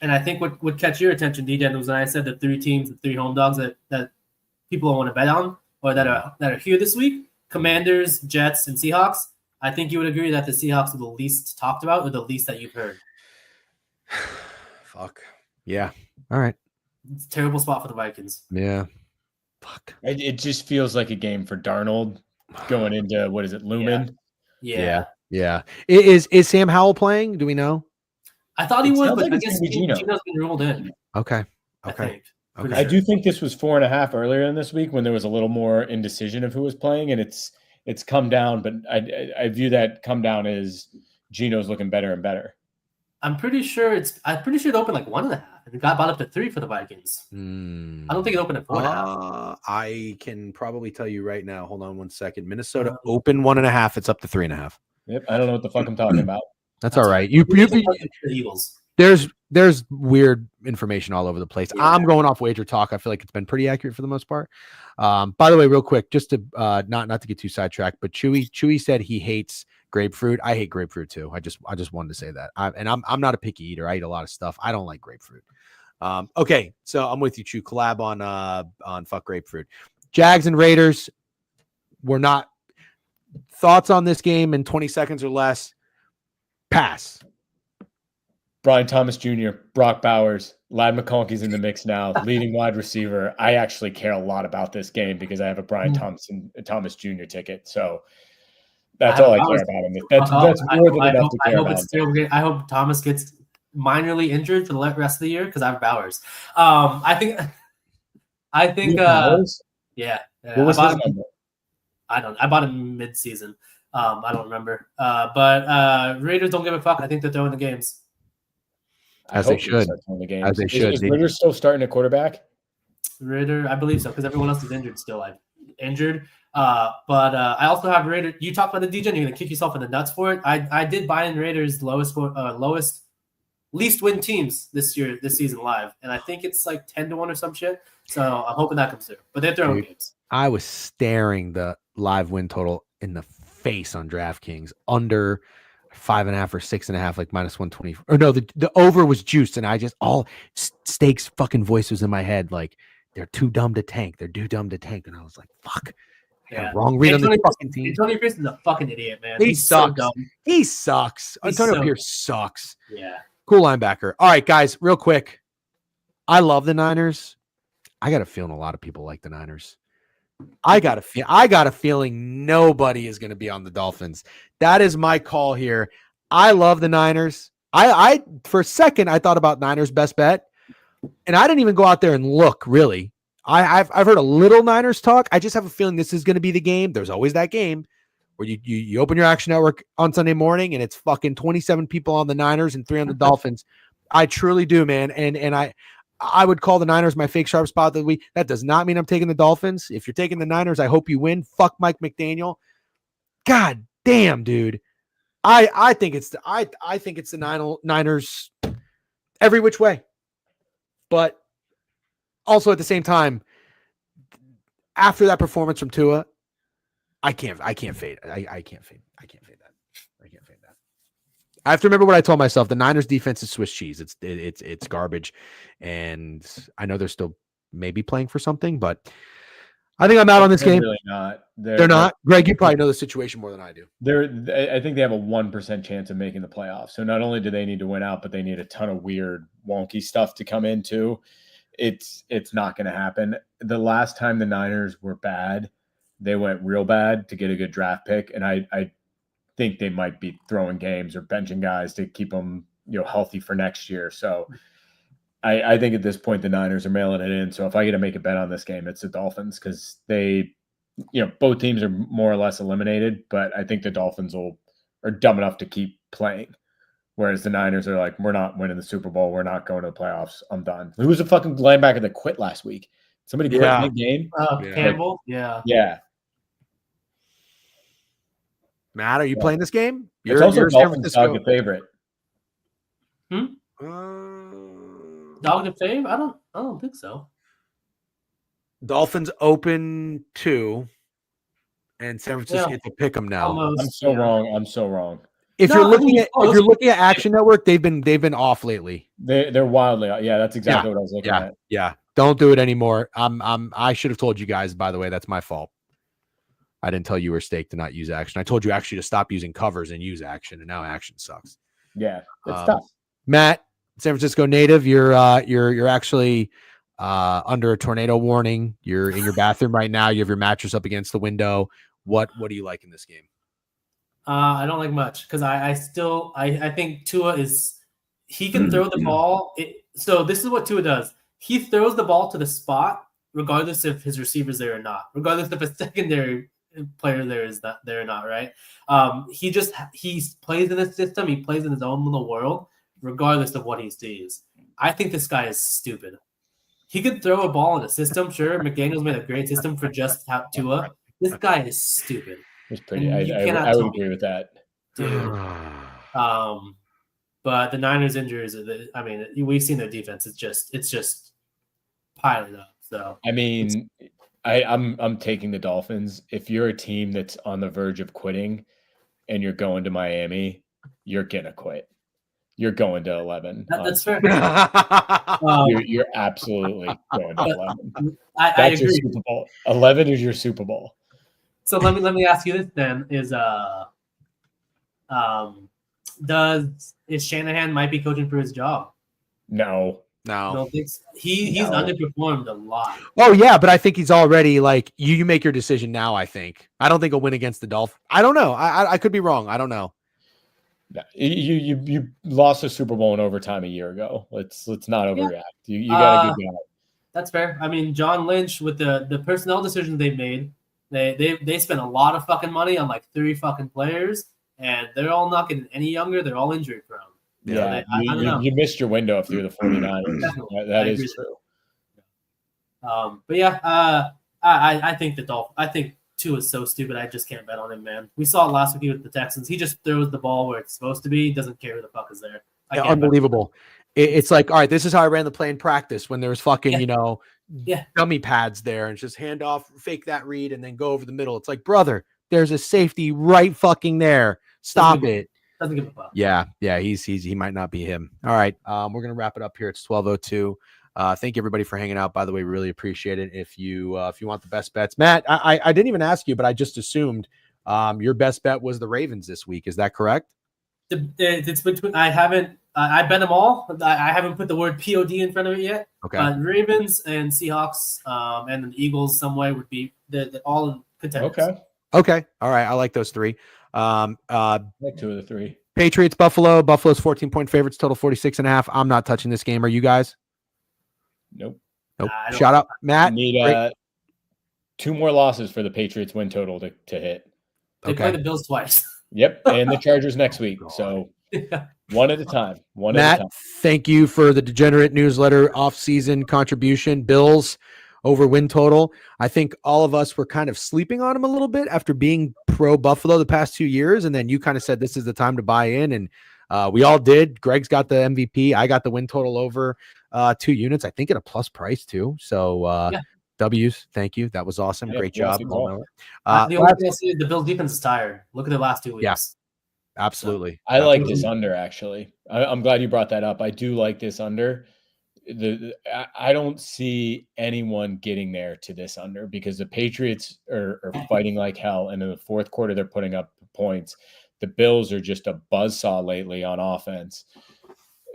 And I think what would catch your attention, DJ, was when I said the 3 teams, the 3 home dogs that people don't want to bet on or that are here this week: Commanders, Jets, and Seahawks. I think you would agree that the Seahawks are the least talked about or the least that you've heard. Fuck. Yeah. All right. It's a terrible spot for the Vikings. Yeah. Fuck. It just feels like a game for Darnold going into, what is it, Lumen? Yeah. Is Sam Howell playing? Do we know? I thought he It would, sounds but like I it's guess gonna be Geno. Geno's been ruled in. Okay. I think. Okay. I do think this was 4.5 earlier in this week when there was a little more indecision of who was playing, and it's come down, but I view that come down as Geno's looking better and better. I'm pretty sure it opened like 1.5 and it got bought up to 3 for the Vikings. I don't think it opened at 4.5. I can probably tell you right now. Hold on one second. Minnesota open 1.5. It's up to 3.5. Yep. I don't know what the fuck I'm talking about. That's all right. The Eagles. There's weird information all over the place. Yeah. I'm going off Wager Talk. I feel like it's been pretty accurate for the most part. By the way, real quick, just to not to get too sidetracked, but Chewy said he hates grapefruit. I hate grapefruit too. I just wanted to say that. I'm not a picky eater. I eat a lot of stuff. I don't like grapefruit. Okay, so I'm with you, Chew. Collab on fuck grapefruit. Jags and Raiders. We're not. Thoughts on this game in 20 seconds or less? Pass. Brian Thomas Jr., Brock Bowers, Ladd McConkey's in the mix now, leading wide receiver. I actually care a lot about this game because I have a Brian Thomas Jr. ticket. So that's all I care about him. That's more than enough to care about. I hope Thomas gets minorly injured for the rest of the year because I have Bowers. I think. Yeah. What was his number? I bought him mid-season. I don't remember. But Raiders don't give a fuck. I think they're throwing the games. As they should. As they should. Is Ritter still starting a quarterback? Ritter, I believe so, because everyone else is injured still. But I also have Raiders. You talked about the DJ, and you're gonna kick yourself in the nuts for it. I did buy in Raiders least win teams this season live, and I think it's like 10-1 or some shit. So I'm hoping that comes through. But they're throwing games. I was staring the live win total in the face on DraftKings under 5.5 or 6.5, like -120. Or no, the over was juiced, and I just all Steak's fucking voice was in my head, like they're too dumb to tank. They're too dumb to tank, and I was like, fuck. Wrong read on the fucking team. Antonio Pierce is a fucking idiot, man. He sucks. So he sucks. Antonio Pierce sucks. Yeah. Cool linebacker. All right, guys, real quick. I love the Niners. I got a feeling a lot of people like the Niners. I got a feeling nobody is going to be on the Dolphins. That is my call here. I love the Niners. I for a second I thought about Niners best bet, and I didn't even go out there and look really. I've heard a little Niners talk. I just have a feeling this is going to be the game. There's always that game where you open your Action Network on Sunday morning and it's fucking 27 people on the Niners and 3 on the Dolphins. I truly do, man. And I would call the Niners my fake sharp spot of the week. That does not mean I'm taking the Dolphins. If you're taking the Niners, I hope you win. Fuck Mike McDaniel. God damn, dude. I think it's the Niners every which way. But also at the same time, after that performance from Tua, I can't fade. I can't fade that. I can't fade that. I have to remember what I told myself. The Niners defense is Swiss cheese. It's garbage. And I know they're still maybe playing for something, but I think I'm out on this game. Really not. They're not. Greg, you probably know the situation more than I do. I think they have a 1% chance of making the playoffs. So not only do they need to win out, but they need a ton of weird, wonky stuff to come in too. It's not going to happen. The last time the Niners were bad, they went real bad to get a good draft pick, and I think they might be throwing games or benching guys to keep them healthy for next year. So I think at this point the Niners are mailing it in. So if I get to make a bet on this game, it's the Dolphins because they, both teams are more or less eliminated, but I think the Dolphins are dumb enough to keep playing. Whereas the Niners are like, we're not winning the Super Bowl. We're not going to the playoffs. I'm done. Who was the fucking linebacker that quit last week? Somebody quit mid-game? Campbell? Yeah. Matt, are you playing this game? It's also Dolphins dog the favorite. Dog the fave? I don't think so. Dolphins open 2, and San Francisco get to pick them now. Almost, I'm so wrong. If you're looking at Action Network, they've been off lately. They're wildly. Yeah, that's exactly what I was looking at. Yeah. Don't do it anymore. I should have told you guys, by the way, that's my fault. I didn't tell you were staked to not use Action. I told you actually to stop using covers and use Action, and now Action sucks. Yeah, it's tough. Matt, San Francisco native, you're actually under a tornado warning. You're in your bathroom right now. You have your mattress up against the window. What do you like in this game? I don't like much because I think Tua he can throw the ball. So this is what Tua does. He throws the ball to the spot, regardless if his receiver's there or not, regardless if a secondary player there is not there or not, right? He plays in a system. He plays in his own little world, regardless of what he sees. I think this guy is stupid. He could throw a ball in a system. Sure, McDaniel's made a great system for just Tua. This guy is stupid. It's pretty. I would agree with that, dude. But the Niners' injuries. We've seen their defense. It's just piling up. So I mean, I'm taking the Dolphins. If you're a team that's on the verge of quitting, and you're going to Miami, you're gonna quit. You're going to 11. That's fair. You're absolutely going to 11. I agree. Your Super Bowl. 11 is your Super Bowl. So let me ask you this then: is Shanahan might be coaching for his job? No. He's underperformed a lot. Oh yeah, but I think he's already like you make your decision now. I don't think he'll win against the Dolphins. I don't know. I could be wrong. I don't know. You lost a Super Bowl in overtime a year ago. Let's not overreact. You got a good guy. That's fair. I mean, John Lynch with the personnel decisions they've made, they spent a lot of fucking money on like 3 fucking players, and they're all not getting any younger. They're all injury prone. Yeah, I don't know. You missed your window if you're the 49ers. That is true. But yeah, I think I think Tua is so stupid. I just can't bet on him, man. We saw it last week with the Texans. He just throws the ball where it's supposed to be. He doesn't care who the fuck is there. Unbelievable. It's like, all right, this is how I ran the play in practice when there was fucking, dummy pads there and just hand off, fake that read, and then go over the middle. It's like, brother, there's a safety right fucking there. Stop it. Doesn't give a fuck. Yeah. He might not be him. All right. We're gonna wrap it up here. It's 12:02. Thank you everybody for hanging out. By the way, we really appreciate it. If you want the best bets, Matt, I didn't even ask you, but I just assumed your best bet was the Ravens this week. Is that correct? It's between. I bet them all. I haven't put the word POD in front of it yet. Okay. Ravens and Seahawks and the Eagles some way would be the all contenders. Okay. All right. I like those 3. I like 2 of the 3. Patriots, Buffalo. Buffalo's 14-point favorites, total 46.5. I'm not touching this game. Are you guys? Nope. Nope. I don't- Shout out Matt. Need Great. 2 more losses for the Patriots win total to hit. They play the Bills twice. Yep, and the Chargers next week. God. So Yeah. one at a time. One Matt, at a time. thank you for the Degenerate newsletter off-season contribution. Bills over win total. I think all of us were kind of sleeping on him a little bit after being pro Buffalo the past 2 years, and then you kind of said this is the time to buy in, and we all did. Greg's got the MVP. I got the win total over 2 units. I think at a plus price too. So Yeah. W's. Thank you. That was awesome. Yeah, Great yes, job. you All are. over. The only thing I'll say is the Bills defense is tired. Look at the last 2 weeks. Yeah. Absolutely. I like this under, actually. I'm glad you brought that up. I do like this under. I don't see anyone getting there to this under because the Patriots are fighting like hell, and in the fourth quarter they're putting up points. The Bills are just a buzzsaw lately on offense.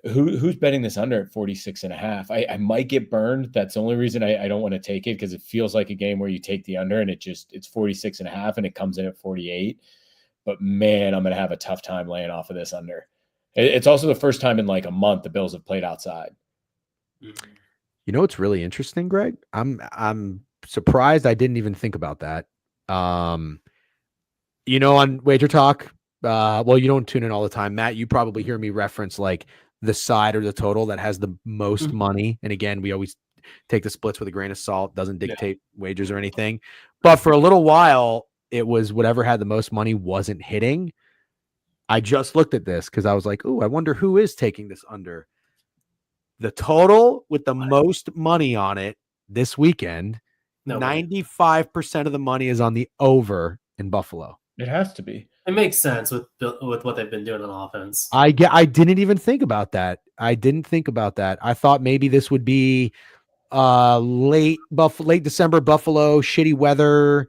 Who's betting this under at 46.5? I might get burned. That's the only reason I don't want to take it, because it feels like a game where you take the under and it's 46.5 and it comes in at 48. But man, I'm going to have a tough time laying off of this under. It's also the first time in like a month the Bills have played outside. You know what's really interesting, Greg? I'm surprised I didn't even think about that. On Wager Talk, well, you don't tune in all the time, Matt. You probably hear me reference like the side or the total that has the most money. And again, we always take the splits with a grain of salt. Doesn't dictate wagers or anything. But for a little while, it was whatever had the most money wasn't hitting. I just looked at this because I was like, "Ooh, I wonder who is taking this under." The total with the most money on it this weekend, 95% of the money is on the over in Buffalo. It has to be. It makes sense with what they've been doing on offense. I didn't even think about that. I thought maybe this would be late December Buffalo, shitty weather.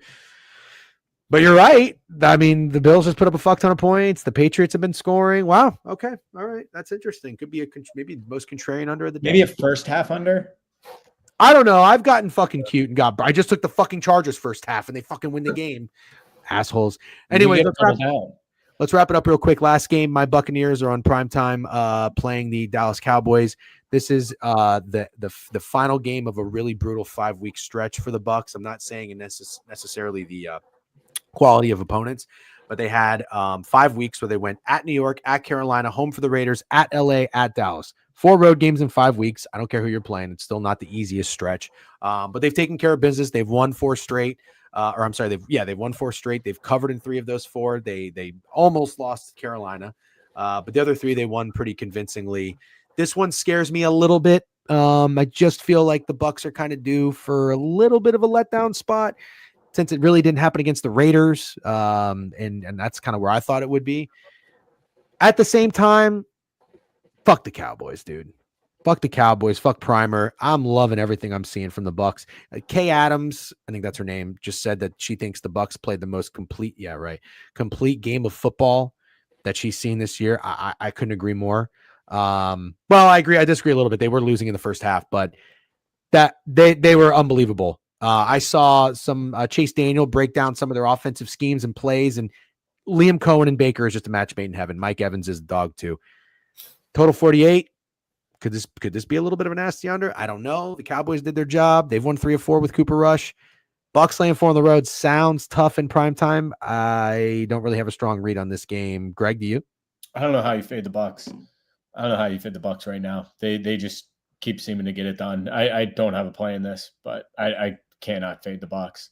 But you're right. I mean, the Bills just put up a fuck ton of points. The Patriots have been scoring. Wow. Okay. All right. That's interesting. Could be maybe the most contrarian under of the day. Maybe a first half under. I don't know. I've gotten fucking cute and I just took the fucking Chargers first half and they fucking win the game. Assholes. Anyway, let's wrap it up real quick. Last game, my Buccaneers are on primetime playing the Dallas Cowboys. This is the final game of a really brutal 5-week stretch for the Bucs. I'm not saying it necessarily the quality of opponents, but they had 5 weeks where they went at New York, at Carolina, home for the Raiders, at LA, at Dallas. 4 road games in 5 weeks. I don't care who you're playing. It's still not the easiest stretch, but they've taken care of business. They've won 4 straight. They've won 4 straight. They've covered in 3 of those 4. They almost lost to Carolina, but the other 3 they won pretty convincingly. This one scares me a little bit. I just feel like the Bucs are kind of due for a little bit of a letdown spot, since it really didn't happen against the Raiders. And that's kind of where I thought it would be. At the same time, fuck the Cowboys, dude. Fuck the Cowboys. Fuck Primer. I'm loving everything I'm seeing from the Bucs. Kay Adams, I think that's her name, just said that she thinks the Bucs played the most complete game of football that she's seen this year. I couldn't agree more. Well, I agree. I disagree a little bit. They were losing in the first half, but that they were unbelievable. I saw some Chase Daniel break down some of their offensive schemes and plays, and Liam Cohen and Baker is just a match made in heaven. Mike Evans is the dog too. Total 48. Could this be a little bit of a nasty under? I don't know. The Cowboys did their job. They've won 3 of 4 with Cooper Rush. Bucs laying 4 on the road sounds tough in prime time. I don't really have a strong read on this game. Greg, do you? I don't know how you fade the Bucs. I don't know how you fit the Bucs right now. They just keep seeming to get it done. I don't have a play in this, but I cannot fade the Bucs.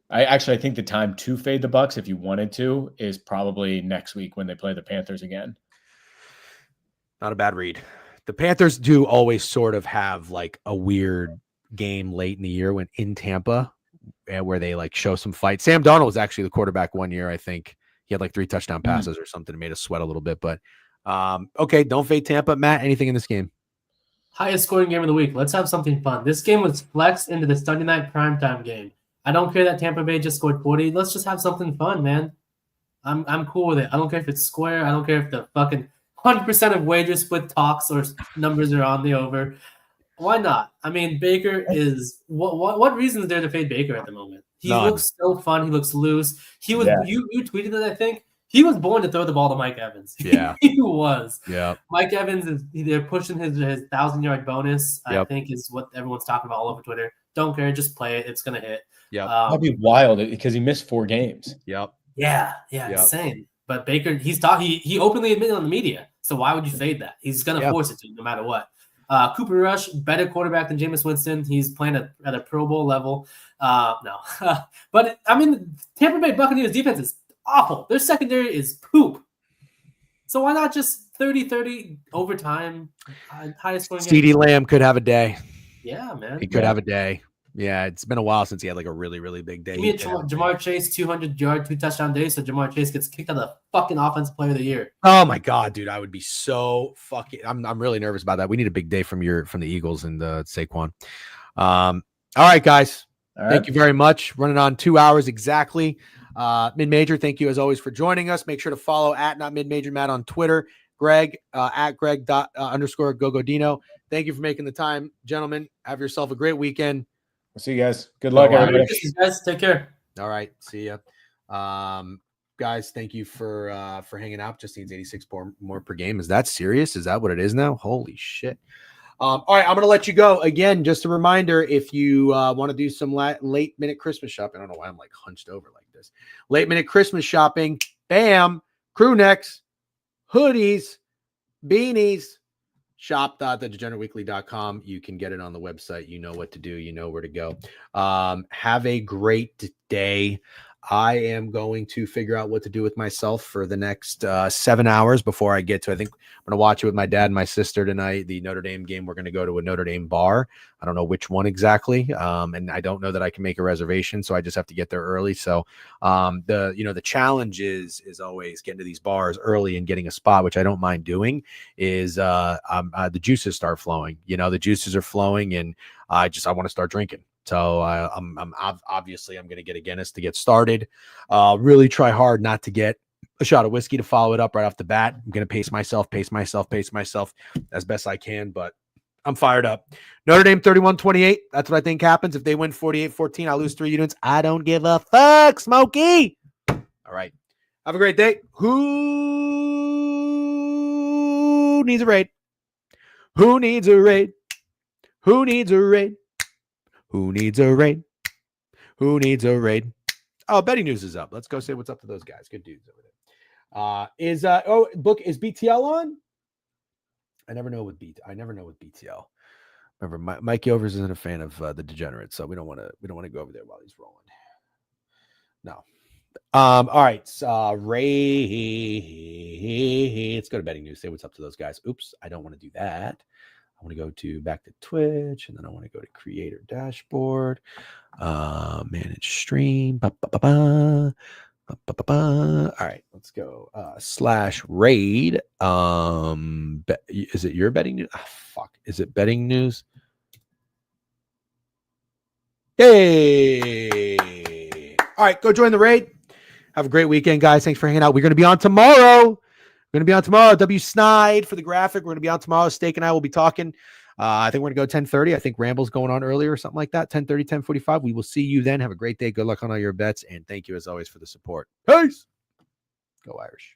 I think the time to fade the Bucs, if you wanted to, is probably next week when they play the Panthers again. Not a bad read. The Panthers do always sort of have like a weird game late in the year when in Tampa, where they like show some fight. Sam Darnold was actually the quarterback one year. I think he had like 3 touchdown passes or something. It made us sweat a little bit, but okay. Don't fade Tampa. Matt, anything in this game? Highest scoring game of the week. Let's have something fun. This game was flexed into the Sunday night primetime game. I don't care that Tampa Bay just scored 40. Let's just have something fun, man. I'm cool with it. I don't care if it's square. I don't care if the fucking 100% of wager split talks or numbers are on the over. Why not? I mean, Baker is what reason is there to fade Baker at the moment? He looks so fun. He looks loose. He was you tweeted it, I think. He was born to throw the ball to Mike Evans. Yeah. He was. Yeah. Mike Evans they're pushing his 1,000-yard bonus. I Yep. think is what everyone's talking about all over Twitter. Don't care, just play it. It's gonna hit. Yep. That'd be wild because he missed 4 games. Yep. Yeah, Yep. insane. But Baker, he openly admitted on the media. So why would you fade that? He's gonna force it to no matter what. Cooper Rush, better quarterback than Jameis Winston. He's playing at a Pro Bowl level. No, but I mean, Tampa Bay Buccaneers defense is awful. Their secondary is poop. So why not just 30-30 overtime, highest scoring game? CeeDee Lamb could have a day. Yeah, man. He could have a day. Yeah, it's been a while since he had like a really, really big day. Give me a Jamar Chase 200-yard, 2-touchdown day, so Jamar Chase gets kicked out of the fucking offensive player of the year. Oh my god, dude, I would be so fucking. I'm really nervous about that. We need a big day from the Eagles and Saquon. All right, guys. All right. Thank you very much. Running on 2 hours exactly. Mid-Major, thank you as always for joining us. Make sure to follow at Not Mid-Major Matt on Twitter. Greg at Greg._GoGodino. Thank you for making the time, gentlemen. Have yourself a great weekend. We'll see you guys. Good luck, everybody. Guys, take care. All right, see ya. Guys, thank you for hanging out. Just needs 86 more per game. Is that serious? Is that what it is now? Holy shit. All right, I'm going to let you go. Again, just a reminder, if you want to do some late-minute Christmas shopping, I don't know why I'm like hunched over like this. Late-minute Christmas shopping, bam, crew necks, hoodies, beanies, shop.thedegenerateweekly.com. You can get it on the website. You know what to do. You know where to go. Have a great day. I am going to figure out what to do with myself for the next 7 hours before I get to, I think I'm going to watch it with my dad and my sister tonight. The Notre Dame game, we're going to go to a Notre Dame bar. I don't know which one exactly. And I don't know that I can make a reservation. So I just have to get there early. So the challenge is always getting to these bars early and getting a spot, which I don't mind doing, is the juices start flowing. The juices are flowing and I want to start drinking. So I'm obviously I'm going to get a Guinness to get started. Really try hard not to get a shot of whiskey to follow it up right off the bat. I'm going to pace myself as best I can, but I'm fired up. Notre Dame 31-28. That's what I think happens. If they win 48-14, I lose 3 units. I don't give a fuck, Smokey. All right. Have a great day. Who needs a raid? Who needs a raid? Who needs a raid? Who needs a raid? Who needs a raid? Oh, betting news is up. Let's go say what's up to those guys. Good dudes over there. Is BTL on? I never know with BTL. Remember, Mikey Overs isn't a fan of the Degenerates, so we don't want to go over there while he's rolling. No. All right. Ray. Let's go to betting news. Say what's up to those guys. Oops, I don't want to do that. I want to go back to Twitch, and then I want to go to creator dashboard, manage stream. All right, let's go. /raid. Is it your betting news? Fuck. Is it betting news? Hey. All right, go join the raid. Have a great weekend, guys. Thanks for hanging out. We're going to be on tomorrow. W. Snide for the graphic. We're going to be on tomorrow. Steak and I will be talking. I think we're going to go 10:30. I think Ramble's going on earlier or something like that. 10:30, 10:45. We will see you then. Have a great day. Good luck on all your bets. And thank you as always for the support. Peace. Go Irish.